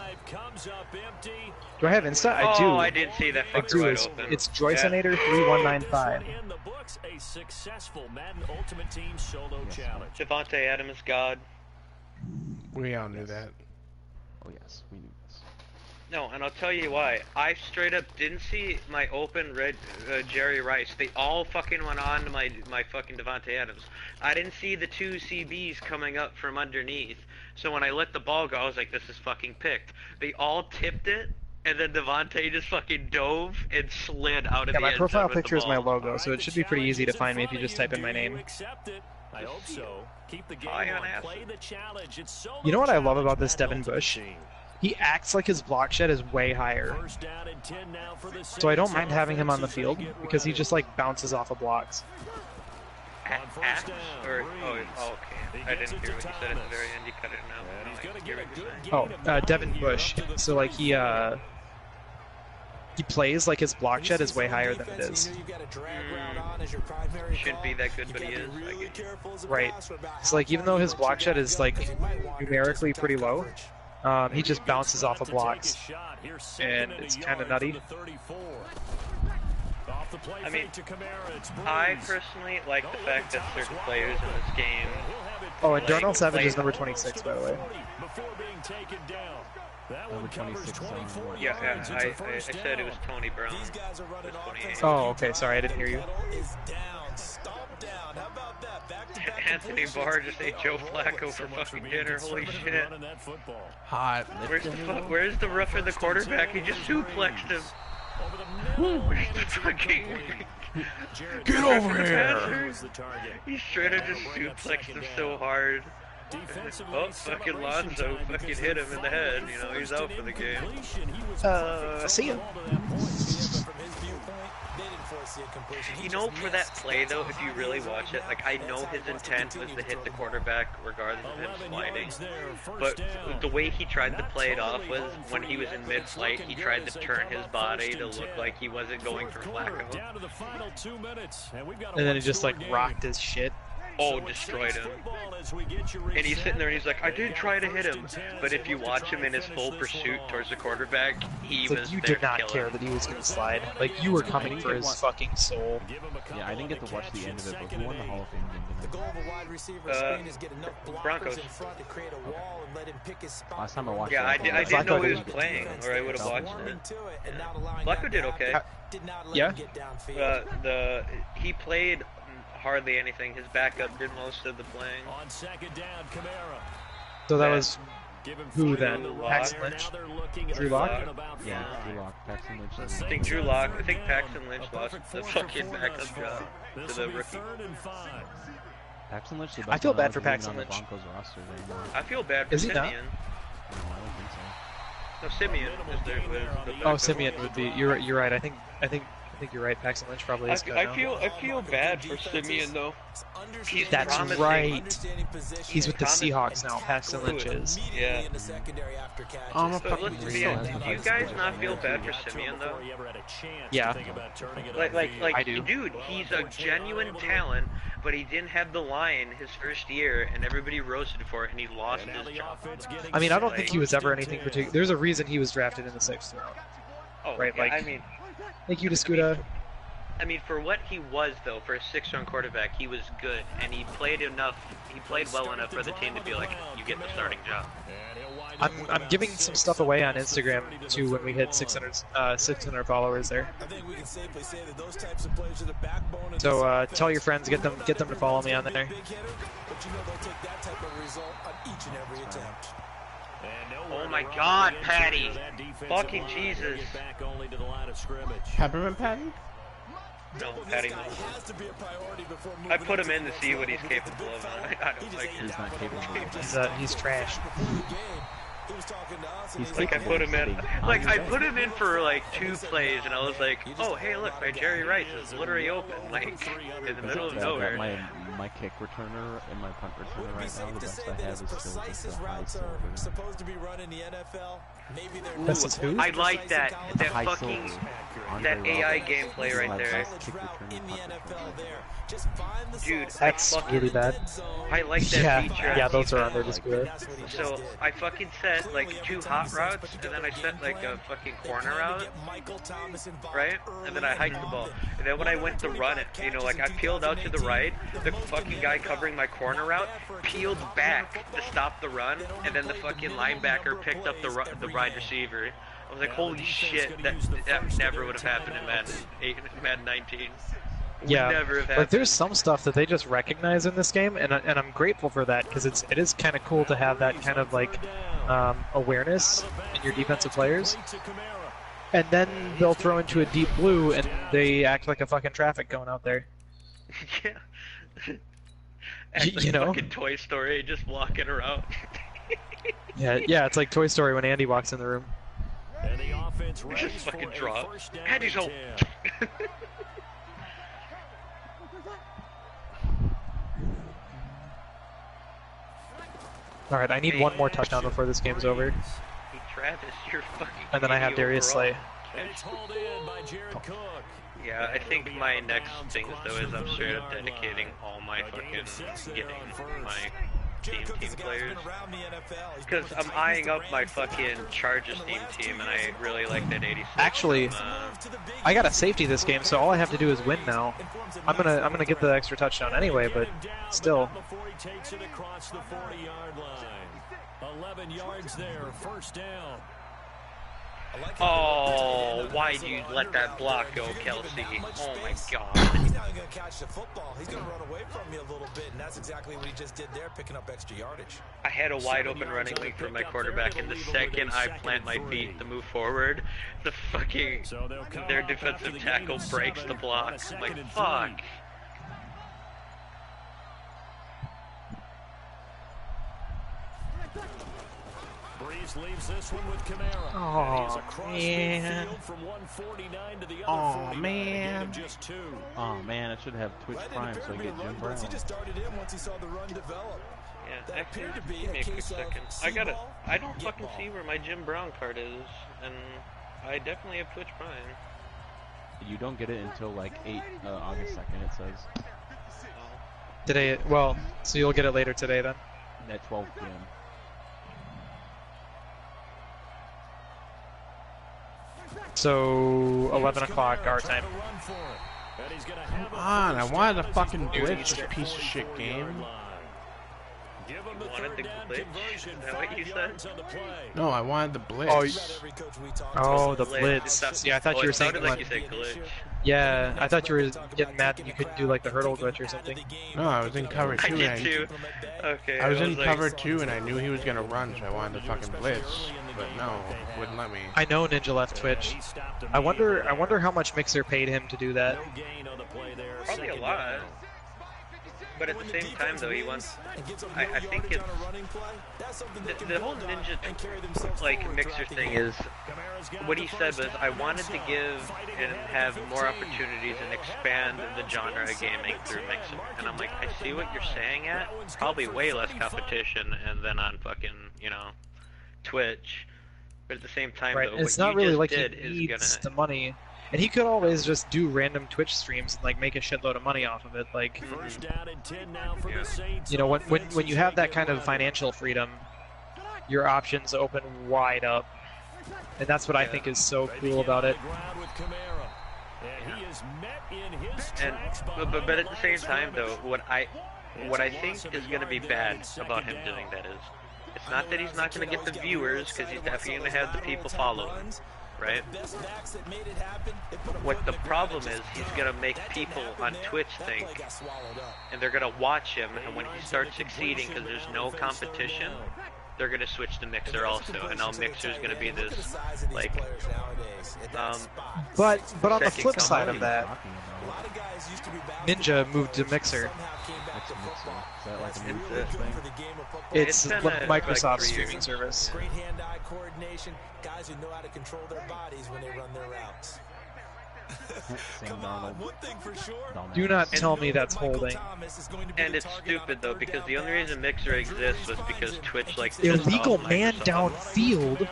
Do I have Insta? I do. Oh, I did see that fucker right open. It's Joyceinator 3195. In the books, a successful Madden Ultimate Team solo challenge. Devontae Adams, God. We all knew that. Oh yes, we knew this. No, and I'll tell you why. I straight up didn't see my open red Jerry Rice. They all fucking went on to my fucking Devontae Adams. I didn't see the 2 CBs coming up from underneath. So when I let the ball go, I was like, this is fucking picked. They all tipped it, and then Devontae just fucking dove and slid out of the end zone. Yeah, my profile with the picture is my ball. logo, so it should be pretty easy to find me if you just type in my name. I hope so. Keep the game I on. asked. Play the challenge. It's solo You know what I love challenge, about this Madden Devin Bush? Ultimate Team. He acts like his block shed is way higher. First down and 10 now for the So I don't mind Saints. having him on the Offenses, they field get because he ready. just like bounces off of blocks. On first Axe? down, Or, Breeze. okay. He I gets didn't it hear to what you said at the Thomas. very end. You cut it out. And he's No, gonna I get hear a what you're good saying. gain of 9 Devin here Bush. up to the So like 34. he plays like his block shed is way higher than it is. Shouldn't be that good, but he is. I get you. Right. It's like even though his block shed is like numerically pretty low, he just bounces off of blocks, and it's kind of nutty. I mean, I personally like the fact that certain players in this game. Oh, and Darnell like, Savage play- is number 26, by the way. Number 26 is only one. Yeah, I said it was Tony Brown. It was 28. Oh, okay. Sorry, I didn't hear you. Anthony Barr just ate Joe Flacco for fucking dinner. Holy shit. Hot. Where's the rough in the quarterback? He just suplexed him. Where's the fucking... Get over here! He straight up just suplexed him so hard. Oh, fucking Lonzo fucking hit him in the head. You know, he's out for the game. See ya. You know, for that play though, if you really watch it, like I know his intent was to hit the quarterback regardless of him sliding, but the way he tried to play it off was when he was in mid-flight, he tried to turn his body to look like he wasn't going for Flacco. And then he just like rocked his shit. Oh, destroyed him. And he's sitting there and he's like, I didn't try to hit him. But if you watch him in his full pursuit towards the quarterback, he was you there did not to kill care him. that he was going to slide. Like, you were coming for his fucking soul. Yeah, I didn't get to watch the end of it, but who won the Hall of Fame game? The goal of a wide receiver screen is get enough blockers Broncos. in front to create a wall and let him pick his spot. Last time I watched Yeah, I it, didn't know he was Flacco playing, or I would have watched it. Flacco did okay. Yeah? He played hardly anything. His backup did most of the playing. On second down, Kamara. So that was Give him who 3 then? Drew Lock. Paxton Lynch? Drew Lock? Yeah, Drew Lock, Paxton Lynch. I think Drew Lock. I think Paxton Lynch lost the fucking backup job to the rookie. Paxton Lynch. I feel bad for Paxton on the Lynch. Broncos roster anymore. I feel bad for Is he not? Simeon. No, I don't think so. No, Simeon is there. Was the Oh, backup. Simeon would be. You're right. I think you're right. Paxton Lynch probably is good now. I feel bad for Simeon though. He's That's promising. right. He's with the Seahawks now. Paxton Lynch is. Yeah. I'm a But fucking listen, real. do you guys not feel bad for Simeon though? Yeah. Like, I do. dude, he's a genuine talent, but he didn't have the line his first year, and everybody roasted for it, and he lost his job. I mean, I don't think he was ever anything particular. There's a reason he was drafted in the 6th round. Oh, Right, yeah, like- I mean, Thank you to Scuda. for what he was though, for a 6th-round quarterback, he was good, and he played enough. He played well enough for the team to be like, you get the starting job. I'm giving some stuff away on Instagram too when we hit 600 followers there. I think we can safely say that those types of players are the backbone of So tell your friends, get them to follow me on there. big hitter, but you know they'll take that type of result on each and every attempt. Oh my God, Patty! Fucking Jesus! Peppermint Patty? No, Patty. I put him in to see what he's capable of. I don't like him. He's not capable of that. He's trash. Like I put him in, I put him in for like 2 plays, and I was like, oh hey look, my Jerry Rice is literally open, like in the middle of nowhere. My kick returner and my punt returner right now, the best I have is still just a high silver. Supposed to be running the NFL. Maybe they're This is who? I like that High fucking silver. that AI gameplay right there. Kick return and punt return. Dude, That's really bad. I like that Yeah, feature. yeah, those are on there just good. So I fucking set like 2 hot routes, and then I set like a fucking corner route, right? And then I hiked the ball. And then when I went to run it, you know, like I peeled out to the right, the fucking guy covering my corner route peeled back to stop the run, and then the fucking linebacker picked up the wide receiver. I was like, holy shit, that never would have happened in Madden 19. Yeah, Never have like happened. there's some stuff that they just recognize in this game, and I'm grateful for that because it is kind of cool to have that kind of like awareness in your defensive players. And then they'll throw into a deep blue, and they act like a fucking traffic cone out there. Yeah. Act like You know? fucking Toy Story, just walking around. Yeah, it's like Toy Story when Andy walks in the room. And the offense Just fucking drop. Andy's home. All right, I need one more touchdown before this game's over, Hey Travis, you're fucking. and then I have 80 Darius overall. Slay. And it's hauled in by Jared Cook. Yeah, I think my next thing though is I'm straight up dedicating all my fucking getting my team players. Because I'm eyeing up my fucking Chargers team, and I really like that 86. Actually, I got a safety this game, so all I have to do is win now. I'm gonna get the extra touchdown anyway, but still. Before he takes it across the 40-yard line. 11 yards there, first down. Oh, why do you let that block go, Kelsey? Oh my God. He's not going to catch the football. He's going to run away from me a little bit, and that's exactly what he just did there, picking up extra yardage. I had a wide open running lane for my quarterback, and the second I plant my feet to move forward, the fucking their defensive tackle breaks the block. I'm like, fuck. Breeze leaves this one with Kamara. Oh, man. Oh, man. Oh man, I should have Twitch Prime so I get Jim Brown. He just started in once he saw the run develop. Yeah, actually, give me a quick second. I don't fucking see where my Jim Brown card is, and I definitely have Twitch Prime. You don't get it until like August 2nd, it says. Today, well, so you'll get it later today then? At 12 p.m. So, 11 o'clock our time. Come on, I wanted a fucking glitch, this piece of shit game. You wanted the glitch? Is that what you said? No, I wanted the blitz. Oh, the blitz. Yeah, I thought you were saying like you said glitch. Yeah, I thought you were getting mad that you couldn't do like the hurdle glitch or something. No, I was in cover 2. I did too. Okay. I was in cover 2 and I knew he was gonna run, so I wanted to fucking blitz. But no, wouldn't let me. I know Ninja left Twitch. I wonder how much Mixer paid him to do that. Probably a lot. But at the same time, though, he wants. I think it's the whole Ninja like Mixer thing is what he said was I wanted to give and have more opportunities and expand the genre of gaming through Mixer. And I'm like, I see what you're saying at probably way less competition and then on fucking Twitch. But at the same time, right. though, It's what not you really just like did he needs is the money. And he could always just do random Twitch streams and like make a shitload of money off of it. Like, you know, when you have that kind of financial freedom, your options open wide up, and that's what I think is so cool about it. But at the same time, though, what I think is going to be bad about him doing that is, it's not that he's not going to get the viewers, because he's definitely going to have the people follow him. Right? What the problem is, he's gonna make people on Twitch think, and they're gonna watch him, and when he starts succeeding, because there's no competition, they're gonna switch to Mixer also, and now Mixer's gonna be this, like, but on the flip side of that, Ninja moved to Mixer. It's Microsoft's streaming service. Great hand-eye coordination, guys who know how to control their bodies when they run their routes. Come on, one thing for sure. Do not tell me that's holding. And it's stupid though, because the only reason Mixer exists was because Twitch like illegal man downfield.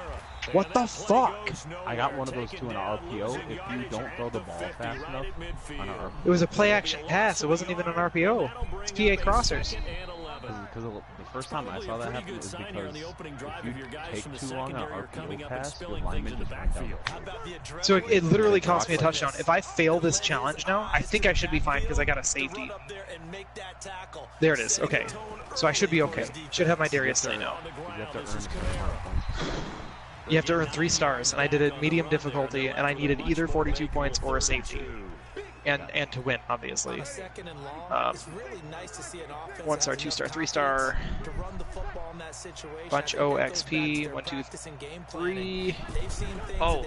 What the fuck? I got one of those too in an RPO. If you don't throw the ball fast enough on an RPO. It was a play-action pass. It wasn't even an RPO. It's PA crossers. Because the first time I saw that happen was because if you take too long on an RPO pass, the lineman just went down. So it literally cost me a touchdown. If I fail this challenge now, I think I should be fine because I got a safety. There it is. Okay. So I should be okay. Should have my Darius Slay now. You have to earn 3 stars, and I did it medium difficulty, and I needed either 42 points or a safety. And to win, obviously. 1 star, 2 star, 3 star. Bunch O XP. 1, 2, 3. Oh,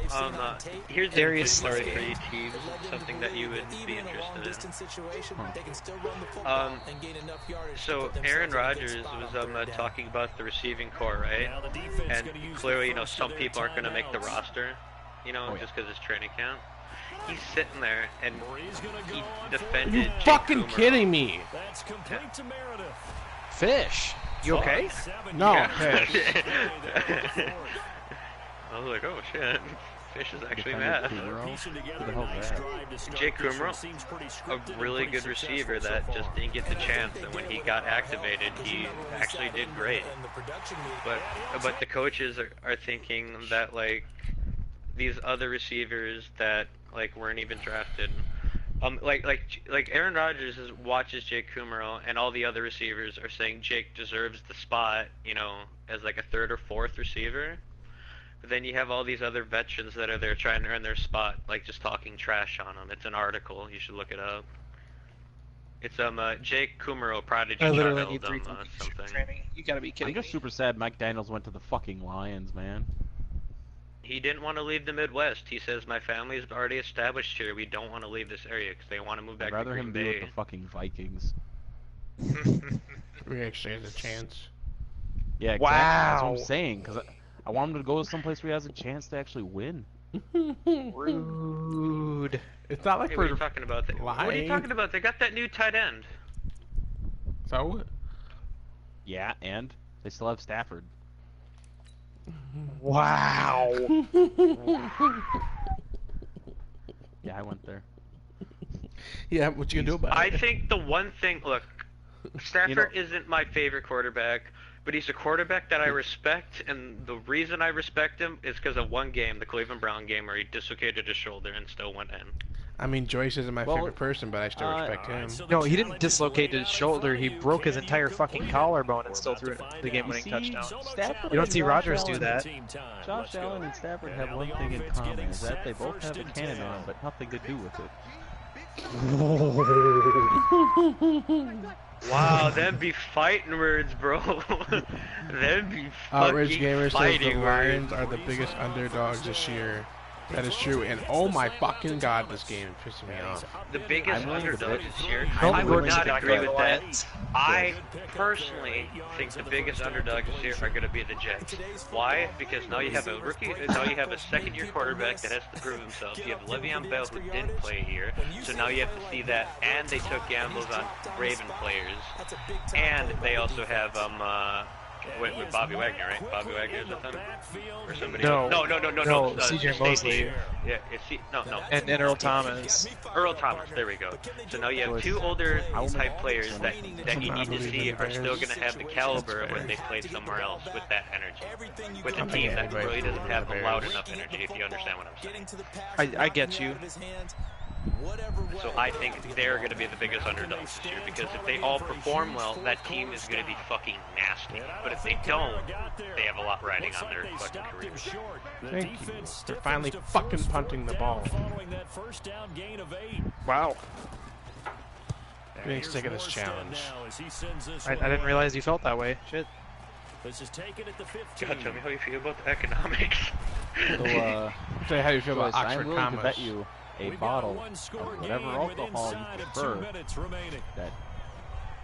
here's Darius a story for you teams. Something that you would be interested in. So Aaron Rodgers was talking about the receiving core, right? And clearly, some people aren't going to make the roster, just because it's training camp. He's sitting there and he defended. Are you fucking kidding me? Fish, you okay? No, yeah. Fish. I was like, oh shit, Fish is actually mad. Jake Kummerow, a really good receiver that just didn't get the chance, and when he got activated, he actually did great. But the coaches are thinking that like these other receivers that weren't even drafted. Like Aaron Rodgers watches Jake Kummerow, and all the other receivers are saying Jake deserves the spot, as like a 3rd or 4th receiver. But then you have all these other veterans that are there trying to earn their spot, just talking trash on them. It's an article, you should look it up. It's Jake Kummerow prodigy. I literally need 3 training. You gotta be kidding me. I'm just super sad Mike Daniels went to the fucking Lions, man. He didn't want to leave the Midwest. He says, my family's already established here. We don't want to leave this area because they want to move back to Green Bay. I'd rather him be with the fucking Vikings. We actually had a chance. Yeah, exactly. Wow. That's what I'm saying. Because I want him to go someplace where he has a chance to actually win. Rude. It's not like Hey, we're what are you talking about? What are you talking about? They got that new tight end. So? Yeah, and they still have Stafford. Wow. Yeah, I went there. Yeah, what you gonna do about I it? think the one thing, look, Stafford isn't my favorite quarterback, but he's a quarterback that I respect, and the reason I respect him is because of one game, the Cleveland Brown game, where he dislocated his shoulder and still went in. I mean, Joyce isn't my favorite person, but I still respect him. No, he didn't dislocate his shoulder. He broke his entire fucking collarbone and still threw it the game-winning touchdown. Stafford You don't see Rodgers do that. Josh Allen and Stafford have one thing in common, is that they both have a cannon arm, but nothing to do with it. Wow, them be fighting words, bro. Them be Outrage fucking Gamer says the fighting Lions words. are the biggest underdogs this year. That is true, and oh my fucking god, this game is pissing me off. The biggest underdogs this year. Don't I would worry not about agree the with that. Lions. I personally think the biggest underdogs this year are going to be the Jets. Why? Because now you have a rookie, now you have a second-year quarterback that has to prove himself. You have Le'Veon Bell who didn't play a year, so now you have to see that. And they took gambles on Raven players, and they also have with Bobby Wagner, right? Bobby Wagner is with them? Or somebody No. else? No. CJ Mosley. Yeah, no. And Earl Thomas. Earl Thomas, there we go. So now you have two older type players that you need to see are still going to have the caliber of when they played somewhere else with that energy. With a team that really doesn't have the loud enough energy, if you understand what I'm saying. I get you. So I think they're going to be the biggest underdogs this year, because if they all perform well, that team is going to be fucking nasty. But if they don't, they have a lot riding on their fucking career. Thank you. They're finally fucking punting the ball. Wow. Getting sick of this challenge. I didn't realize you felt that way. Shit. God, tell me how you feel about the economics. So, Say how you feel about I'm Oxford willing to Commerce. bet you a bottle of whatever alcohol you prefer that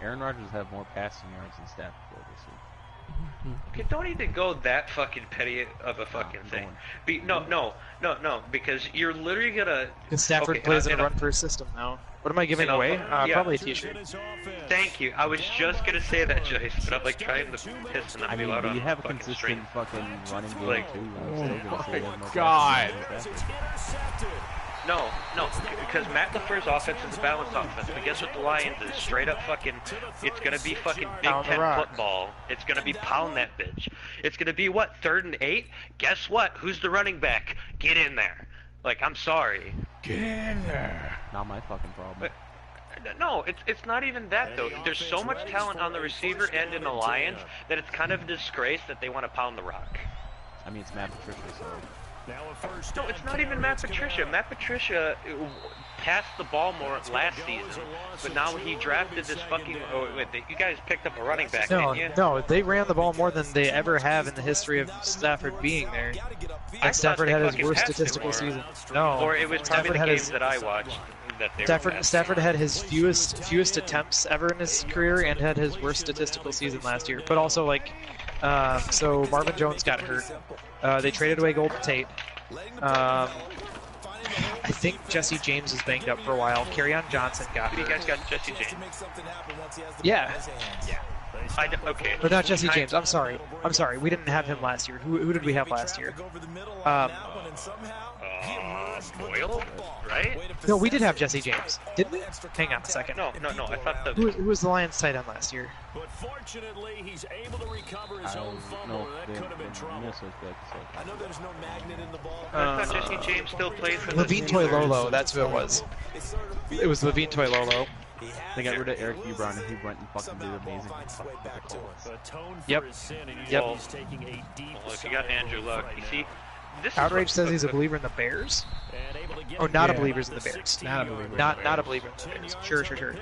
Aaron Rodgers have more passing yards than Stafford will this year. Okay, don't even go that fucking petty of a fucking thing. No, because you're literally gonna. Because Stafford plays in a run-first system now. What am I giving away? Probably a t-shirt. Thank you. I was just gonna say that, Joyce, but I'm like trying to piss and not I be mean, loud on you have a fucking consistent stream. fucking running game Like, too. I'm oh still gonna say my that more God. passing yards than Stafford. No, because Matt LaFleur's offense is a balanced offense. But guess what the Lions is? Straight up fucking, it's gonna be fucking Big Pound the Ten rock. football. It's gonna be pound that bitch. It's gonna be what, 3rd and 8? Guess what? Who's the running back? Get in there. Like, I'm sorry. Get in there. Not my fucking problem. No, it's not even that though. There's so much talent on the receiver end in the Lions that it's kind of a disgrace that they want to pound the rock. I mean, it's Matt Patricia, so. No, it's not even Matt Patricia. Matt Patricia passed the ball more last season, but now he drafted this fucking. Oh, wait, you guys picked up a running back, didn't you? No, they ran the ball more than they ever have in the history of Stafford being there. And Stafford had his worst statistical season. No, Or it was probably Stafford the had games his that I watched. That they were Stafford had his fewest attempts ever in his career and had his worst statistical season last year. But also, like, so Marvin Jones got hurt. They traded away Golden Tate. I think Jesse James was banged up for a while. Kerryon Johnson got You hurt. guys got Jesse James. Yeah. Okay. But not Jesse James. I'm sorry. We didn't have him last year. Who did we have last year? Boyle, right? No, we did have Jesse James. Did we? Hang on a second. No. I thought the. Who was the Lions tight end last year? But fortunately, he's able to recover his own fumble. No, That could have been trouble. I know there's no magnet in the ball. I thought Jesse James still played for the. Levine Toilolo, that's who it was. It was Levine Toilolo. They got rid of Eric Ebron, and he went and fucking did amazing. Yep. Well, if you got Andrew Luck, you see, this Outrage is says he's a believer in the Bears. Oh, not a believer in the Bears. Not a believer. Not a believer in the Bears. Sure.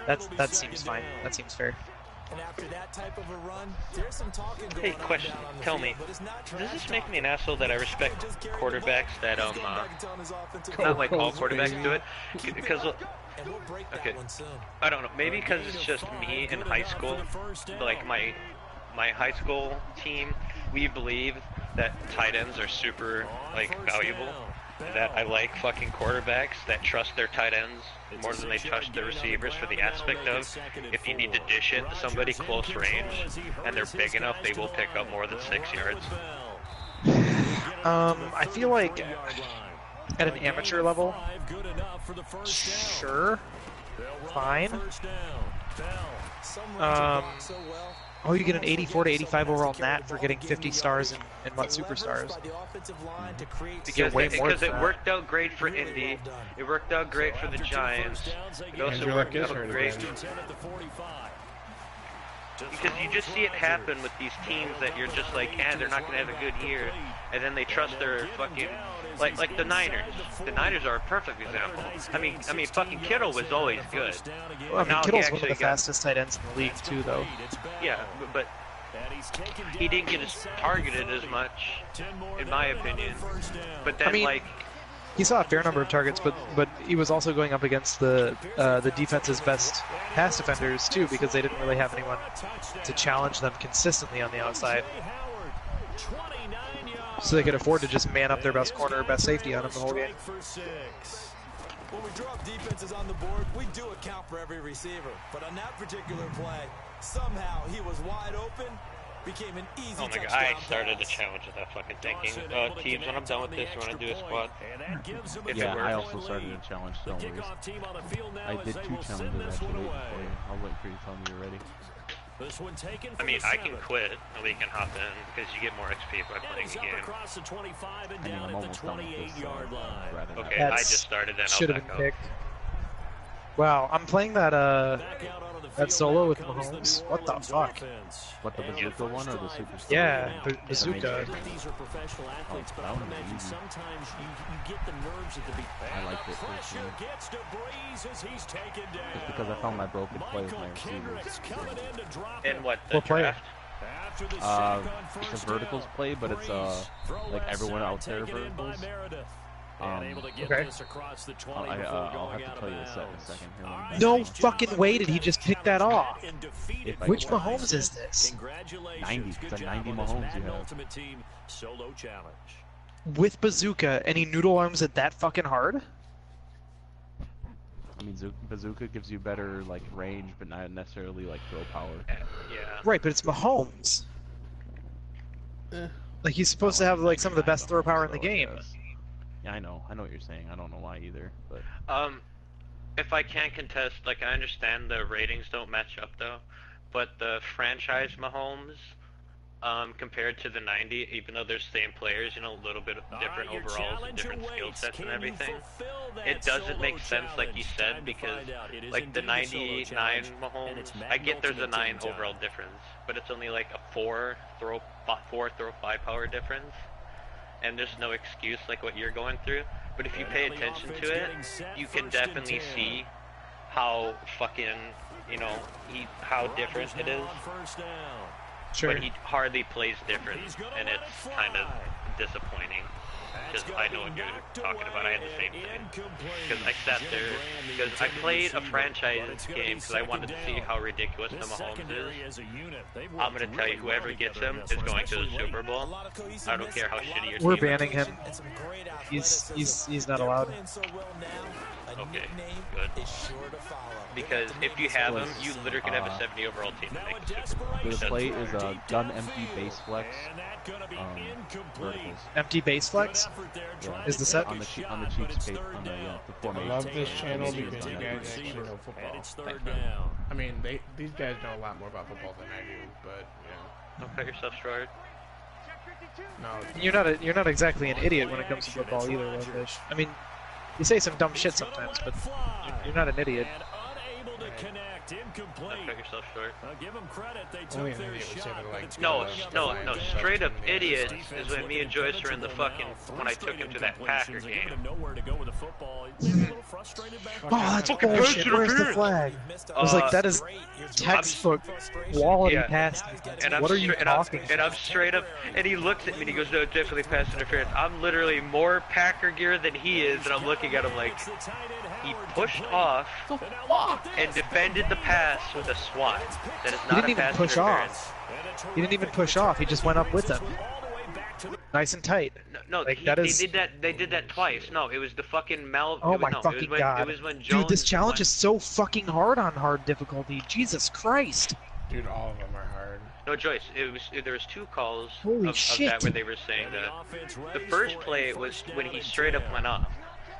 That seems fine. That seems fair. And after that type of a run, there's some talking going Hey, on question. down on the Tell field, me, but it's not does this trash make me an asshole that I respect quarterbacks that Let's get back into his offensive not like all Coach, quarterbacks baby. do it? Because and we'll break that okay, one soon. I don't know. Maybe because it's just me in high school. Like my high school team, we believe that tight ends are super like valuable. That I like fucking quarterbacks that trust their tight ends more than they trust their receivers for the aspect of if you need to dish it to somebody close range and they're big enough, they will pick up more than 6 yards. I feel like at an amateur level, sure, fine. Oh, you get an 84 to 85 overall nat for getting 50 stars in what superstars? Because it worked out great for Indy, it worked out great for the Giants, it also worked out great. Because you just see it happen with these teams that you're just like, they're not gonna have a good year, and then they trust their fucking like the Niners. The Niners are a perfect example. I mean, fucking Kittle was always good. Well, I mean, Kittle's one of the fastest tight ends in the league too, though. Yeah, but he didn't get as targeted as much, in my opinion. But then, like, he saw a fair number of targets, but he was also going up against the defense's best pass defenders too, because they didn't really have anyone to challenge them consistently on the outside. So they could afford to just man up their best corner or best safety on him the whole game. When we drop defenses on the board, we do account for every receiver. But on that particular play, somehow he was wide open, became an easy touchdown. Oh my god, I started to challenge with that fucking thinking. Teams, when I'm done with this, you want to do a squad? Yeah, I also started a challenge, don't worry. I did 2 challenges actually. I'll wait for you to tell me you're ready. I mean, I can quit and we can hop in because you get more XP by playing the game. I mean, I'm almost done with this, so okay, I just started then. Should have been picked. Wow, I'm playing that solo with Mahomes. What the fuck? What, the bazooka one or the super? Yeah, the bazooka. These are professional athletes, but I would imagine sometimes you get the nerves at the beginning. I liked it personally. Just because I found my broken play with my receivers. In what, the draft? It's a verticals play, but it's like everyone out there verticals. Okay. I'll have to tell you in a second. Here, no fucking way did he just pick that off. Which Mahomes is this? 90. It's a 90 Mahomes you have. With bazooka, and he noodle arms it that fucking hard? I mean, bazooka gives you better like range, but not necessarily like throw power. Yeah. Right, but it's Mahomes. Like he's supposed to have like some of the best throw power in the game. Yeah, I know what you're saying. I don't know why either, but if I can't contest, like I understand the ratings don't match up though, but the franchise Mahomes, compared to the 90, even though they're same players, you know, a little bit different overalls and different skill sets and everything, it doesn't make sense like you said, because like the 99 Mahomes, I get there's a 9 overall difference, but it's only like a 4 throw 5 power difference. And there's no excuse like what you're going through. But if you pay attention to it, you can definitely see how fucking, you know, how different it is. Sure. But he hardly plays different, and it's kind of disappointing. Because I know what you're talking about. I had the same thing. Because I sat there, because I played a franchise game because I wanted to see how ridiculous the Mahomes is. I'm going to tell you, whoever gets him is going to the Super Bowl. I don't care how shitty your team is. We're banning him. He's not allowed. Okay, good. Because if you have him, you literally can have a 70 overall team to make the Super Bowl. The play is a gun empty base flex. Verticals. Empty base flex? Yeah. Is the set? On the cheap space, on the formation. I love this channel because you guys actually know football. I mean, these guys know a lot more about football than I do, but yeah. Don't cut yourself short. No, You're not exactly an idiot when it comes to football either, Lovefish. I mean, you say some dumb shit sometimes, but you're not an idiot. Don't cut yourself short. Give them credit, they only took an their idiot would say shot. that, like, No, straight up idiot is when me and Joyce were in the fucking, when I took him to that Packer game. Oh, that's bullshit. Where's the flag? I was like, that is textbook quality pass defense. What are you talking about? And I'm straight up, and he looks at me and he goes, no, definitely pass interference. I'm literally more Packer gear than he is, and I'm looking at him like, he pushed off and defended the pass with a swat. That is not a pass interference. He didn't even push off. He just went up with him. Nice and tight. No, Like, they did that twice. No, it was the fucking Mel. Oh my fucking god! It was when Jones Dude, this challenge is so fucking hard on hard difficulty. Jesus Christ! Dude, all of them are hard. No, Joyce. There was 2 calls Holy of shit. that where they were saying that. The first play was when he straight up went off.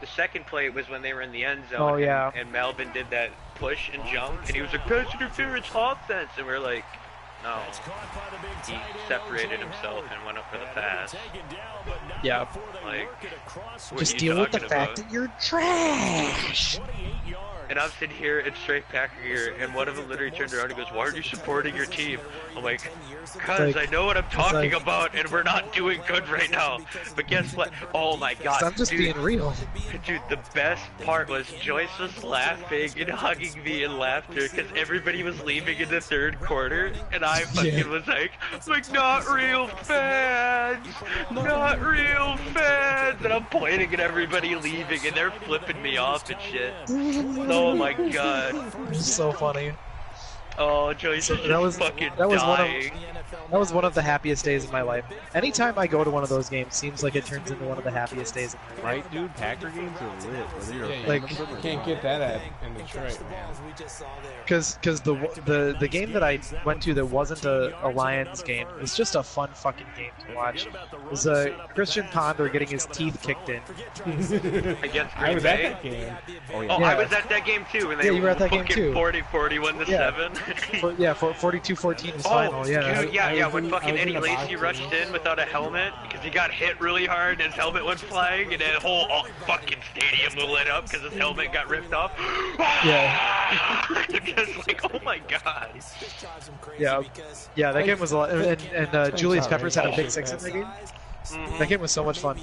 The second play was when they were in the end zone. Oh yeah. And Melvin did that push and jump, and he was like, "Pass interference, offense," and we're like, "No." He separated himself and went up for the pass. Yeah. Like, just deal with the fact that you're trash. And I'm sitting here in straight Packer gear, and one of them literally turned around and goes, "Why aren't you supporting your team?" I'm like, "Cause I know what I'm talking about, and we're not doing good right now." But guess what? Oh my god, I'm just being real. Dude, the best part was Joyce was laughing and hugging me in laughter because everybody was leaving in the 3rd quarter, and I fucking was like, "Not real fans! Not real fans!" And I'm pointing at everybody leaving, and they're flipping me off and shit. Oh my god. So funny. Oh, Joyce is just fucking dying. That was one of the happiest days of my life. Anytime I go to one of those games, seems like it turns into one of the happiest days of my life. Right, dude? Packer games are lit. Whether you're Yeah, like, you can't get that in Detroit, man. Because the game that I went to that wasn't a Lions game was just a fun fucking game to watch. It was Christian Ponder getting his teeth kicked in. Against I Green was Bay? at that game. Oh, I was at that game too. When they you were at that game fucking too. 40-41 to 7. 42-14 was final. Yeah. Dude, yeah. When fucking Eddie Lacy rushed in without a helmet because he got hit really hard and his helmet went flying, and the whole fucking stadium lit up because his helmet got ripped off. Yeah. Just like, oh my god. Yeah. That game was a lot. And Julius Peppers had a big 6 in the game. That game was so much fun.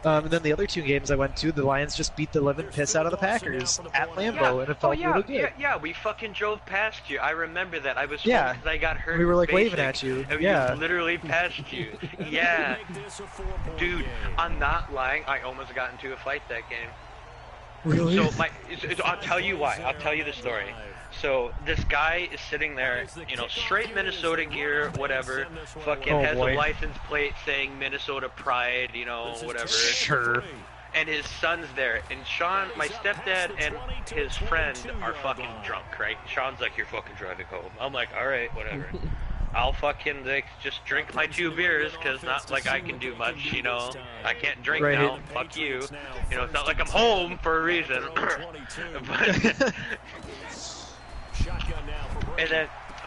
And then the other 2 games I went to, the Lions just beat the living piss out of the Packers at Lambeau, and it felt really good. Yeah, we fucking drove past you. I remember that. I was Yeah. because I got hurt. We were like basic, waving at you. And Yeah. we literally passed you. Yeah. Dude, I'm not lying. I almost got into a fight that game. Really? So I'll tell you why. I'll tell you the story. So this guy is sitting there, straight Minnesota gear, whatever. Fucking has a license plate saying Minnesota Pride, whatever. Sure. And his son's there, and Sean, my stepdad, and his friend are fucking drunk, right? Sean's like, "You're fucking driving home." I'm like, "All right, whatever." I'll fucking just drink my 2 beers, because not like I can do much, I can't drink now, fuck you. It's not like I'm home for a reason.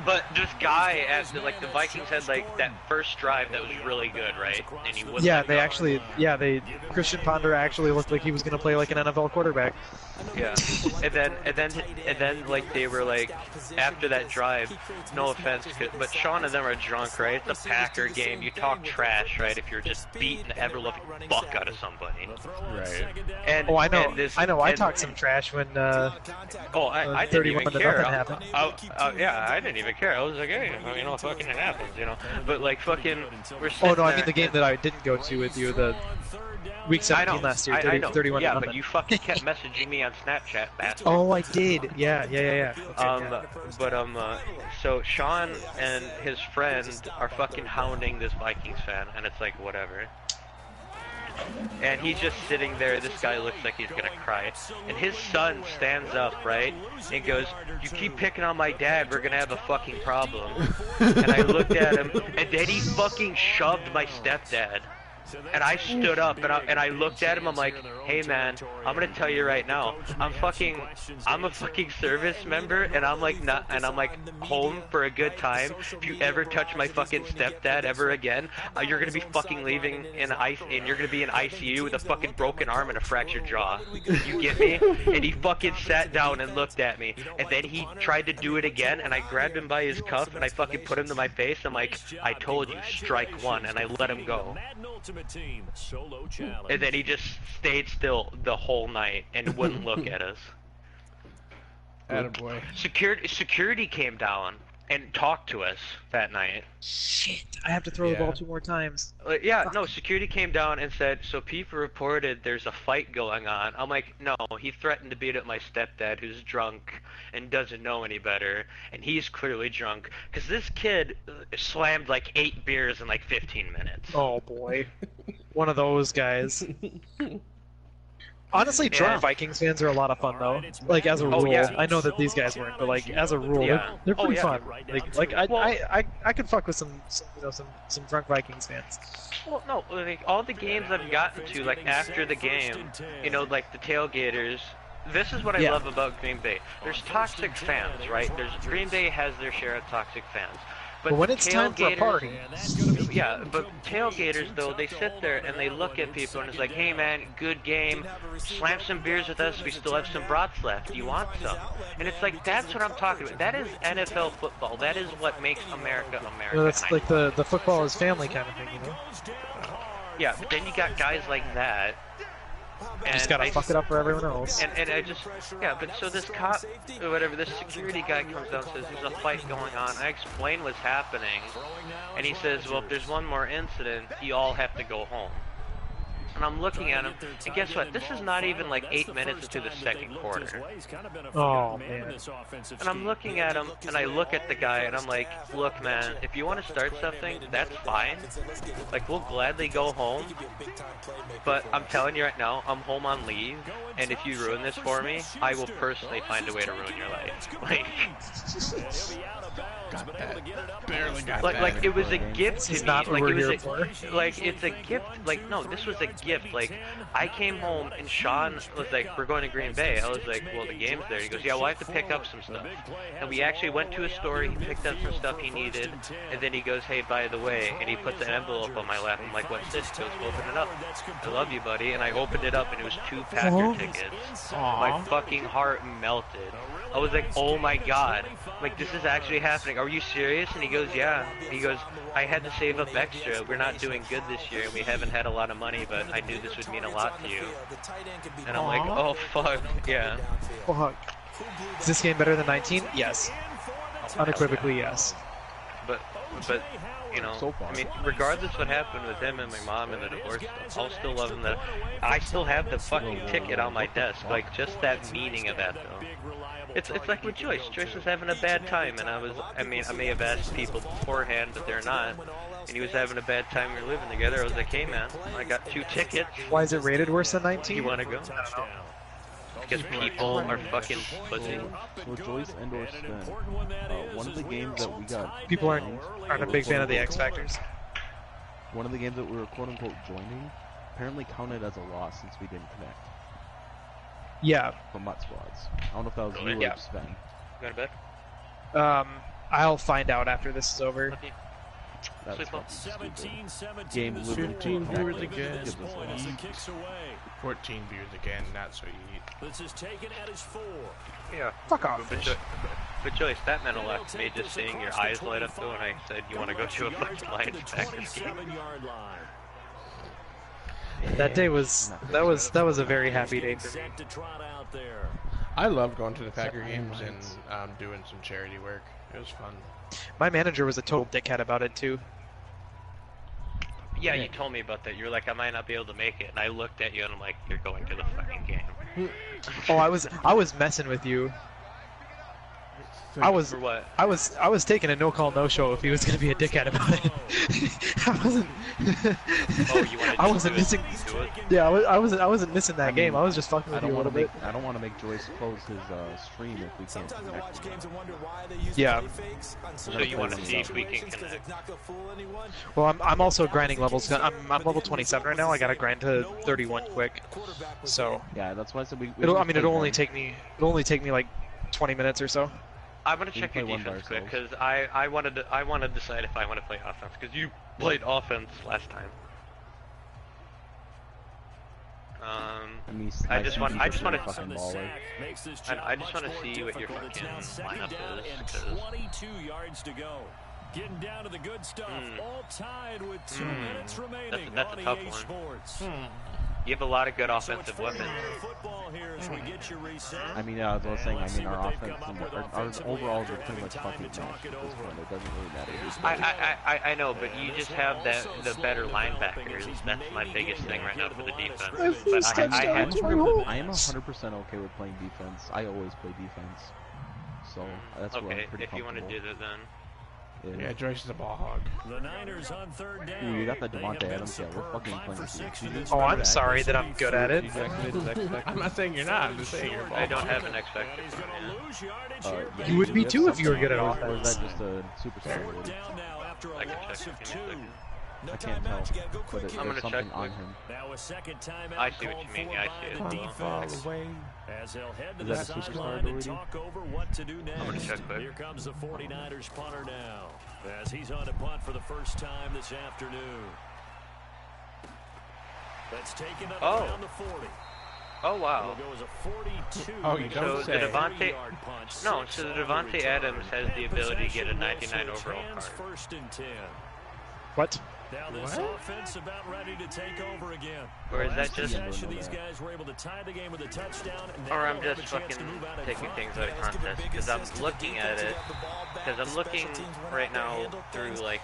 But this guy, the Vikings had the first drive that was really good, right? And he wouldn't Christian Ponder actually looked like he was gonna play like an NFL quarterback. Yeah, and then they were like, after that drive, no offense, but Sean and them are drunk, right? It's a Packer game. You talk trash, right? If you're just beating the ever-loving fuck out of somebody, Right? And I know. I and, talked some trash when I didn't even care. Happened. I didn't even care. I was like, hey, fucking it happens, But fucking, we're sitting I there. mean the game that I didn't go to with you, the Week 17 last year, 31 yeah, to nothing. but you fucking kept messaging me on Snapchat, bastard. Oh, I did. Yeah. Okay, so Sean and his friend are fucking hounding this Vikings fan, and it's like, whatever. And he's just sitting there. This guy looks like he's gonna cry. And his son stands up, right, and goes, "You keep picking on my dad, we're gonna have a fucking problem." And I looked at him, and then he fucking shoved my stepdad. And I stood up and I looked at him. I'm like, "Hey man, I'm gonna tell you right now. I'm a fucking service member, and I'm like home for a good time. If you ever touch my fucking stepdad ever again, you're gonna be fucking leaving in and you're gonna be in ICU with a fucking broken arm and a fractured jaw. You get me?" And he fucking sat down and looked at me, and then he tried to do it again, and I grabbed him by his cuff and I fucking put him to my face. I'm like, "I told you, strike one," and I let him go. And then he just stayed still the whole night and wouldn't look at us. Attaboy. Security came down, and talked to us that night. Shit, I have to throw the ball 2 more times. Yeah, no, security came down and said, so people reported there's a fight going on. I'm like, no, he threatened to beat up my stepdad who's drunk and doesn't know any better, and he's clearly drunk, because this kid slammed like 8 beers in like 15 minutes. Oh boy. One of those guys. Honestly, drunk Vikings fans are a lot of fun though. Like as a rule, I know that these guys weren't, but like as a rule, they're pretty fun. Like I could fuck with some drunk Vikings fans. Well, no, like all the games I've gotten to, like after the game, you know, like the tailgaters. This is what I love about Green Bay. There's toxic fans, right? Green Bay has their share of toxic fans. But when it's time for a party, yeah, but tailgaters though, they sit there and they look at people and it's like, hey man, good game, slam some beers with us, we still have some brats left, you want some? And it's like, that's what I'm talking about. That is NFL football. That is what makes America America. No, that's like the football is family kind of thing, you know? Yeah, but then you got guys like that. You just gotta fuck it up for everyone else. And I just, but so this cop, or whatever, this security guy comes down and says there's a fight going on. I explain what's happening, and he says, well, if there's one more incident, you all have to go home. And I'm looking at him, and guess what? This is not even like 8 minutes into the second quarter. Oh, man. And I'm looking at him, and I look at the guy, and I'm like, look, man, if you want to start something, that's fine. Like, we'll gladly go home. But I'm telling you right now, I'm home on leave, and if you ruin this for me, I will personally find a way to ruin your life. Like, got that. Barely got like, that. Like, it was a gift to me. Not Like, what it we're was here for. like, it's a gift. Like, no, this was a gift. Like, I came home and Sean was like, we're going to Green Bay. I was like, well, the game's there. He goes, yeah, well, I have to pick up some stuff. And we actually went to a store. He picked up some stuff he needed. And then he goes, hey, by the way, and he puts an envelope on my lap. I'm like, what's this? He goes, open it up. I love you, buddy. And I opened it up, and it was 2 Packer tickets. My fucking heart melted. I was like, oh my god, like this is actually happening. Are you serious? And he goes, yeah. He goes, I had to save up extra. We're not doing good this year, and we haven't had a lot of money, but I knew this would mean a lot to you. And I'm like, oh fuck, yeah. Fuck. Is this game better than 19? Yes. Unequivocally, yes. But you know, I mean, regardless what happened with him and my mom and the divorce stuff, I'll still love him. That I still have the fucking ticket on my desk. Like just that meaning of that though. It's like with Joyce. Joyce was having a bad time, and I may have asked people beforehand, but they're not. And he was having a bad time. We were living together. I was like, hey man, I got 2 tickets. Why is it rated worse than 19? You want to go? Because people are fucking pussy. So Joyce and or Sven, one of the games that we got... People aren't a big fan of the X Factors. One of the games that we were quote-unquote joining apparently counted as a loss since we didn't connect. Yeah. From Mutt Squads. I don't know if that was you or Sven. You going to bed? I'll find out after this is over. Okay. That's 17-17. Game literally 15 beers again. gives us a lead. 14 beers again, not so eat. This is taken at his 4. Yeah. Fuck off. But Joyce, that meant a lot to me, just seeing your eyes light up though when I said you want to go to a fucking Lions Packers game. That day was that was a very happy day for me. I love going to the Packer games and doing some charity work. It was fun. My manager was a total dickhead about it too. Yeah, you told me about that. You were like, I might not be able to make it, and I looked at you and I'm like, you're going to the fucking game. Oh, I was messing with you. I was For what? I was taking a no call no show if he was gonna be a dickhead about it. I wasn't. Oh, you wanted to I wasn't do missing. Do it? Yeah, I wasn't missing that game. I was just fucking with you a little bit. I don't want to make Joyce close his stream if we can't connect. Yeah. So you want to see if we can connect? Well, I'm also grinding levels. I'm level 27 right now. I gotta grind to 31 quick. So. Yeah, that's why I said we. It'll only take me like 20 minutes or so. I'm gonna check your defense quick because I want to decide if I want to play offense because you played offense last time. I just want to see what your fucking lineup is. 22 yards to go. Getting down to the good stuff. All tied with 2 minutes remaining. That's a tough one. You have a lot of good offensive weapons. here as we get you reset. I mean, yeah, as I was saying, I mean, our offense and our overall are pretty much fucking matched at this point. It doesn't really matter. I know, but you just have the better linebackers. That's my biggest thing right now for the defense. But I am 100% okay with playing defense. I always play defense. So that's what I'm pretty comfortable. If you want to do that, then. Yeah, Joyce is a ball hog. The Niners on third down. Ooh, you got that Devontae Adams. Yeah, we're fucking playing this. Oh, I'm sorry that I'm good at it. I'm not saying you're not. I'm just saying you're a ball hog. I don't have an X Factor. You would be too if you were good at offense. Or is that just a superstar? I can check. I can't tell, but I'm gonna there's something on him. Now a second time I see what you mean. Yeah, I see it. As they'll head to Is the that a superstar sideline and ability? talk over what to do next. I'm gonna check quick. Here comes the 49ers punter now, as he's on to punt for the first time this afternoon. That's taken up around the 40. Oh wow. It'll go as a 42. Oh, you don't say. So the Devontae Adams has the ability to get a 99 overall card. First and 10. What? Now this offense about ready to take over again. Or is that just... These guys were able to tie the game with a touchdown. Or I'm just fucking taking things out of context, because I'm looking at it, because I'm looking right now through, like,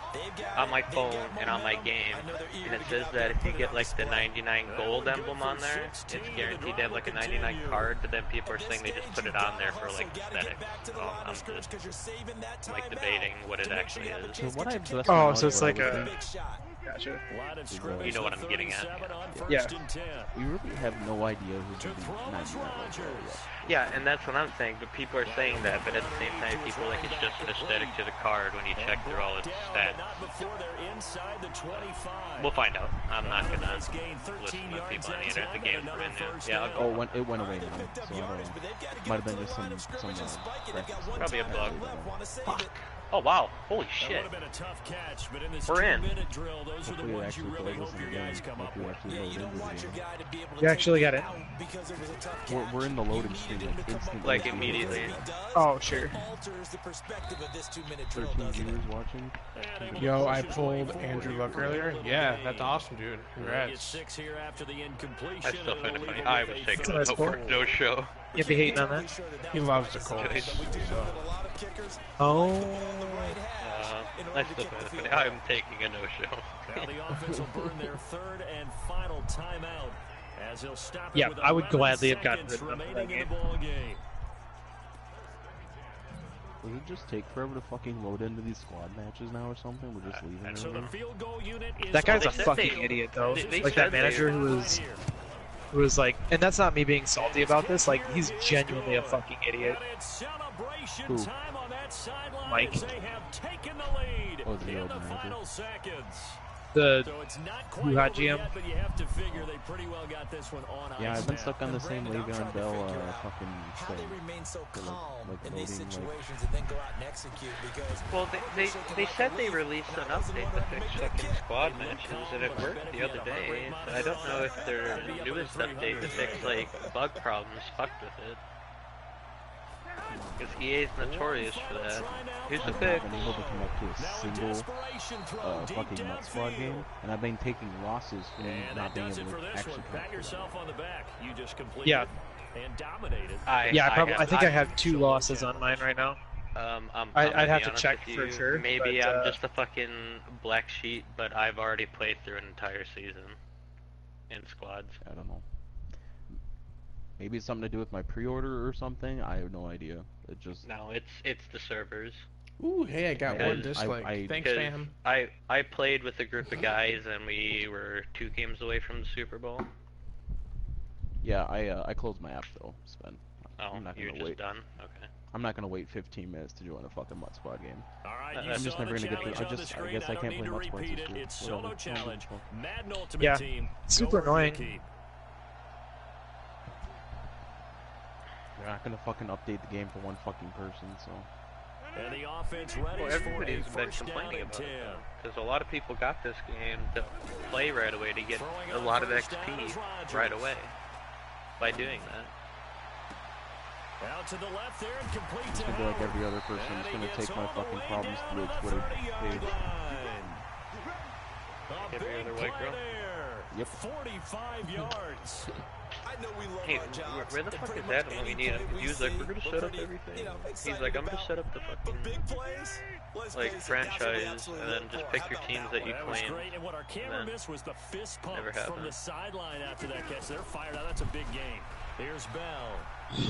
on my phone and on my game, and it says that if you get, like, the 99 gold emblem on there, it's guaranteed to have, like, a 99 card, but then people are saying they just put it on there for, like, aesthetics. So I'm just, like, debating what it actually is. So what Oh, so it's like a... Gotcha. You know what I'm getting at. Yeah. We really have no idea who's going to be 99 overall yet. Yeah, and that's what I'm saying, but people are saying that, but at the same time, people are like, it's just an aesthetic to the card when you check through all its stats. We'll find out. I'm not gonna listen to people on the internet. The game's brand new. Yeah, I'll go. Oh, it went away now, so I don't know. Might have been just some probably a bug. Fuck. Oh wow! Holy shit! We're in. Hopefully it actually plays us in the game. Hopefully we actually load into the game. You actually got it. We're in the loading screen like instantly. Like immediately. Oh sure. 13 viewers watching. Yo, I pulled Andrew Luck earlier. Yeah, that's awesome, dude. Congrats. I still find it funny. I was taking a no show. You be hating on that? He loves the Colts. So. Oh. I still find it funny. I'm taking a no show. Now the offense will burn their third and final timeout as he'll stop it. Yeah, with I would 11 gladly have gotten seconds rid of that remaining in game. the ball game. Does it just take forever to fucking load into these squad matches now or something? We're just leaving it. So the field goal unit is That guy's a fucking idiot though. Like that manager who was like, and that's not me being salty about this, like he's genuinely a fucking idiot. Who? Mike. Oh, the old manager. The So it's not who had GM? yet, but you have to figure they pretty well got this one on Yeah, ice I've been now. stuck on the same Le'Veon Bell fucking How they thing. remain so For, calm like in these loading, situations and then go out and execute because Well, they said they released an update to fix fucking squad matches, and it worked the other day. So I don't know if their newest update to fix like bug problems fucked with it. Because EA's notorious for that. Here's the I've pick. not been able to come up to a single fucking Nut Squad game, and I've been taking losses from not being able to actually Pat come yourself on the back. You just completed Yeah. and dominated. I think I have 2 losses on mine right now. I'd have to check for sure. Maybe but, I'm just a fucking black sheep, but I've already played through an entire season in squads. I don't know. Maybe it's something to do with my pre-order or something. I have no idea. It just No, it's the servers. Ooh, hey, I got one dislike. Thanks, Because fam. I played with a group of guys and we were 2 games away from the Super Bowl. yeah. I closed my app though, Sven. Oh, I'm not you're gonna just wait. done? Okay. I'm not gonna wait 15 minutes to join a fucking Nut Squad game. All right, I'm you just saw never the gonna get challenge through. on the I guess screen. I can't don't play need to Nut Squads repeat this it. year. It's solo Whatever. challenge. Madden Ultimate Yeah, Team. super Go where you annoying. keep. They're not gonna fucking update the game for one fucking person, so. And the offense ready Well, for a everybody's been first down complaining and about 10. it, because a lot of people got this game to play right away to get a lot of XP right away by doing that. Out to the left there and complete It's to gonna be like Howard. every other person. And It's he gonna gets take my all the fucking way problems down through a at the Twitter 30-yard page. line. Every other white girl. Yep. 45 yards. I know we love Hey, our jobs. where the fuck is Dad when we need him? He was like, we're gonna set up everything. He's like, I'm gonna set up the fucking big plays. like franchise, and then just pick your teams that you claim. And what our camera missed was the fist pump never from happened. the sideline after that catch. They're fired out. That's a big game. Here's Bell.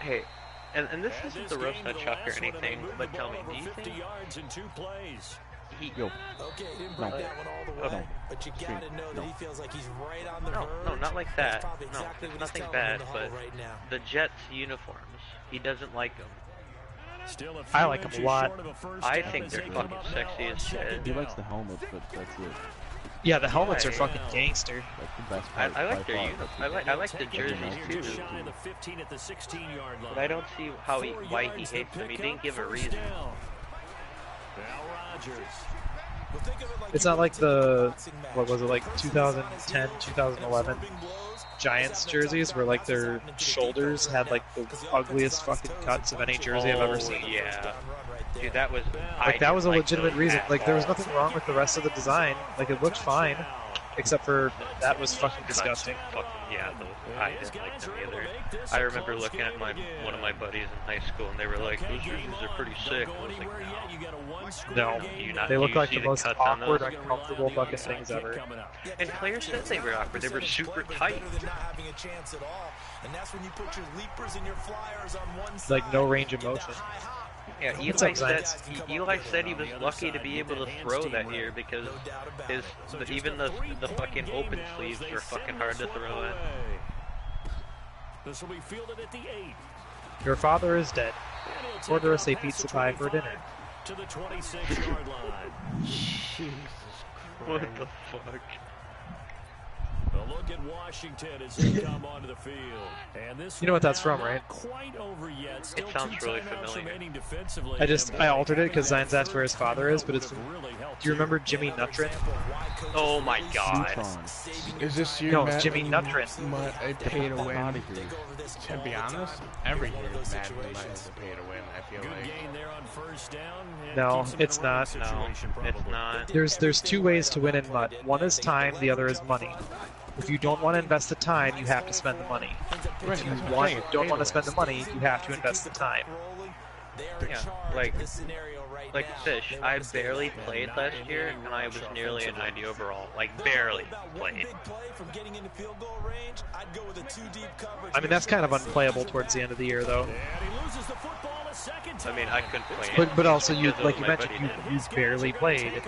Hey, and this isn't the roast on Chuck or anything, but tell me, do you 50 think yards in 2 plays? Yo. Okay, he didn't break that one all the way, but you gotta know that he feels like he's right on the verge. No, not like that. That's probably No, exactly what he's nothing telling bad, the but huddle right now. the Jets uniforms, he doesn't like them. Still a I like them a lot. I think they're fucking sexy as shit. He likes the helmet, but that's it. Yeah, the helmets are fucking gangster. Like the best I part. like their by uniform. far. I like the jerseys too. Shy of the 15 at the 16-yard line. But I don't see why he hates them. He didn't give a reason. Al Rogers. It's not like the, what was it, like 2010, 2011 Giants jerseys where like their shoulders had like the ugliest fucking cuts of any jersey I've ever seen. Yeah. Dude, that was... Like that was a legitimate reason. Like there was nothing wrong with the rest of the design. Like it looked fine. Except for that was fucking disgusting. Yeah, I didn't like them either. I remember looking at one of my buddies in high school, and they were like, "Those jerseys are pretty sick." I was like, No, they look like the most awkward, uncomfortable fucking things ever. And players said they were awkward. They were super tight. Like no range of motion. Yeah, Eli said he was lucky to be able to throw that year because even the fucking open sleeves were fucking hard to throw at. This will be fielded at the 8. Your father is dead. Order us a pizza pie for dinner. To the 26-yard line. Jesus Christ. What the fuck? A look at Washington as they come onto the field. And this You know what that's from, right? Quite over yet. Still It sounds 2 really timeouts familiar. remaining defensively. I altered it because Zion's asked where his father is, but it's from, do you remember Jimmy Nuttrin? Oh my god. Is this year? No, it's Jimmy Nuttrin. I paid to win. To be honest, every year Madden is a pay to win. I feel like. Gain there on first down. No, it's not. No, it's not. There's 2 ways to win in MUT. One is time, the other is money. If you don't want to invest the time, you have to spend the money. If you don't want to spend the money, you have to invest the time. Yeah, like Fish, I barely played last year, and I was nearly a 90 overall. Like, barely played. I mean, that's kind of unplayable towards the end of the year, though. I mean, I couldn't play it. But also, you because of like you my mentioned, buddy you barely played,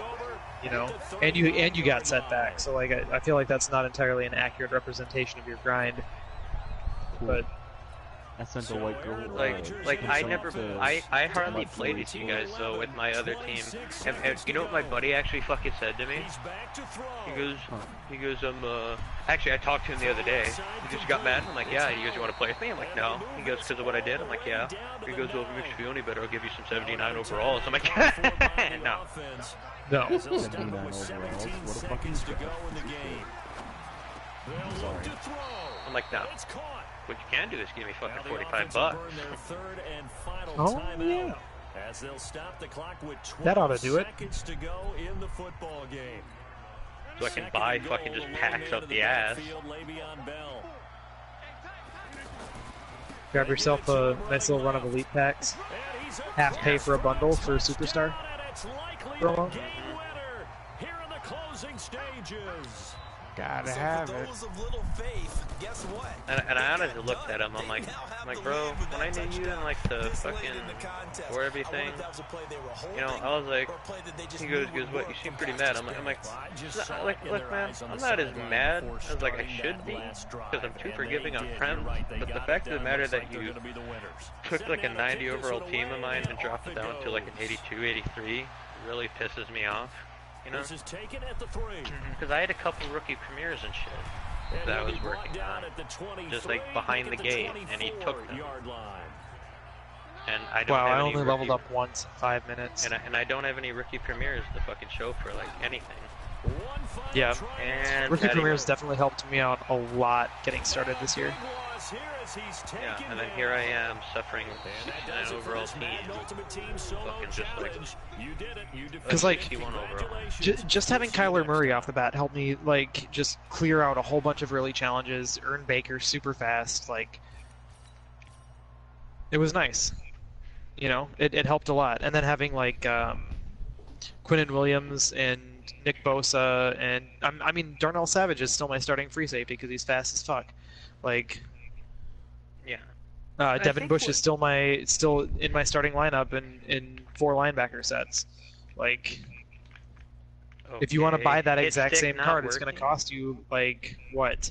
you know, and you got set back. So like, I feel like that's not entirely an accurate representation of your grind. But I sent a white girl. I hardly played with you guys though with my other team. And you know what my buddy actually fucking said to me? He goes, actually I talked to him the other day. He goes, you got mad? I'm like, yeah. He goes, you want to play with me? I'm like, no. He goes, because of what I did? I'm like, yeah. He goes, well, if it makes you feel any better, I'll give you some 79 overalls. I'm like, no. no. 79 overalls. What a fucking I'm like, no. What you can do is give me fucking $45. Oh yeah. As they'll stop the clock with 12 That ought to do it. seconds to go in the football game. So I can buy fucking just packs up the ass. Grab yourself a nice little run of elite packs. Half pay for a bundle for Superstar. Promo. Here in the closing stages. Gotta have it. And I honestly looked at him. I'm like, bro, when I knew you and like the fucking or everything, you know, I was like, he goes, what? You seem pretty mad. I'm like, look, man, I'm not as mad as like I should be because I'm too forgiving on friends. But the fact of the matter that you took like a 90 overall team of mine and dropped it down to like an 82, 83 really pisses me off. You know? Because I had a couple rookie premieres and shit that I was working on, just like behind the gate, and he took them. And I don't have I any only leveled up once in 5 minutes. And I don't have any rookie premieres to fucking show for like anything. Yeah, And rookie premieres definitely helped me out a lot getting started this year. Yeah, and then here I am suffering with a 69 overall team. Fucking just like, because like, 61 overall. just having Kyler Murray off the bat helped me like just clear out a whole bunch of early challenges, earn Baker super fast. Like, it was nice. You know, it helped a lot. And then having like Quinnen Williams and Nick Bosa, and I mean Darnell Savage is still my starting free safety because he's fast as fuck. Like, yeah. Devin Bush is still in my starting lineup in 4 linebacker sets. Like, Okay. if you want to buy that Hit exact stick same not card, it's working. gonna cost you like what,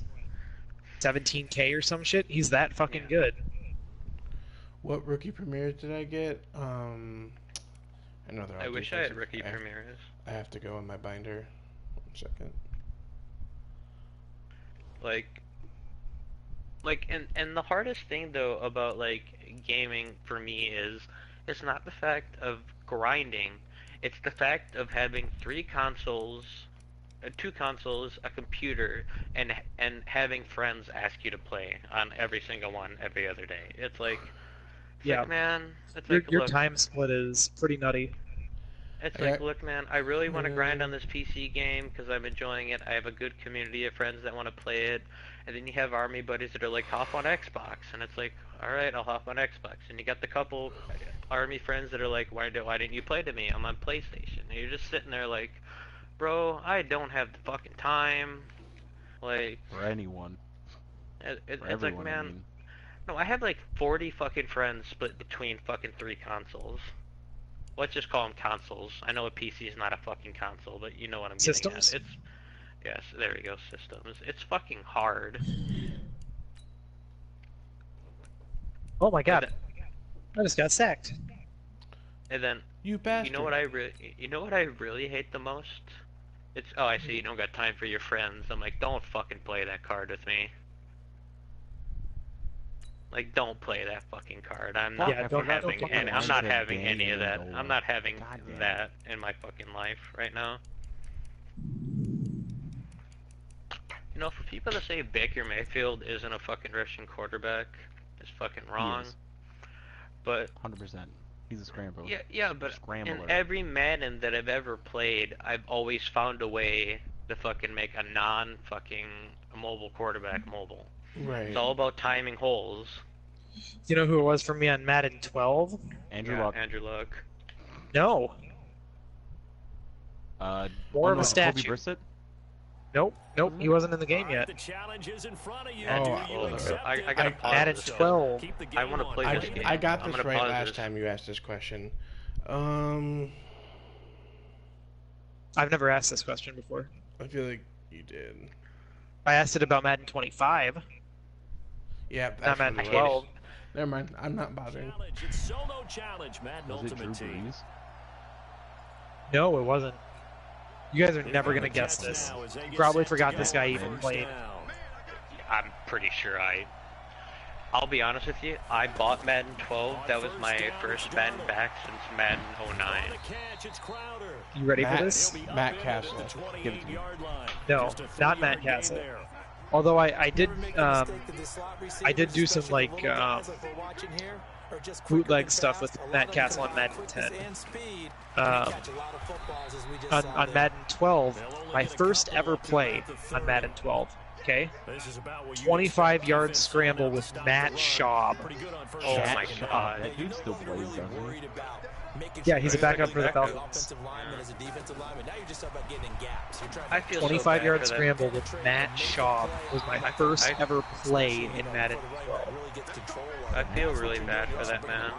17K or some shit. He's that fucking good. What rookie premieres did I get? Another. I wish I had rookie premieres. I have to go in my binder. 1 second. And the hardest thing though about like gaming for me is it's not the fact of grinding, it's the fact of having 3 consoles, 2 consoles, a computer, and having friends ask you to play on every single one every other day. It's like, Yeah. like, man, it's Your, like, your look, time split is pretty nutty. it's like, look, man, I really want to grind on this PC game because I'm enjoying it. I have a good community of friends that want to play it. And then you have army buddies that are like, hop on Xbox. And it's like, alright, I'll hop on Xbox. And you got the couple army friends that are like, why didn't you play to me? I'm on PlayStation. And you're just sitting there like, bro, I don't have the fucking time. Like, For anyone. it's everyone, like, I man, mean. no, I have like 40 fucking friends split between fucking 3 consoles. Let's just call them consoles. I know a PC is not a fucking console, but you know what I'm getting Systems? at. Yes, there we go, systems. It's fucking hard. Oh my god, I just got sacked. And then You bastard. you know what I really hate the most? It's, oh, I see you don't got time for your friends. I'm like, don't fucking play that card with me. Like, don't play that fucking card. I'm not Yeah, don't having fucking any, I'm watch not it. having any of that. Dang, I'm not having goddamn. that in my fucking life right now. You know, for people that say Baker Mayfield isn't a fucking Russian quarterback, it's fucking wrong. is. But 100%. He's a scrambler. yeah, but Scrambler. in every Madden that I've ever played, I've always found a way to fucking make a non-fucking mobile quarterback mobile. Right. It's all about timing holes. You know who it was for me on Madden 12? Andrew Yeah, Luck. Andrew Luck. No. More of a Kobe statue. Brissett? Nope, he wasn't in the game yet. The challenge is in front of you. Oh, Do you okay. accept I it? gotta pause Madden this. 12. Keep the game I want to on. play this game. I got I'm this gonna right pause last this. time you asked this question. I've never asked this question before. I feel like you did. I asked it about Madden 25, Yeah, not that's Madden what it 12. was. Never mind. I'm not bothering. Challenge. It's solo challenge, Madden Was it Drew Ultimate Team. Brees? No, it wasn't. You guys are never gonna guess this. You probably forgot this guy even played. I'm pretty sure I'll be honest with you, I bought Madden 12. That was my first Madden back since Madden 09. You ready for this? Matt Castle. Give it to me. No, not Matt Castle. Although I did do some like bootleg stuff with Matt Castle on Madden 10. On Madden 12, my first ever play on Madden 12. Okay, 25-yard scramble with Matt Schaub. Oh my god. That dude still plays, doesn't he? Yeah, he's a backup for the Falcons. I feel so 25-yard bad for that. scramble with Matt Schaub was my first ever play in Madden 12. I feel really bad for that man.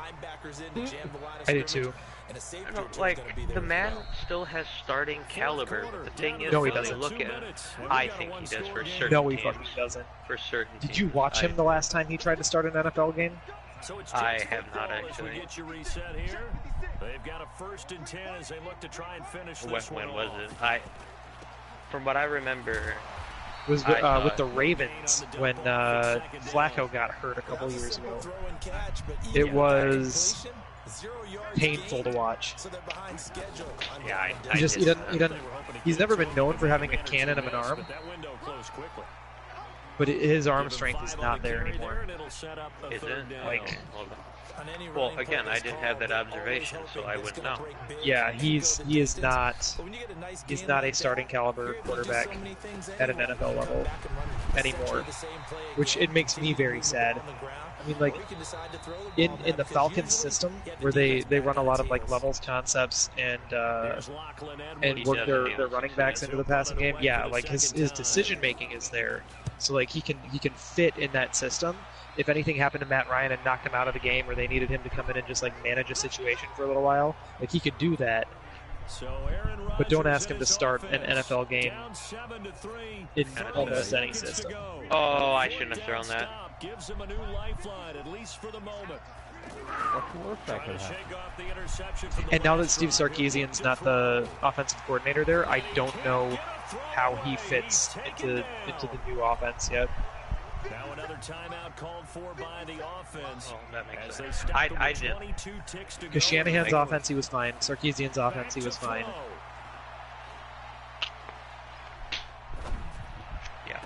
I do too. I don't, like, the man still has starting caliber, but the thing is, No, he when doesn't. they look at it, I think he does for certain No, he teams. fucking doesn't. For certain Did teams. you watch him the last time he tried to start an NFL game? I have not actually. They've got a 1st and 10 as they look to try and finish When this one was off. it? From what I remember, It was I thought- with the Ravens when Flacco got hurt a couple years ago. It was painful to watch. yeah, I He's never been known for having a cannon of an arm. But that window closed quickly. but his arm strength is not there anymore. Is it? Like, well, again, I didn't have that observation, so I wouldn't know. Yeah, he is not a starting caliber quarterback at an NFL level anymore, which it makes me very sad. I mean, like, in the Falcons system, where they run a lot of like levels concepts and work their running backs into the passing game. Yeah, like his decision making is there, so like he can fit in that system. If anything happened to Matt Ryan and knocked him out of the game, or they needed him to come in and just like manage a situation for a little while, like he could do that. But don't ask him to start an NFL game in almost any system. Oh, I shouldn't have thrown that. Gives him a new lifeline, at least for the moment. And now that Steve Sarkisian's not the offensive coordinator there, I don't know how he fits into the new offense yet. Now another timeout called for by the offense. Oh, that makes sense. I did. Because Shanahan's offense, he was fine. Sarkisian's offense, he was fine. Yeah.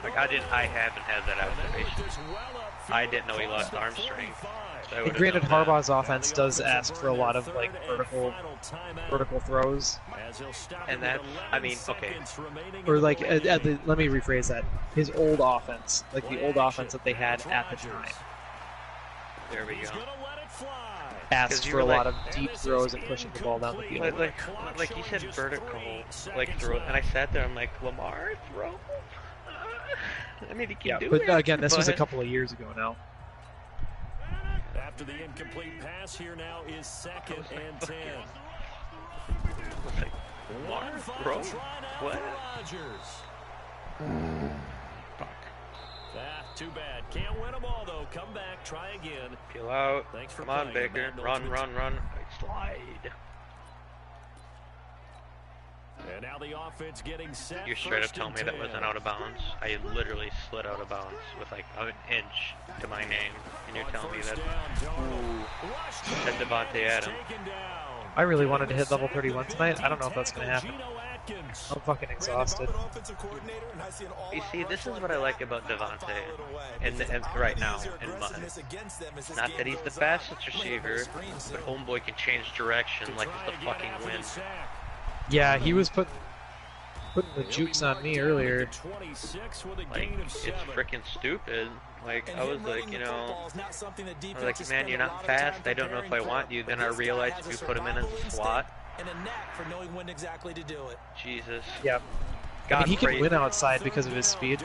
Like I haven't had that observation. I didn't know he lost arm strength. So and granted, Harbaugh's offense does ask for a lot of like vertical throws. And that's, I mean, okay. Or like, let me rephrase that. His old offense, like the old offense that they had at the time. There we go. Asked for a lot of deep throws and pushing the ball down the field. Like you said, vertical, like throw, and I sat there. I'm like, Lamar throw. I mean, he can do it. But again, this was a couple of years ago now. After the incomplete pass, here now is 2nd and 10. Lamar throw? What? Fuck. Too bad. Can't win them all, though. Come back, try again. Peel out. Come on, Baker. Run. Slide. And now the offense getting set. You're straight up telling me that wasn't out of bounds. I literally slid out of bounds with like an inch to my name, and you're telling me that. Ooh, that's Devontae Adams. I really wanted to hit level 31 tonight. I don't know if that's going to happen. I'm fucking exhausted. You see, this is what I like about Devontae, and right now in Madden. Not that he's the fastest receiver, but homeboy can change direction like it's the fucking wind. Yeah, he was putting the jukes on me earlier. Like, it's freaking stupid. Like, I was like, you know, I was like, man, you're not fast. I don't know if I want you. Then I realized if you put him in as a slot. Jesus. Yeah. I mean, he can win outside because of his speed.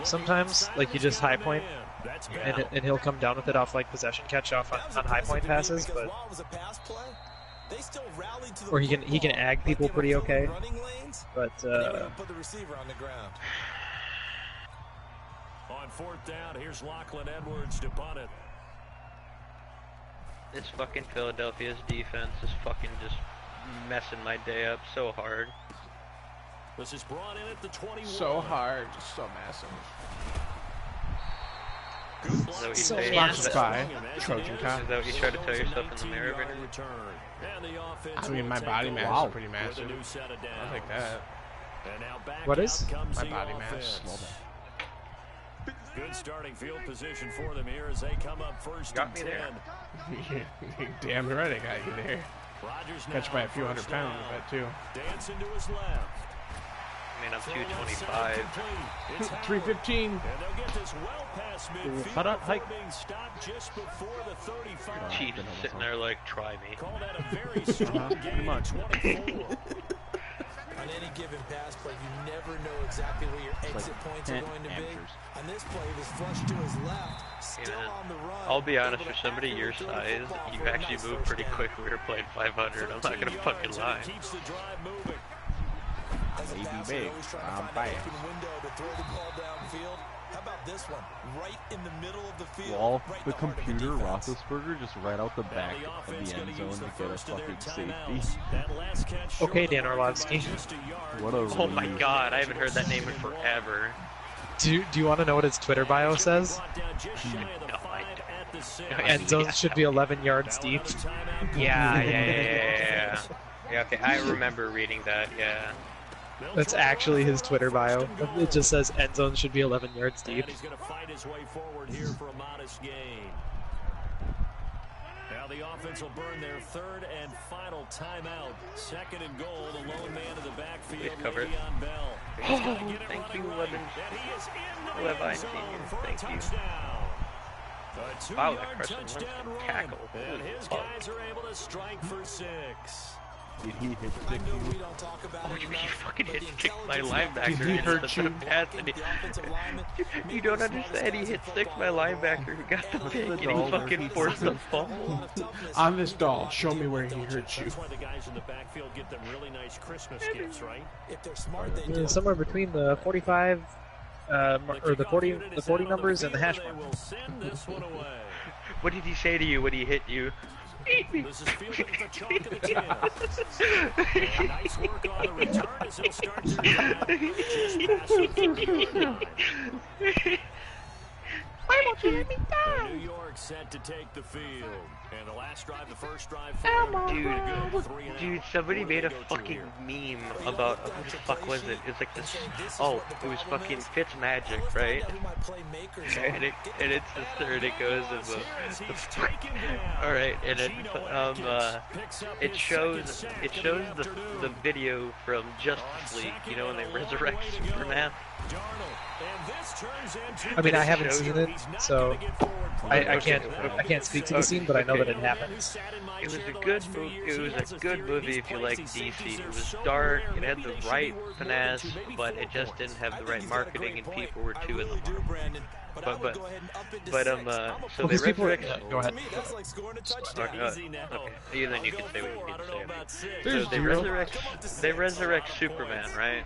Sometimes, like, you just high point, and he'll come down with it off like possession catch off on high point passes, but. Or he can ag people pretty okay, but on 4th down, here's Lachlan Edwards to punt it. This fucking Philadelphia's defense is fucking just messing my day up so hard. This is brought in at the 21. So hard, just so massive. So sponsored by Trojan Con. Is that what you try to tell yourself in the mirror, Brennan? I mean, my body mass is pretty massive. I'll take that. What is? My body mass. Good starting field position for them here as they come up first. Got me there. Damn right I got you there. Catch by a few hundred pounds, I bet too. Dancing to his left. I mean, I'm 225. 315. And they'll get this well past midfield being stopped just before the 35. Chiefs sitting there like, try me. Call that a very strong game. 24. On any given pass play, you never know exactly where your exit points are going to be. On this play, it was flushed to his left, still on the run. I'll be honest, for somebody your size, you actually move pretty quick. We were playing 500. I'm not gonna fucking lie. Keeps the drive moving. Maybe big. I'm biased. How about this one? Right in the middle of the field. Well, the computer Roethlisberger just right out the back of the end zone to get a fucking safety. Okay, Dan Orlovsky. What a Oh my god, I haven't heard that name in forever. Do you want to know what his Twitter bio says? No, I don't. End zones should be 11 yards deep. Yeah. Yeah, okay, I remember reading that, yeah. That's actually his Twitter bio. It just says end zone should be 11 yards deep. And he's going to fight his way forward here for a modest gain. Now the offense will burn their third and final timeout. Second and goal, the lone man in the backfield, Le'Veon Bell. Oh, thank you, Levine Senior. Thank you. Wow, that Carson Wentz can tackle. And his guys are able to strike for 6. Did he hit stick Oh, you fucking hit stick my linebacker. He hurt you. You don't understand. He hit stick my linebacker who got the pick and he fucking forced the fumble. On this doll, show me where he hurt you. That's why the guys in the backfield get them really nice Christmas gifts, right? If they're smart, they do. Somewhere between the 45 or the 40 numbers and the hash mark. What did he say to you when he hit you? This is fielded at the chalk of the 10. Nice work on the return as he'll start their drive. Just past the 30. Why won't you let me die? New York set to take the field. And the last drive, the first drive for him. Dude, somebody made a fucking meme about, what the fuck was it? It's like this, oh, it was fucking Fitzmagic, right? And it's this third, it goes, alright, and it shows the video from Justice League, you know, when they resurrect Superman. I mean, I haven't seen it, so I can't speak to the scene, but I know that it happens. It was a good movie. It was a good movie if you like DC. It was dark. It had the right finesse, but it just didn't have the right marketing, and people were too in the market. So they resurrect. Go ahead. Okay. Then you can say what you need to say. So they resurrect Superman, right?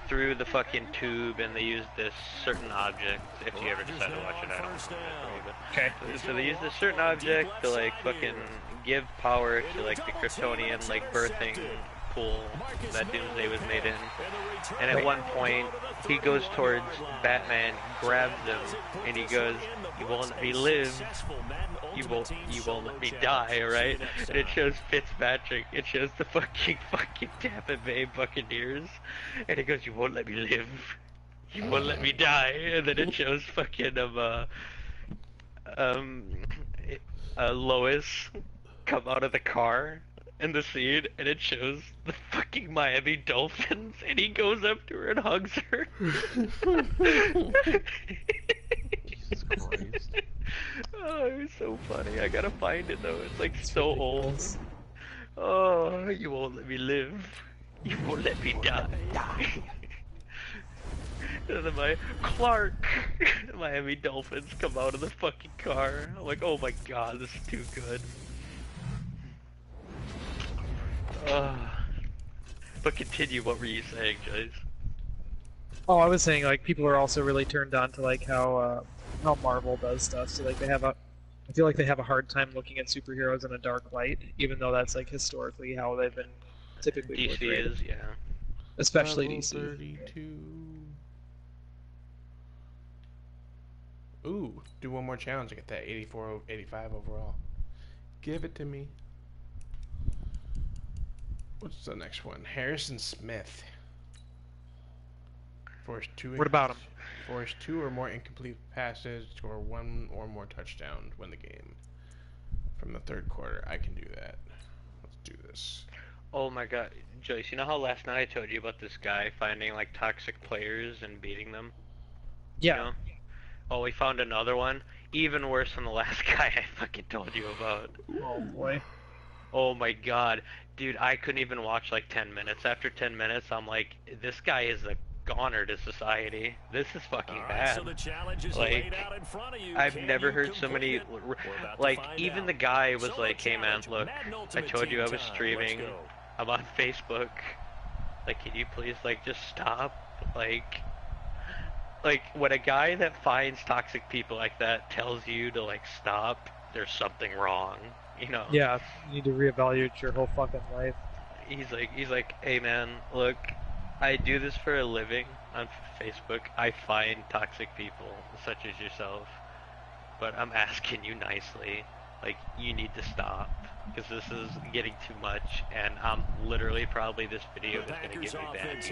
Through the fucking tube, and they use this certain object. If you ever decide to watch it, I don't know. Okay. So they use this certain object to like fucking give power to like the Kryptonian like birthing pool that Doomsday was made in. And at one point, he goes towards Batman, grabs him, and he goes, "You won't let me live. You won't let me die, right?" And it shows Fitzpatrick. It shows the fucking Tampa Bay Buccaneers, and he goes, "You won't let me live. You won't let me die." And then it shows fucking Lois come out of the car in the scene, and it shows the fucking Miami Dolphins, and he goes up to her and hugs her. Jesus Christ. Oh, it was so funny. I gotta find it though. It's like so old. Oh, you won't let me live. You won't let me die. And then my Clark, Miami Dolphins come out of the fucking car. I'm like, oh my god, this is too good. But continue, what were you saying, Jace? Oh, I was saying like people are also really turned on to like how Marvel does stuff. So like I feel like they have a hard time looking at superheroes in a dark light, even though that's like historically how they've been typically DC portrayed. is, yeah. Especially DC. 32. Ooh, do one more challenge to get that 84, 85 overall. Give it to me. What's the next one? Harrison Smith. Force two. What about him? Force 2 or more incomplete passes, score 1 or more touchdowns, win the game. From the third quarter, I can do that. Let's do this. Oh my god, Joyce, you know how last night I told you about this guy finding like toxic players and beating them? Yeah. You know? Oh, we found another one, even worse than the last guy I fucking told you about. Oh boy. Oh my god, dude, I couldn't even watch like 10 minutes. After 10 minutes, I'm like, this guy is a goner to society. This is fucking bad. So the challenge is like, laid out in front of you. I've never heard so many, like, even the guy was like, hey man, look, I told you I was streaming, I'm on Facebook, like, can you please, like, just stop? Like, when a guy that finds toxic people like that tells you to, like, stop, there's something wrong, you know? Yeah, you need to reevaluate your whole fucking life. He's like, hey man, look, I do this for a living on Facebook. I find toxic people such as yourself, but I'm asking you nicely, like, you need to stop. because this is getting too much, and literally probably this video is going to give me bad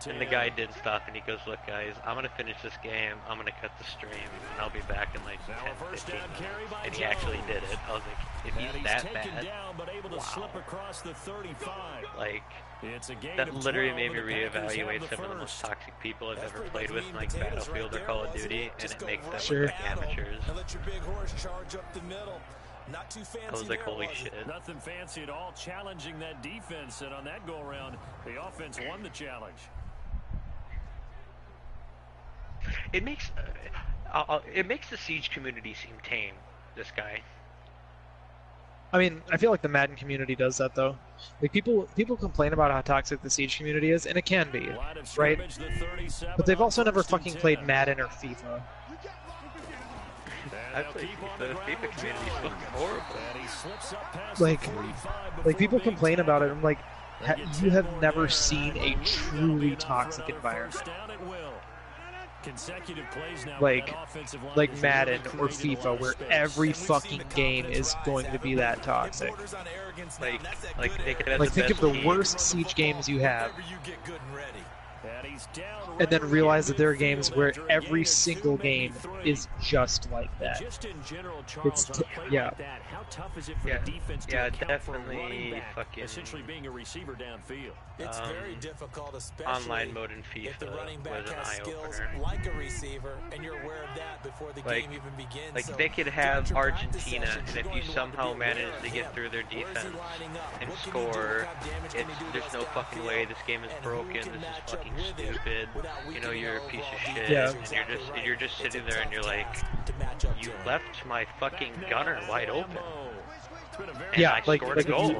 and the guy didn't stop, and he goes, look guys, I'm going to finish this game, I'm going to cut the stream, and I'll be back in like 10-15 minutes. And he actually did it. I was like, if he's that bad, wow. Like, that literally made me reevaluate some of the most toxic people I've ever played with in like Battlefield or Call of Duty, and it makes them look like amateurs. I was like, holy shit. Nothing fancy at all, challenging that defense, and on that go-around, the offense won the challenge. It makes the Siege community seem tame, this guy. I mean, I feel like the Madden community does that though. Like people complain about how toxic the Siege community is, and it can be, right? But they've also never fucking played Madden or FIFA. I played FIFA. The FIFA community is fucking horrible. Like people complain about it. I'm like, you have never seen a truly toxic environment. Like Madden or FIFA, where every fucking game is going to be that toxic. Like think of the worst Siege games you have, and then realize that there are games where every single game is just like that. It's yeah. How tough is it for the defense to account for running back, fucking, essentially being a receiver downfield? It's very difficult, especially online mode in FIFA if the running back was an has skills eye-opener. like a receiver, and you're aware of that before the game even begins. Like so they could have Argentina, and if you somehow manage to get through their defense and score, there's no fucking way this game is broken. This is fucking stupid. You know, you're a piece of shit. Yeah. And you're just sitting there and you're like, you left my fucking gunner wide open. And Yeah, I like scored a goal.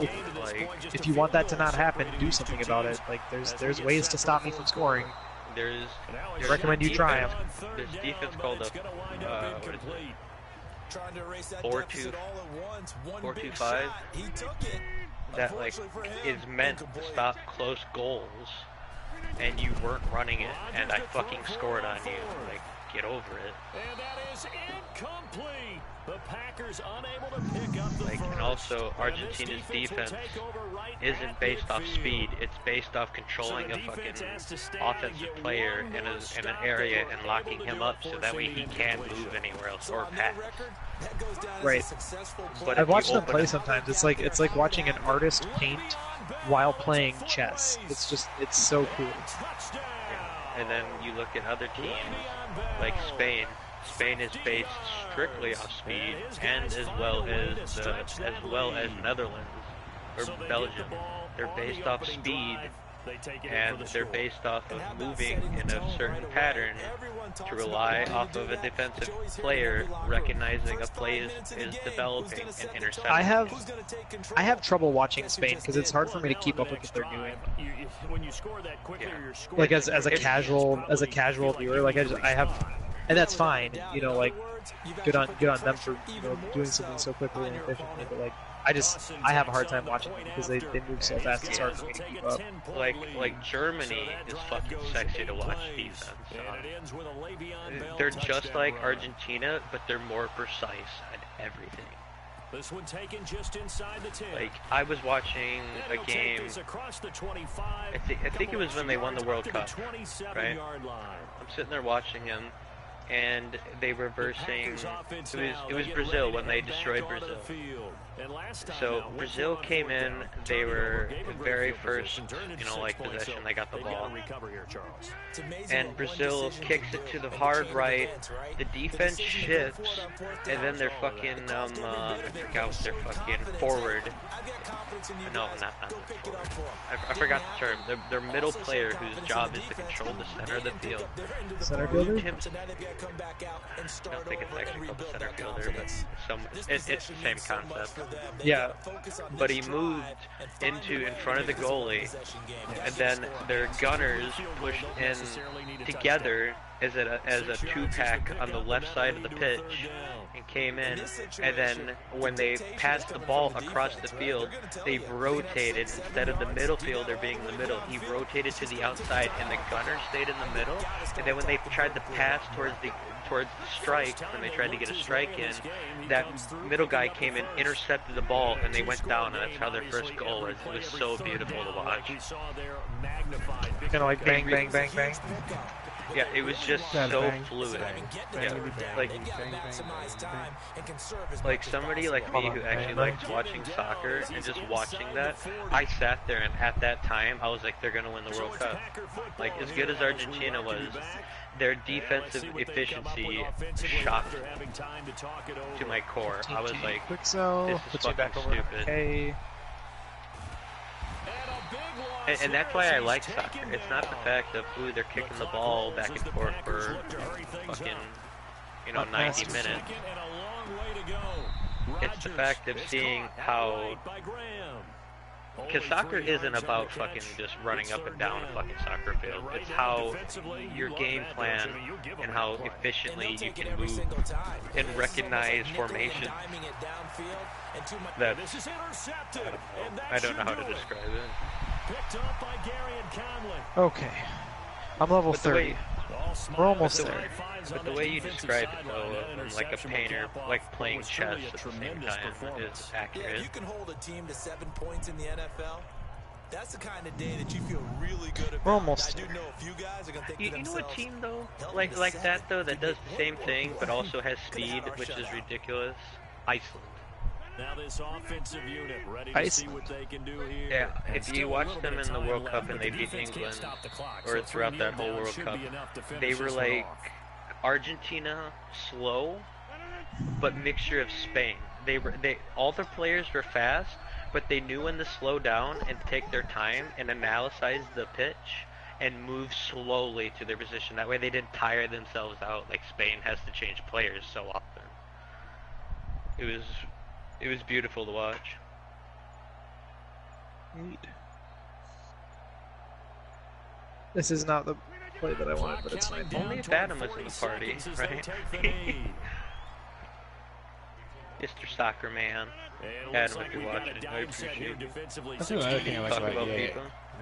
if you want that to not happen, do something about it. Like there's ways to stop me from scoring. There's I recommend you try them. There's defense called a what is it? 4-2-5 that like is meant to stop close goals, and you weren't running it, and I fucking scored on you. Like, get over it. And that is incomplete. The Packers unable to pick up the like, first. and also Argentina's defense isn't based off speed. It's based off controlling a fucking offensive player in an area and locking him up so that way he can't move anywhere else or pass. Right. But I've watched them play sometimes. It's like watching an artist paint while playing chess. It's so cool. And then you look at other teams like Spain. Spain is based strictly off speed, and as well as Netherlands or Belgium. They're based off speed, and they're based off of moving in a certain pattern to rely off of a defensive player recognizing a play is developing and intercepting. I have trouble watching Spain because it's hard for me to keep up with what they're doing. Like as a casual viewer, like I have. And that's fine, you know, like, good on them for, you know, doing something so quickly and efficiently, but like, I have a hard time watching them because they move so fast, it's hard for me to keep up. Like Germany is fucking sexy to watch defense. They're just like Argentina, but they're more precise at everything. This one taken just inside the 10. Like, I was watching a game, I think it was when they won the World Cup, right? I'm sitting there watching them, and they were versing, it was Brazil when they destroyed Brazil. So Brazil came in, they were very first, you know, like possession, they got the ball. And Brazil kicks it to the hard right, the defense shifts, and then they're fucking, I forgot what their fucking forward. No, not forward. I forgot the term. Their middle player whose job is to control the center of the field. Center fielder? I don't think it's actually called the center fielder, but it's the same concept. Yeah. But he moved in front of the goalie, and then their gunners pushed in together as a 2-pack on the left side of the pitch and came in, and then when they passed the ball across the field, they rotated. Instead of the middle fielder being in the middle, he rotated to the outside, and the gunner stayed in the middle. And then when they tried to pass towards the strike, when they tried to get a strike in, that middle guy came in, intercepted the ball, and they went down, and that's how their first goal was. It was so beautiful to watch. Kind of like bang, bang, bang, bang. Yeah, it was just so fluid. Yeah, like somebody like me who actually likes watching soccer and just watching that, I sat there and at that time I was like, they're gonna win the World Cup. Like as good as Argentina was, their defensive efficiency shocked to my core. I was like, this is fucking stupid. Hey. And that's why I like soccer. It's not the fact of, ooh, they're kicking the ball back and forth for fucking, 90 minutes. It's the fact of seeing how... Because soccer isn't about fucking just running up and down a fucking soccer field. It's how your game plan and how efficiently you can move and recognize formation. That's... I don't know how to describe it. Okay. I'm level 30. We're almost there. But the way you describe it, though, like a painter, like playing chess at the same time, is accurate. You can hold a team to 7 points in the NFL. That's the kind of day that you feel really good about. We're almost I do know a few guys are gonna think to You know a themselves, team, though, like that, though, that does the same thing, but also has speed, which is ridiculous? Iceland. Now this offensive unit ready to see what they can do here. Yeah, if you watch them in the World Cup and they beat England, or throughout that whole World Cup, they were like Argentina slow, but mixture of Spain. All their players were fast, but they knew when to slow down and take their time and analyze the pitch and move slowly to their position. That way they didn't tire themselves out like Spain has to change players so often. It was beautiful to watch. Neat. This is not the play that I wanted, but it's fine. Only if Adam was in the party, right? Mr. Soccer Man. Adam, if you're watching, I appreciate you. That's another thing I like about EA.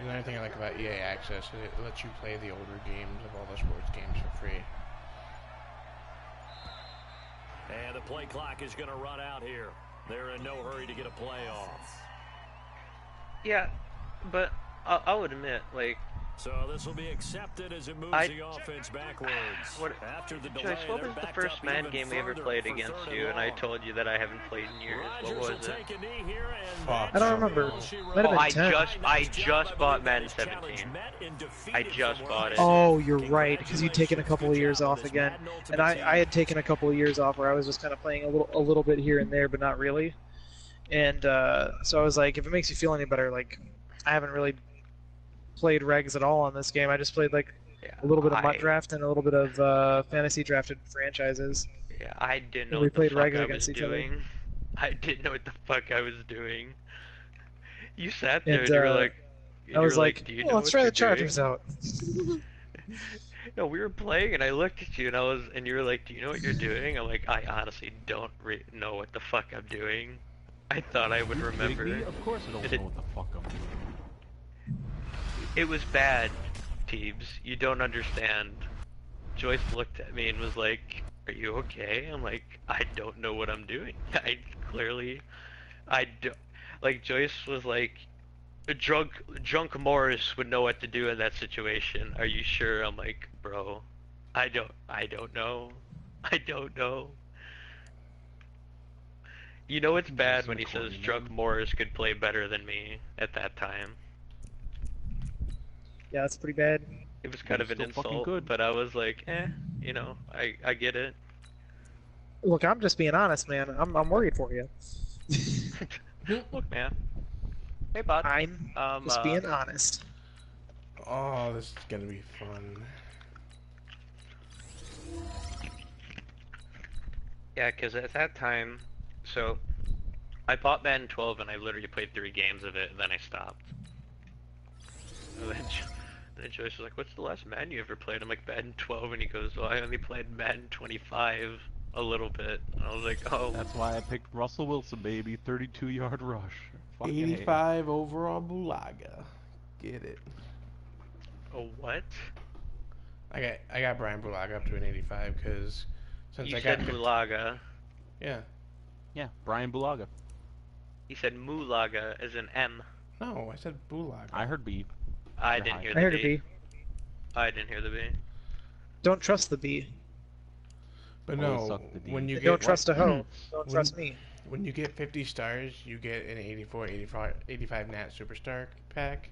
Another thing I like about EA Access is it lets you play the older games of all the sports games for free. And the play clock is going to run out here. They're in no hurry to get a play off. Yeah, but I'll admit, like... So this will be accepted as it moves the offense backwards. After the delay, Joyce, what was the first Madden game we ever played against you? And I told you that I haven't played in years. What was it? I don't remember. Might have been 10. I just bought Madden 17. I just bought it. Oh, you're right, because you'd taken a couple of years off again, and I had taken a couple of years off where I was just kind of playing a little bit here and there, but not really. And so I was like, if it makes you feel any better, like I haven't really played regs at all on this game. I just played like a little bit of MUT draft and a little bit of fantasy drafted franchises. Yeah, I didn't know what the fuck I was doing. I didn't know what the fuck I was doing. You sat there and you were like, I was like, do you well, know let's what try the you're Chargers doing? out. No, we were playing and I looked at you and you were like, do you know what you're doing? I'm like, I honestly don't know what the fuck I'm doing. I thought I would remember. Of course I don't know what the fuck I'm doing. It was bad, Teebs. You don't understand. Joyce looked at me and was like, are you okay? I'm like, I don't know what I'm doing. I don't. Like, Joyce was like, drunk Morris would know what to do in that situation. Are you sure? I'm like, bro, I don't know. I don't know. You know it's bad when he says drunk Morris could play better than me at that time. Yeah, that's pretty bad. It was kind of an insult, but I was like, I get it. Look, I'm just being honest, man. I'm worried for you. Look, man. Hey, bud. I'm just being honest. Oh, this is gonna be fun. Yeah, because at that time, so I bought Madden 12 and I literally played 3 games of it, and then I stopped. And Joyce was like, what's the last Madden you ever played? I'm like, Madden 12, and he goes, well, I only played Madden 25 a little bit. And I was like, oh. That's why I picked Russell Wilson, baby. 32-yard rush. Fucking 85 overall Bulaga. Get it. Oh, what? I got Brian Bulaga up to an 85 because since You I said got Bulaga. Yeah. Yeah, Brian Bulaga. He said Mulaga as an M. No, I said Bulaga. I heard B. I didn't hear the I heard B. a B. I didn't hear the B. Don't trust the B. But Always no, suck the D. when you Don't get trust a hoe. Don't trust me. when you get 50 stars, you get an 85 Nat Superstar pack,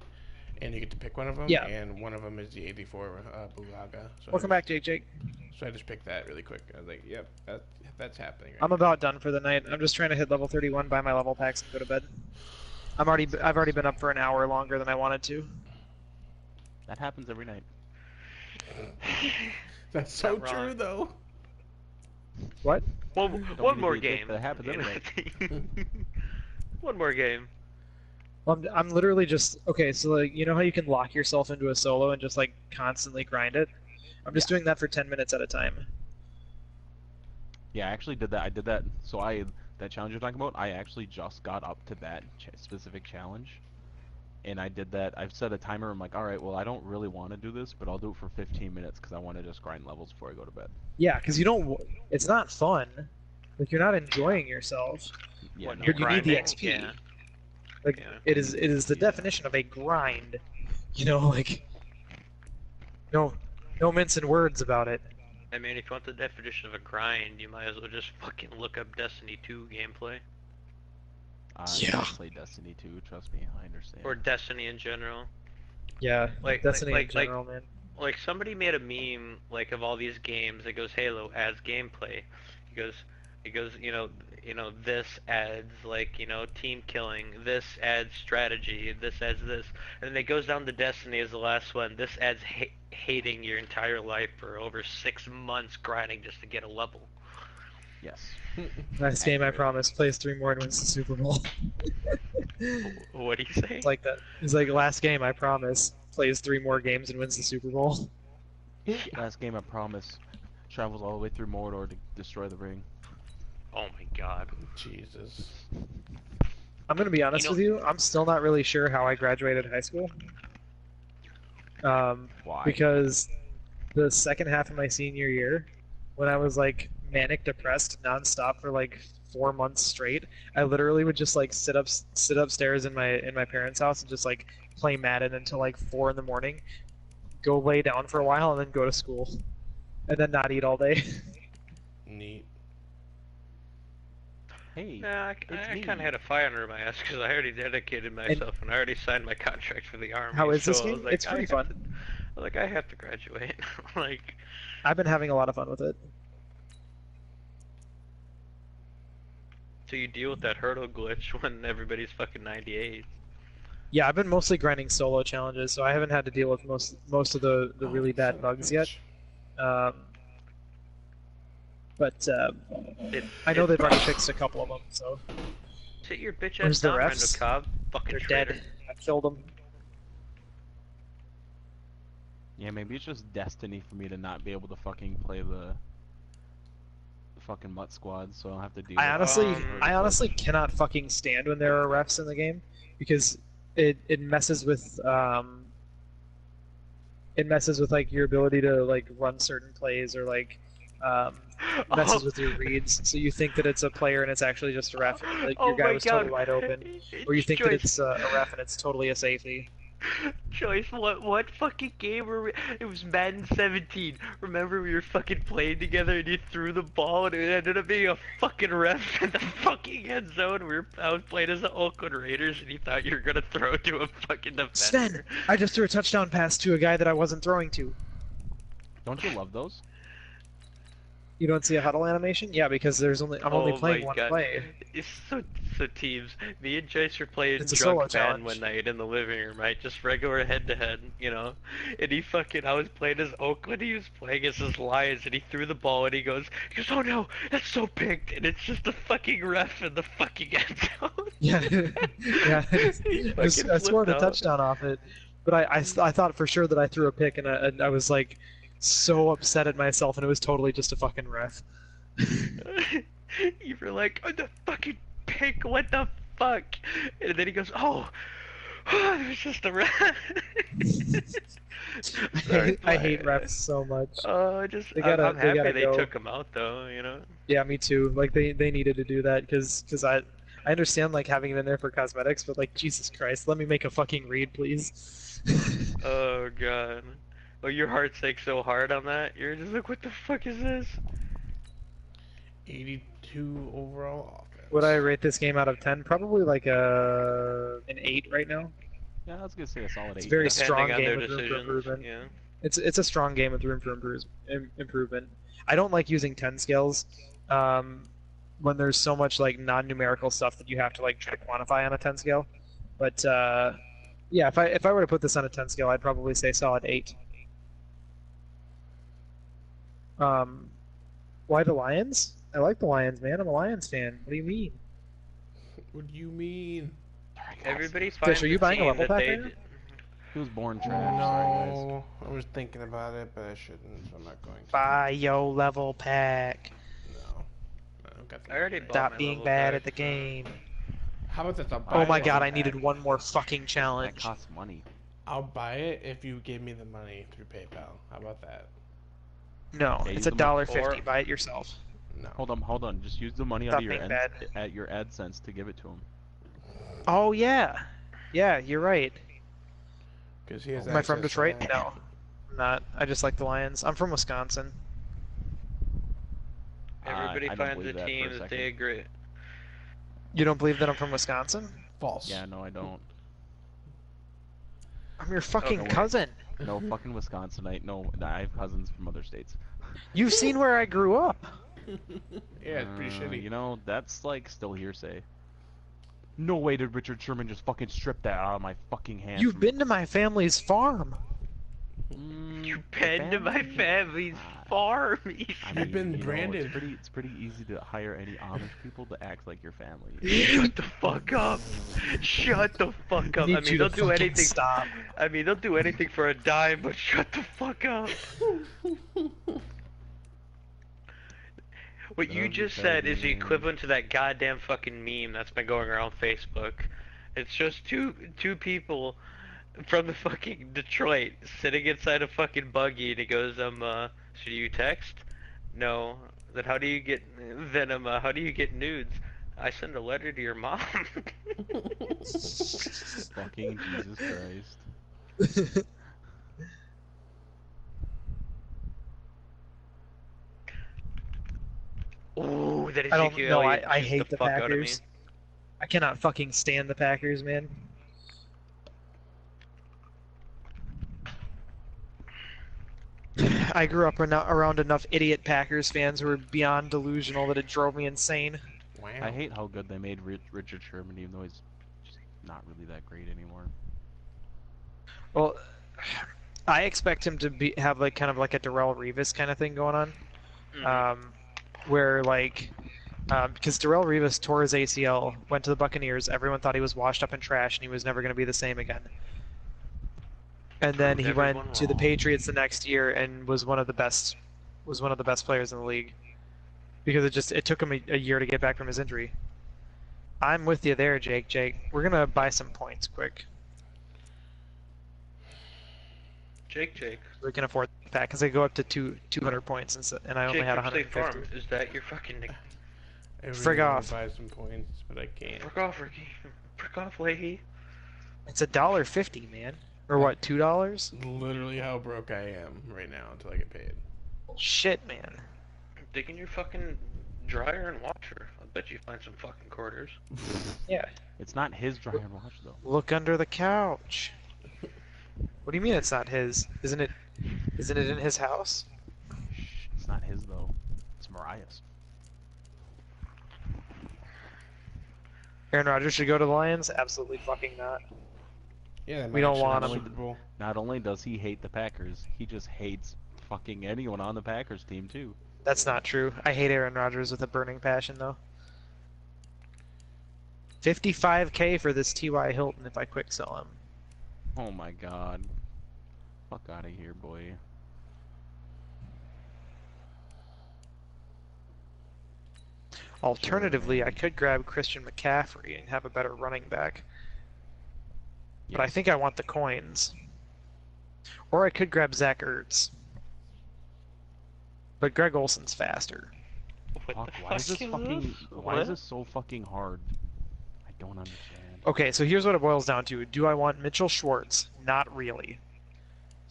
and you get to pick one of them. Yeah. And one of them is the 84 Bulaga. So Welcome back, Jake. So I just picked that really quick. I was like, yep, that's happening. Right I'm about done for the night. I'm just trying to hit level 31, buy my level packs, and go to bed. I've already been up for an hour longer than I wanted to. That happens every night. That's so Not true, wrong. though. What? One more mean to be a dick, game. but it happens every night. One more game. Well, I'm literally just okay. So like, you know how you can lock yourself into a solo and just like constantly grind it? I'm just doing that for 10 minutes at a time. Yeah, I actually did that. I did that. So that challenge you're talking about, I actually just got up to that specific challenge. And I did that. I've set a timer. I'm like, all right, well, I don't really want to do this, but I'll do it for 15 minutes because I want to just grind levels before I go to bed. Yeah, because you don't. It's not fun. Like you're not enjoying yourself. Yeah, When no. you're You need the grinding, XP. yeah. Like Yeah. it is the definition of a grind. You know, like no mincing words about it. I mean, if you want the definition of a grind, you might as well just fucking look up Destiny 2 gameplay. I Yeah. play Destiny 2, trust me, I understand. Or Destiny in general. Yeah, Like- Destiny like- in general, man. Like, somebody made a meme, like, of all these games that goes, Halo adds gameplay. He goes, you know, this adds, like, you know, team killing, this adds strategy, this adds this. And then it goes down to Destiny as the last one. This adds hating your entire life for over 6 months grinding just to get a level. Yes. Last game, I promise, plays 3 more and wins the Super Bowl. What do you say? It's like that. It's like last game, I promise, plays 3 more games and wins the Super Bowl. Last game, I promise, travels all the way through Mordor to destroy the ring. Oh my god. Jesus. I'm gonna be honest with you. I'm still not really sure how I graduated high school. Why? Because the second half of my senior year, when I was like manic depressed nonstop for like 4 months straight, I literally would just like sit upstairs in my parents' house and just like play Madden until like 4 in the morning, go lay down for a while, and then go to school, and then not eat all day. Neat. Hey, Yeah, I me. kind of had a fire under my ass because I already dedicated myself and I already signed my contract for the army. How is so this I was game? like, It's pretty I have fun. to- like, I have to graduate. Like, I've been having a lot of fun with it. so you deal with that hurdle glitch when everybody's fucking 98. Yeah, I've been mostly grinding solo challenges, so I haven't had to deal with most of the really bad bugs yet. But I know they've already fixed a couple of them, so Sit your bitch Where's ass the down, Randall refs? Cobb. Fucking they're traitor. dead. I killed them. Yeah, maybe it's just destiny for me to not be able to fucking play the fucking mutt squad, so I don't have to deal I with I honestly cannot fucking stand when there are refs in the game because it messes with like your ability to like run certain plays or like messes with your reads. So you think that it's a player and it's actually just a ref. Like Oh your guy my was God. totally wide open, or you think that Joyce, it's a ref and it's totally a safety. Joyce, what fucking game were we? It was Madden 17. Remember we were fucking playing together and you threw the ball and it ended up being a fucking ref in the fucking end zone. I was playing as the Oakland Raiders and you thought you were gonna throw to a fucking defender. Sven, I just threw a touchdown pass to a guy that I wasn't throwing to. Don't you love those? You don't see a huddle animation? Yeah, because I'm only Oh playing my one God. play. It's so teams. Me and Joyce were playing It's a solo drunk Madden challenge. one night in the living room, right? Just regular head to head, you know. And I was playing as Oakland, he was playing as his Lions, and he threw the ball and he goes, oh no, that's so picked, and it's just a fucking ref in the fucking end zone. Yeah, yeah. He I fucking scored a flipped out. touchdown off it, But I thought for sure that I threw a pick, and I was like so upset at myself, and it was totally just a fucking ref. You were like, oh, the fucking pick, what the fuck? And then he goes, oh, it was just a ref. I hate refs so much. I'm happy they took him out though, you know? Yeah, me too. Like, they needed to do that, because I understand, like, having it in there for cosmetics, but, like, Jesus Christ, let me make a fucking read, please. Oh, God. Oh, your heart sank so hard on that? You're just like, what the fuck is this? 82 overall offense. Would I rate this game out of 10? Probably, like, an 8 right now. Yeah, I was gonna say a solid 8. It's a very strong Depending game on with their room for decisions, improvement. yeah. It's a strong game with room for improvement. I don't like using 10 scales when there's so much like non-numerical stuff that you have to like try to quantify on a 10 scale. But yeah, if I were to put this on a 10 scale, I'd probably say solid 8. Why the Lions? I like the Lions, man. I'm a Lions fan. What do you mean? What do you mean? Everybody finds Fish, are you buying a level pack right now? He was born trash. No, I was thinking about it, but I shouldn't, so I'm not going to. Buy your level pack. No. I don't got the I already money. bought Stop my being level bad pack, at the game. How about this? I'll buy Oh my it. god, I needed one more fucking That challenge. costs money. I'll buy it if you give me the money through PayPal. How about that? No, Yeah, it's use the money. $1.50. Buy it yourself. No. Hold on. Just use the money Stop out of your being bad. at your AdSense to give it to him. Oh yeah, yeah, you're right. Because he has Am I from access to Detroit? that. No, I'm not. I just like the Lions. I'm from Wisconsin. Everybody I don't finds believe a that for team a that second. they agree. You don't believe that I'm from Wisconsin? False. Yeah, no, I don't. I'm your fucking no way. cousin. No fucking Wisconsinite. No, I have cousins from other states. You've seen where I grew up. Yeah, it's pretty shitty. You know, that's like still hearsay. No way did Richard Sherman just fucking strip that out of my fucking hand. You've been to my family's farm. You've been to my family's farm. You've been you know, branded. it's pretty easy to hire any Amish people to act like your family. Shut the fuck up. Shut the fuck up. I Need mean, you they'll to do fucking anything. stop. I mean, they'll do anything for a dime, but shut the fuck up. What you just said is the equivalent to that goddamn fucking meme that's been going around Facebook. It's just two people from the fucking Detroit sitting inside a fucking buggy, and it goes, should you text? No. Then how do you get, how do you get nudes? I send a letter to your mom. Fucking Jesus Christ. Ooh, that is I don't know. I hate the fuck out of me. Packers. I cannot fucking stand the Packers, man. I grew up around enough idiot Packers fans who were beyond delusional that it drove me insane. Wow. I hate how good they made Richard Sherman, even though he's just not really that great anymore. Well, I expect him to have like kind of like a Darrelle Revis kind of thing going on, where like because Darrelle Revis tore his ACL, went to the Buccaneers, everyone thought he was washed up in trash and he was never going to be the same again. And then he went to the Patriots the next year and was one of the best players in the league because it took him a year to get back from his injury. I'm with you there, Jake. We're gonna buy some points quick. Jake. We can afford that because they go up to 200 points and I only had from State 150. Farm. Is that your fucking nick? I really Frig wanna off. buy some points, but I can't. Frick off, Ricky. Frick off, lady. It's $1.50, man. Or what? $2? Literally how broke I am right now until I get paid. Shit, man. Dig in your fucking dryer and washer. I bet you find some fucking quarters. Yeah. It's not his dryer and wash though. Look under the couch. What do you mean it's not his? Isn't it in his house? It's not his though. It's Mariah's. Aaron Rodgers should go to the Lions? Absolutely fucking not. Yeah, We don't want him. Super Bowl. Not only does he hate the Packers, he just hates fucking anyone on the Packers team too. That's not true. I hate Aaron Rodgers with a burning passion, though. $55K for this T.Y. Hilton if I quick sell him. Oh my god. Fuck out of here, boy. Alternatively, I could grab Christian McCaffrey and have a better running back. But I think I want the coins. Or I could grab Zach Ertz. But Greg Olson's faster. Fuck, why is this fucking... Why is this so fucking hard? I don't understand. Okay, so here's what it boils down to. Do I want Mitchell Schwartz? Not really.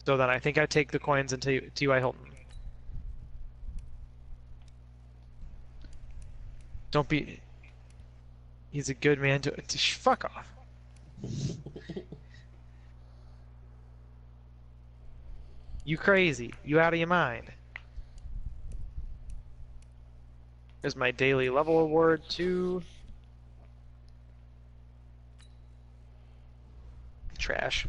So then I think I take the coins and T.Y. Hilton. Don't be... He's a good man to... Fuck off. You crazy. You out of your mind. Here's my daily level award too. Trash.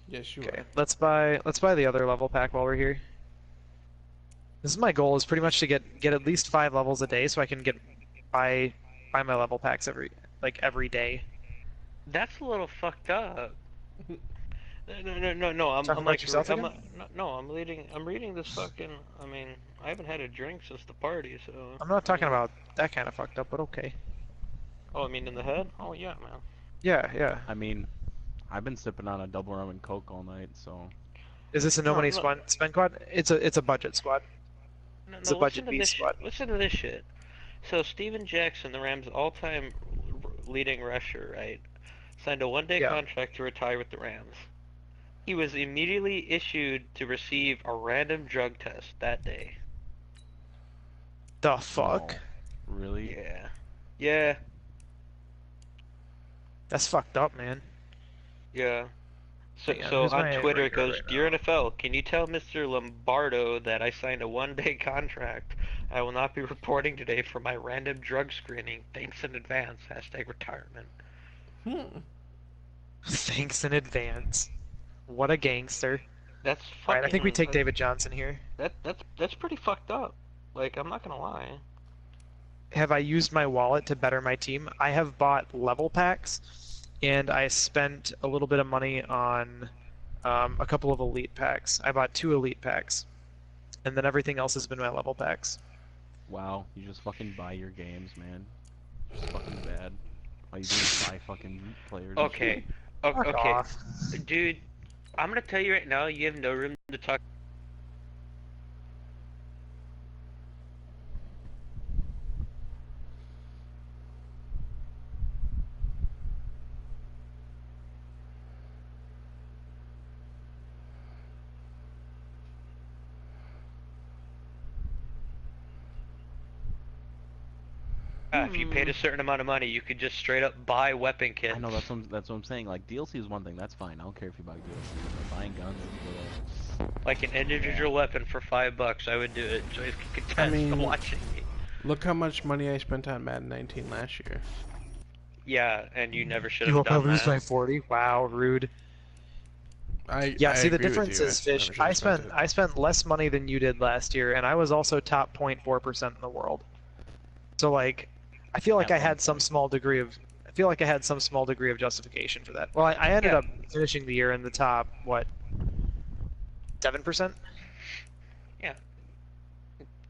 Yes, you Okay, are. let's buy the other level pack while we're here. This is my goal, is pretty much to get at least 5 levels a day so I can buy my level packs every day. That's a little fucked up. No. I'm talking about yourself again? I'm reading this fucking. I mean, I haven't had a drink since the party, so. I'm not talking about that kind of fucked up, but okay. Oh, I mean in the head? Oh yeah, man. Yeah. I mean, I've been sipping on a double rum and coke all night, so. Is this a no money spend squad? It's a budget squad. It's a budget B squad. Listen to this shit. So Steven Jackson, the Rams' all-time leading rusher, right, signed a one-day contract to retire with the Rams. He was immediately issued to receive a random drug test that day. The fuck? No. Really? Yeah. That's fucked up, man. Yeah. Yeah, So who's on my Twitter it rater goes, right Dear NFL, can you tell Mr. Lombardo that I signed a one-day contract? I will not be reporting today for my random drug screening. Thanks in advance. #retirement. Thanks in advance. What a gangster. That's fucking... Alright, I think we take David Johnson here. That's pretty fucked up. Like, I'm not gonna lie. Have I used my wallet to better my team? I have bought level packs, and I spent a little bit of money on a couple of elite packs. I bought 2 elite packs, and then everything else has been my level packs. Wow, you just fucking buy your games, man. Just fucking bad. All you do is buy fucking players. Okay. Fuck Okay. off. Dude, I'm gonna tell you right now, you have no room to talk. If you paid a certain amount of money, you could just straight up buy weapon kits. I know, that's what I'm saying. Like, DLC is one thing, that's fine. I don't care if you buy DLC. But buying guns is Like an individual weapon for $5, I would do it. So you could contest watching me. Look how much money I spent on Madden 19 last year. Yeah, and you never should You have will done probably lose that. by 40. Wow, rude. I See, the agree with difference you. is, Fish. never I should've it. spent less money than you did last year, and I was also top 0.4% in the world. So like, I feel like I had some small degree of justification for that. Well, I ended up finishing the year in the top 7%. Yeah.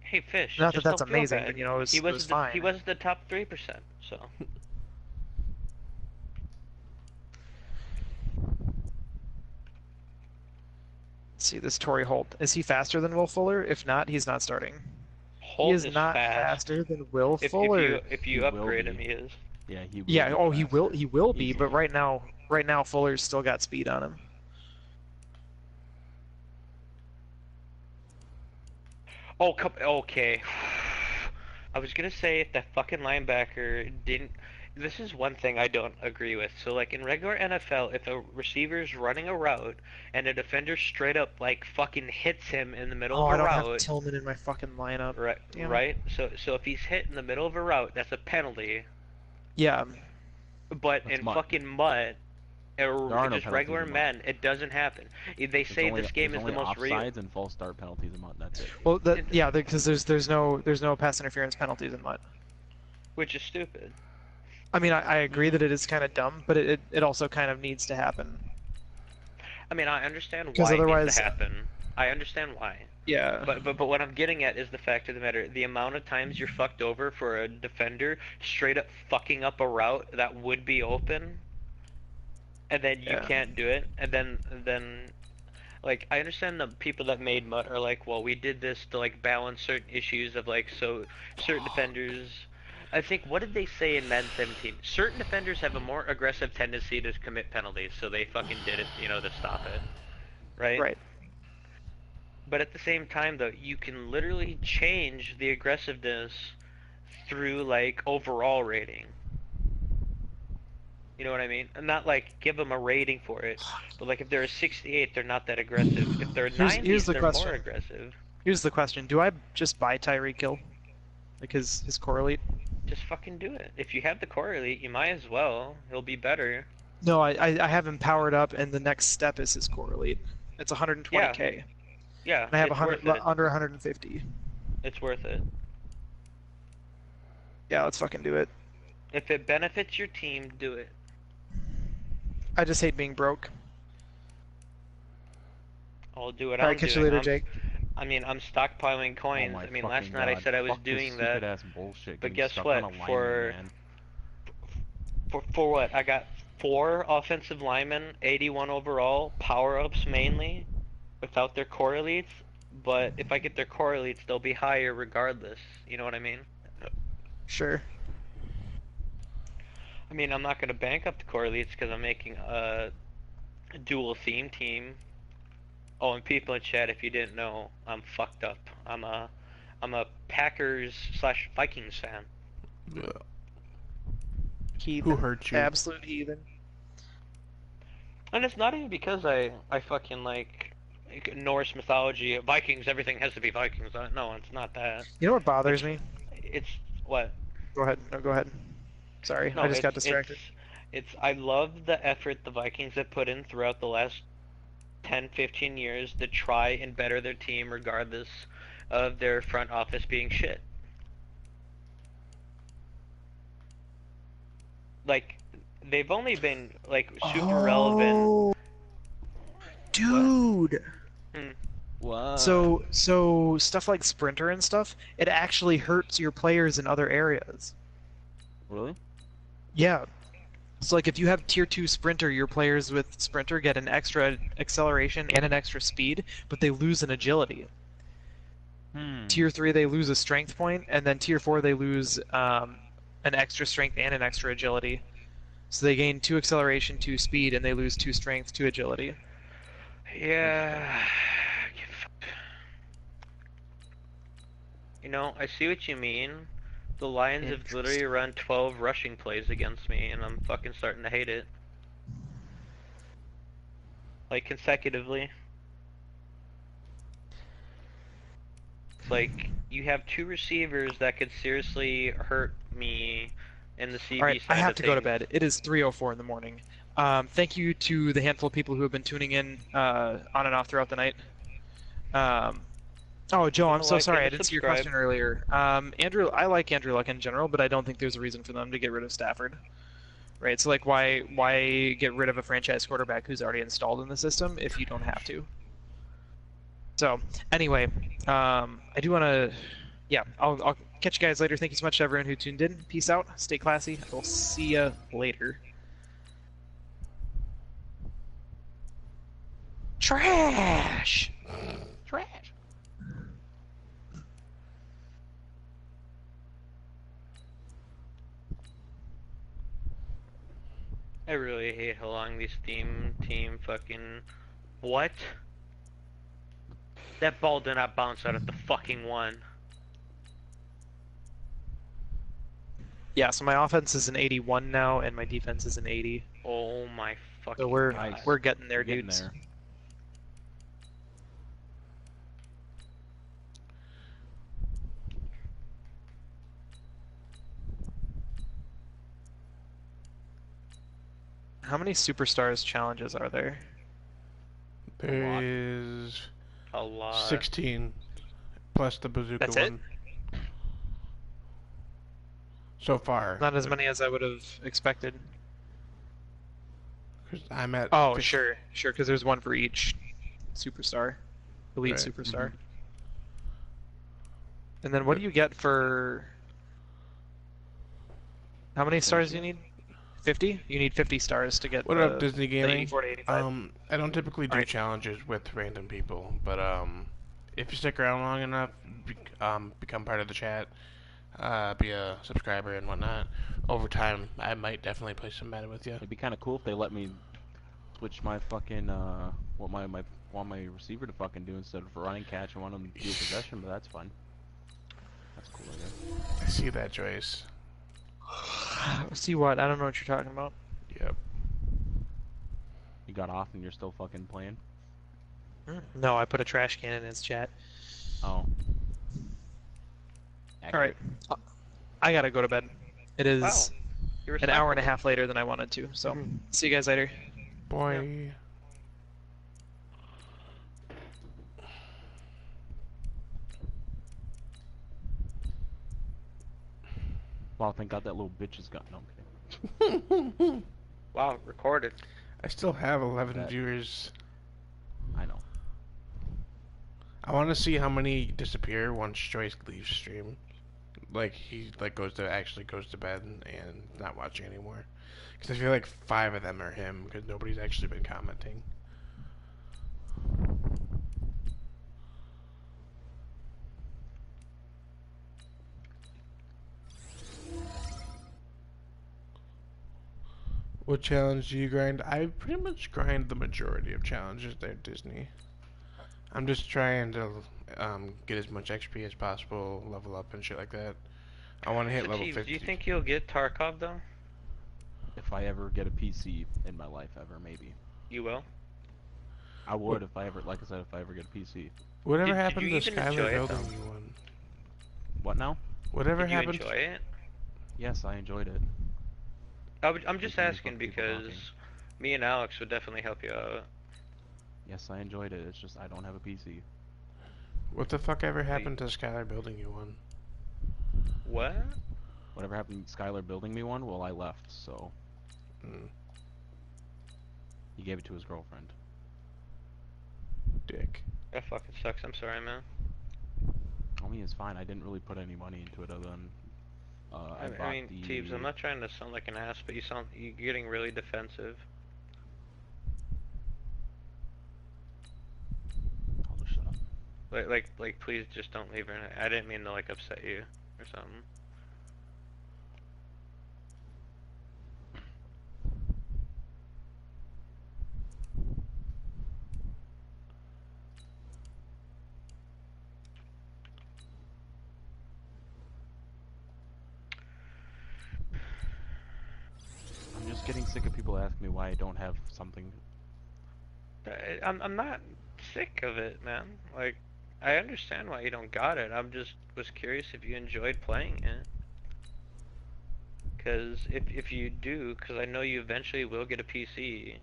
Hey, Fish. Not that just that's don't feel amazing, bad. but you know, it he was fine. He wasn't the top 3%, so. Let's see, this Torrey Holt. Is he faster than Will Fuller? If not, he's not starting. Holt He is not fast. faster than Will Fuller. If you upgrade him, he is. Yeah, he will. Yeah, be oh, fast. he will be, but right now Fuller's still got speed on him. Oh, okay. I was gonna say if that fucking linebacker didn't. This is one thing I don't agree with. So, like in regular NFL, if a receiver's running a route and a defender straight up like fucking hits him in the middle Oh, of I a don't route, have Tillman in my fucking lineup. right? Damn. Right. So if he's hit in the middle of a route, that's a penalty. Yeah. But That's in mud. fucking mud, or There are no just penalties regular in mud. men, it doesn't happen. They say this game is the most real. offsides and false start penalties and that's it. Well, because there's no pass interference penalties in mud. Which is stupid. I mean, I agree that it is kind of dumb, but it also kind of needs to happen. I mean, I understand Because why it otherwise, needs to happen. I understand why. yeah. But what I'm getting at is the fact of the matter: the amount of times you're fucked over for a defender straight up fucking up a route that would be open, and then you can't do it, and then like, I understand the people that made MUT are like, well, we did this to like balance certain issues of like, so certain defenders. I think, what did they say in Madden 17? Certain defenders have a more aggressive tendency to commit penalties, so they fucking did it, you know, to stop it, right? Right. But at the same time, though, you can literally change the aggressiveness through like overall rating. You know what I mean? And not like give them a rating for it, but like if they're a 68, they're not that aggressive. If they're 90s, they're more aggressive. Here's the question: do I just buy Tyreek Hill? Like his correlate? Just fucking do it. If you have the correlate, you might as well. He'll be better. No, I have him powered up, and the next step is his correlate. It's 120k. Yeah. And I have 100 under 150. It's worth it. Yeah, let's fucking do it. If it benefits your team, do it. I just hate being broke. I'll do it. Alright, catch you later, Jake. I mean, I'm stockpiling coins. I mean, last night I said I was doing that. But guess what? For what? I got 4 offensive linemen, 81 overall, power-ups mainly, without their correlates. But if I get their correlates, they'll be higher regardless. You know what I mean? Sure. I mean, I'm not going to bank up the correlates because I'm making a dual theme team. Oh, and people in chat, if you didn't know, I'm fucked up. I'm a Packers/Vikings fan. Yeah. Heathen. Who hurt you? Absolute heathen. And it's not even because I fucking like Norse mythology, Vikings, everything has to be Vikings. No, it's not that. You know what bothers me? It's what? Go ahead. No, go ahead. Sorry, No, I just got distracted. I love the effort the Vikings have put in throughout the last 10-15 years to try and better their team regardless of their front office being shit. Like, they've only been like super relevant. Dude. What? So stuff like Sprinter and stuff, it actually hurts your players in other areas. Really? Yeah. So like if you have tier 2 Sprinter, your players with Sprinter get an extra acceleration and an extra speed, but they lose an agility. Tier 3 they lose a strength point, and then tier 4 they lose an extra strength and an extra agility. So they gain 2 acceleration, 2 speed, and they lose 2 strength, 2 agility. Yeah. You know, I see what you mean. The Lions have literally run 12 rushing plays against me, and I'm fucking starting to hate it. Like, consecutively. It's like, you have 2 receivers that could seriously hurt me in the CB Alright, side I have of to go to things. bed. It is 3:04 in the morning. Thank you to the handful of people who have been tuning in on and off throughout the night. Oh, Joe, I'm so sorry. I didn't see your question earlier. Andrew, I like Andrew Luck in general, but I don't think there's a reason for them to get rid of Stafford. Right? So, like, why get rid of a franchise quarterback who's already installed in the system if you don't have to? So, anyway, I do want to... Yeah, I'll catch you guys later. Thank you so much to everyone who tuned in. Peace out. Stay classy. We'll see you later. Trash! Trash! I really hate how long these team fucking... What? That ball did not bounce out at the fucking 1. Yeah, so my offense is an 81 now, and my defense is an 80. Oh my fucking So we're God. getting there, dudes. How many Superstars challenges are there? There is a lot. 16 plus the bazooka That's one. So far. Not as many as I would have expected. 'Cause I'm at. Oh, 50. sure, because there's one for each superstar, elite Right. superstar. And then what do you get for? How many stars do you need? 50? You need 50 stars to get What up, Disney the Gaming? 84 to 85. I don't typically do Alright. challenges with random people, but if you stick around long enough, become part of the chat, be a subscriber and whatnot, over time, I might definitely play some Madden with you. It'd be kind of cool if they let me switch my fucking what my want my receiver to fucking do instead of running catch. I want him to do possession, but that's fine. That's cool, I guess. I see that, Joyce. See what? I don't know what you're talking about. Yep. You got off and you're still fucking playing? No, I put a trash can in his chat. Oh. Alright. I gotta go to bed. It is Wow. an hour and a half later than I wanted to, so see you guys later. Boy. Yeah. Wow, thank God that little bitch has got no. I'm kidding. Wow, recorded. I still have 11 viewers. I know. I want to see how many disappear once Joyce leaves stream. Like he goes to bed and not watching anymore. Because I feel like 5 of them are him because nobody's actually been commenting. What challenge do you grind? I pretty much grind the majority of challenges there at Disney. I'm just trying to get as much XP as possible, level up and shit like that. I want to hit level 50. Do you think you'll get Tarkov though? If I ever get a PC in my life, ever, maybe. You will? I would if I ever, like I said, if I ever get a PC. Whatever happened you to even Skylar enjoy it, building though? you one? What now? Whatever Did you happened? enjoy it? Yes, I enjoyed it. I'm just Making me asking fuck people because talking. me and Alex would definitely help you out. Yes, I enjoyed it. It's just I don't have a PC. What the fuck ever happened to Skylar building you one? What? Whatever happened to Skylar building me one? Well, I left, so he gave it to his girlfriend. Dick. That fucking sucks. I'm sorry, man. I mean, it's fine. I didn't really put any money into it other than I mean, Teebs, I'm not trying to sound like an ass, but you're getting really defensive. I'll just shut up. Like, please just don't leave her. I didn't mean to like upset you or something. I'm just getting sick of people asking me why I don't have something. I'm not sick of it, man. Like, I understand why you don't got it. I'm just was curious if you enjoyed playing it. Cause if you do, cause I know you eventually will get a PC.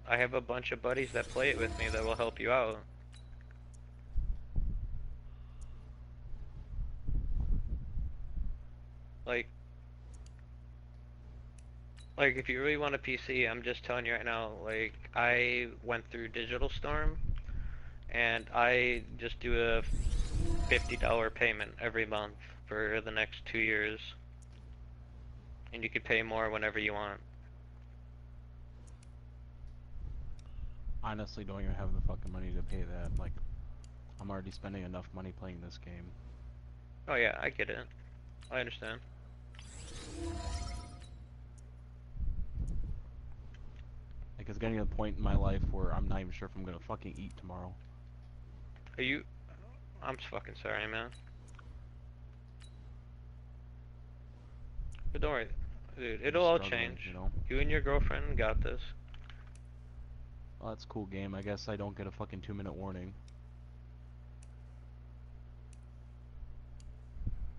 I have a bunch of buddies that play it with me that will help you out. Like if you really want a PC, I'm just telling you right now, like I went through Digital Storm and I just do a $50 payment every month for the next 2 years. And you could pay more whenever you want. Honestly, don't even have the fucking money to pay that. Like, I'm already spending enough money playing this game. Oh yeah, I get it. I understand. Like, it's getting to the point in my life where I'm not even sure if I'm gonna fucking eat tomorrow. Are you... I'm fucking sorry, man. But don't worry, dude, it'll all change. You know? You and your girlfriend got this. Well, that's a cool game. I guess I don't get a fucking 2-minute warning.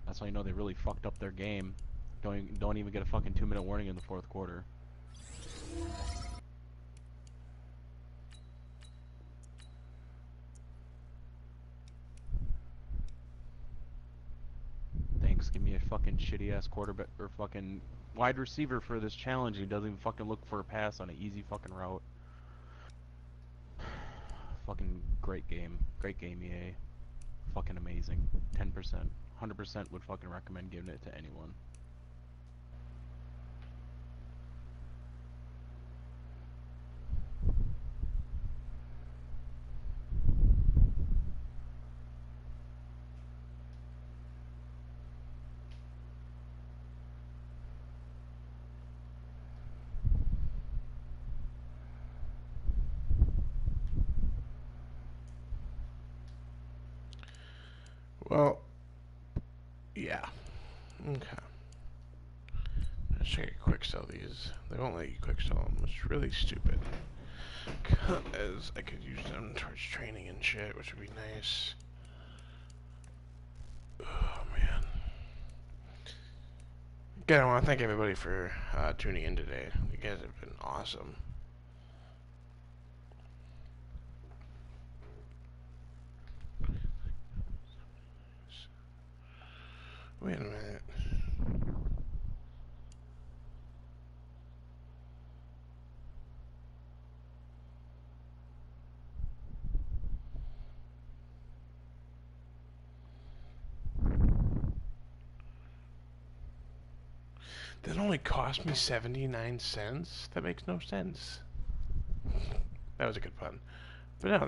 That's how you know they really fucked up their game. Don't even get a fucking 2-minute warning in the 4th quarter. Thanks. Give me a fucking shitty ass quarterback or fucking wide receiver for this challenge. He doesn't even fucking look for a pass on an easy fucking route. Fucking great game, EA. Fucking amazing. 10%, 100% would fucking recommend giving it to anyone. Well, yeah. Okay. Let's try to quick sell these. They won't let you quick sell them, which is really stupid. Because I could use them towards training and shit, which would be nice. Oh, man. Again, I want to thank everybody for tuning in today. You guys have been awesome. Wait a minute. That only cost me 79 cents? That makes no sense. That was a good pun. But no,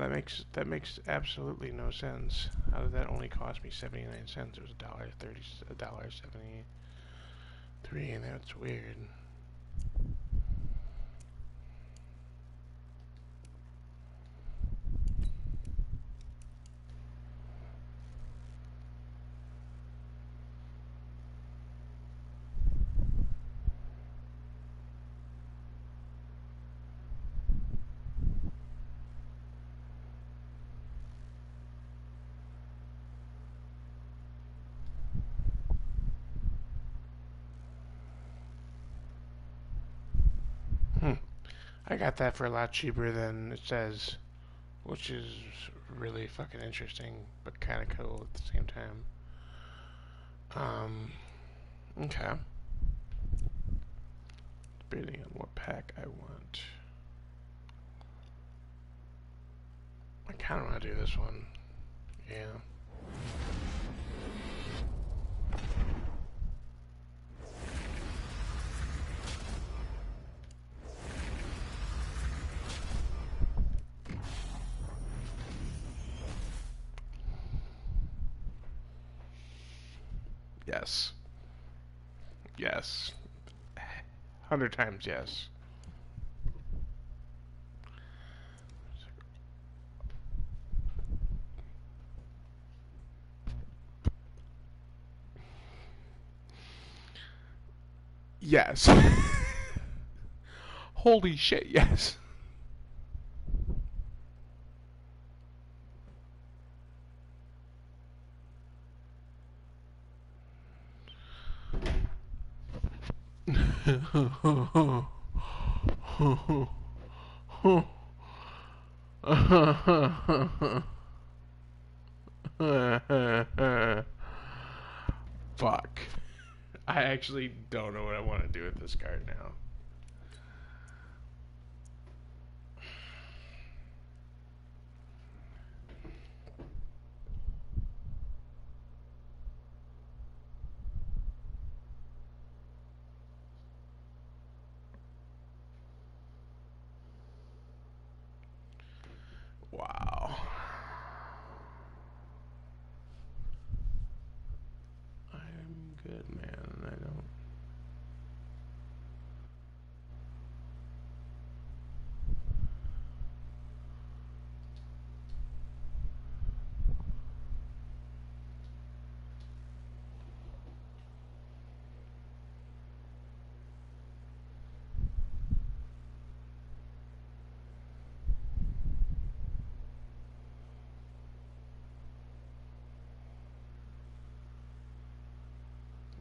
that makes absolutely no sense. How did that only cost me 79 cents? It was $1.73, and that's weird. I got that for a lot cheaper than it says, which is really fucking interesting, but kind of cool at the same time. Okay. Depending on what pack I want. I kind of want to do this one. Yeah. Yes. Yes. 100 times yes. Yes. Holy shit, yes. Fuck. I actually don't know what I want to do with this card now. Wow. I'm good, man. I don't.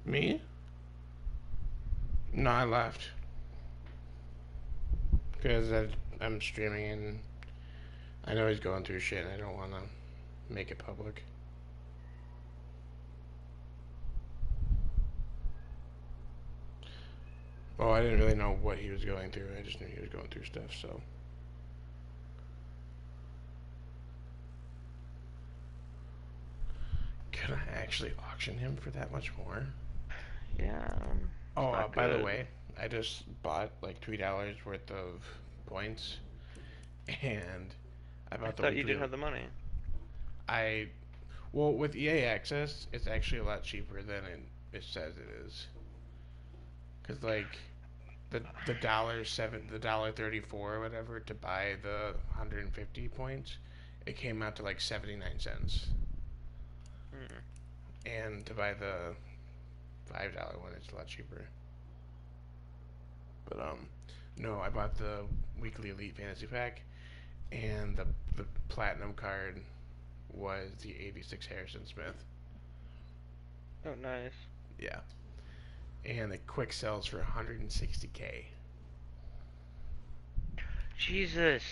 Me? No, I left. Because I'm streaming and I know he's going through shit and I don't want to make it public. Well, I didn't really know what he was going through. I just knew he was going through stuff, so. Could I actually auction him for that much more? Yeah. Oh, by the way, I just bought like $3 worth of points, and I bought I thought you didn't have the money. Well, with EA Access, it's actually a lot cheaper than it says it is. Cause like the $1.34 or whatever to buy the 150 points, it came out to like 79 cents. And to buy the $5 one, it's a lot cheaper. But no, I bought the weekly Elite Fantasy Pack, and the platinum card was the 86 Harrison Smith. Oh, nice. Yeah. And the quick sells for 160K. Jesus.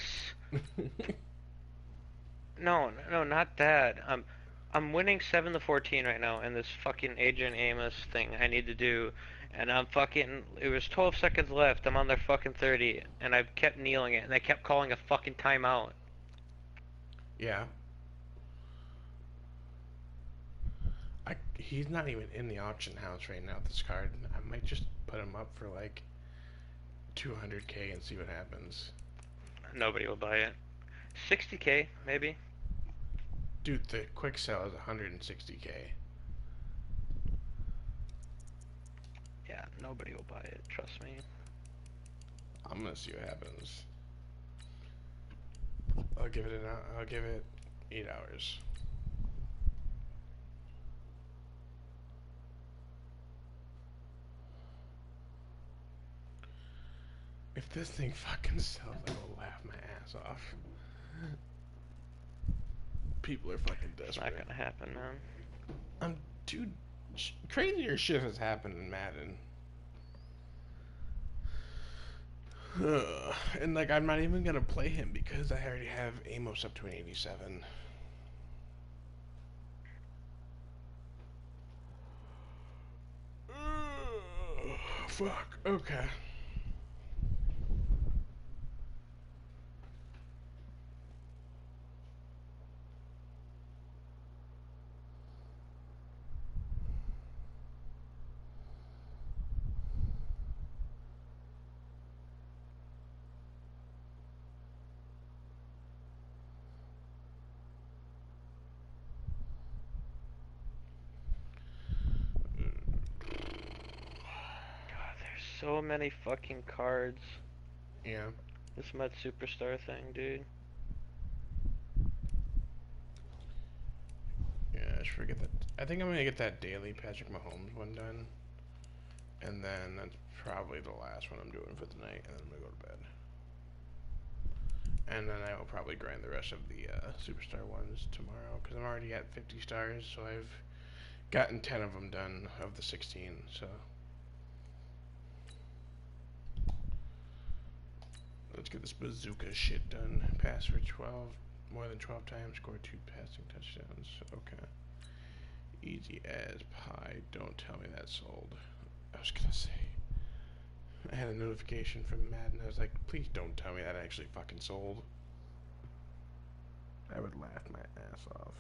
No, not that. I'm winning 7-14 right now in this fucking Agent Amos thing I need to do, and it was 12 seconds left. I'm on their fucking 30, and I've kept kneeling it, and they kept calling a fucking timeout. Yeah. He's not even in the auction house right now, this card. I might just put him up for like 200K and see what happens. Nobody will buy it. 60K, maybe. Dude, the quick sell is 160K. Yeah, nobody will buy it, trust me. I'm gonna see what happens. I'll give it 8 hours. If this thing fucking sells, I will laugh my ass off. People are fucking desperate. It's not gonna happen, man. Dude, crazier shit has happened in Madden. And like, I'm not even gonna play him because I already have Amos up to an 87. Fuck. Okay. So many fucking cards. Yeah. This Med Superstar thing, dude. Yeah, I should forget that. I think I'm gonna get that daily Patrick Mahomes one done. And then that's probably the last one I'm doing for the night, and then I'm gonna go to bed. And then I will probably grind the rest of the Superstar ones tomorrow, because I'm already at 50 stars, so I've gotten 10 of them done of the 16, so. Let's get this bazooka shit done. Pass for 12, more than 12 times, score 2 passing touchdowns. Okay. Easy as pie. Don't tell me that sold. I was gonna say. I had a notification from Madden. I was like, please don't tell me that actually fucking sold. I would laugh my ass off.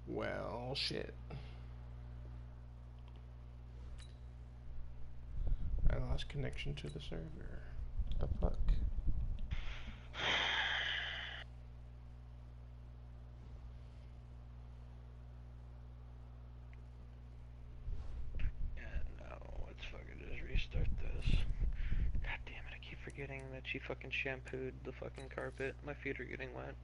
Well, shit. I lost connection to the server. What the fuck? restart this. God damn it, I keep forgetting that she fucking shampooed the fucking carpet. My feet are getting wet.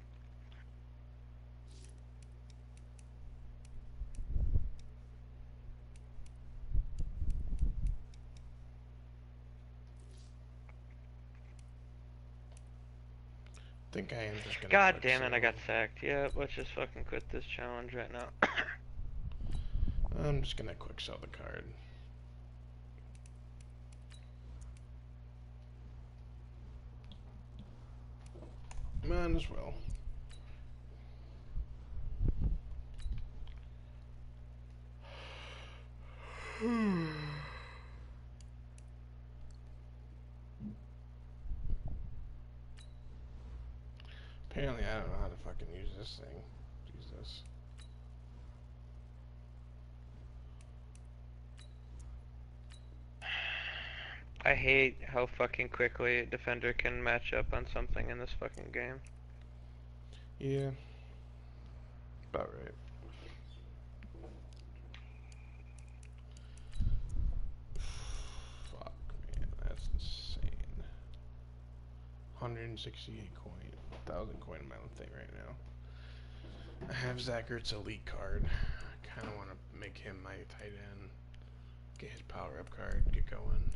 I think I am just gonna. God damn it, I got sacked. Yeah, let's just fucking quit this challenge right now. I'm just gonna quick sell the card. Might as well. Apparently, I don't know how to fucking use this thing. Jesus. I hate how fucking quickly a defender can match up on something in this fucking game. Yeah. About right. Fuck, man, that's insane. 168 coin, 1,000 coin in my thing right now. I have Zach Ertz's elite card. I kind of want to make him my tight end. Get his power up card, get going.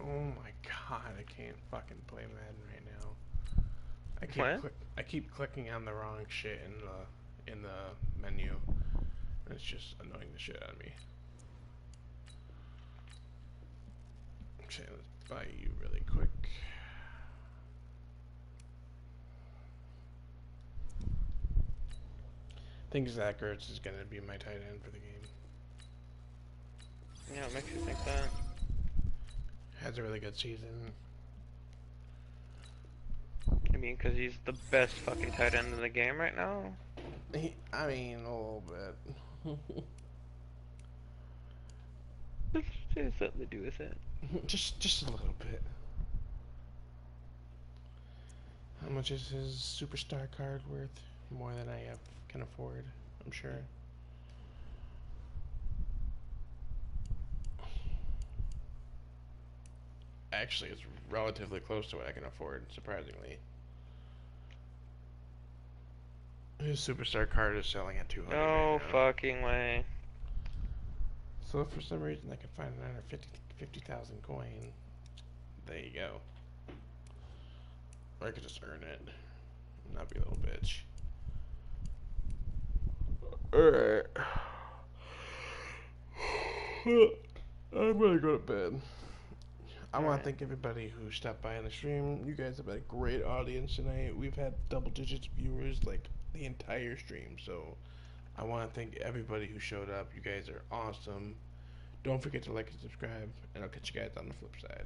Oh my god, I can't fucking play Madden right now. I keep clicking on the wrong shit in the menu. It's just annoying the shit out of me. Okay, let's buy you really quick. I think Zach Ertz is gonna be my tight end for the game. Yeah, it makes you think that. Has a really good season. I mean, because he's the best fucking tight end in the game right now. I mean, a little bit. It has something to do with it. just a little bit. How much is his superstar card worth? More than I can afford, I'm sure. Actually, it's relatively close to what I can afford, surprisingly. His superstar card is selling at 200. No fucking way. So if for some reason I can find another 50,000 coin, there you go. Or I could just earn it. Not be a little bitch. Alright. I'm gonna go to bed. I want to thank everybody who stopped by on the stream. You guys have had a great audience tonight. We've had double digits viewers like the entire stream. So I want to thank everybody who showed up. You guys are awesome. Don't forget to like and subscribe, and I'll catch you guys on the flip side.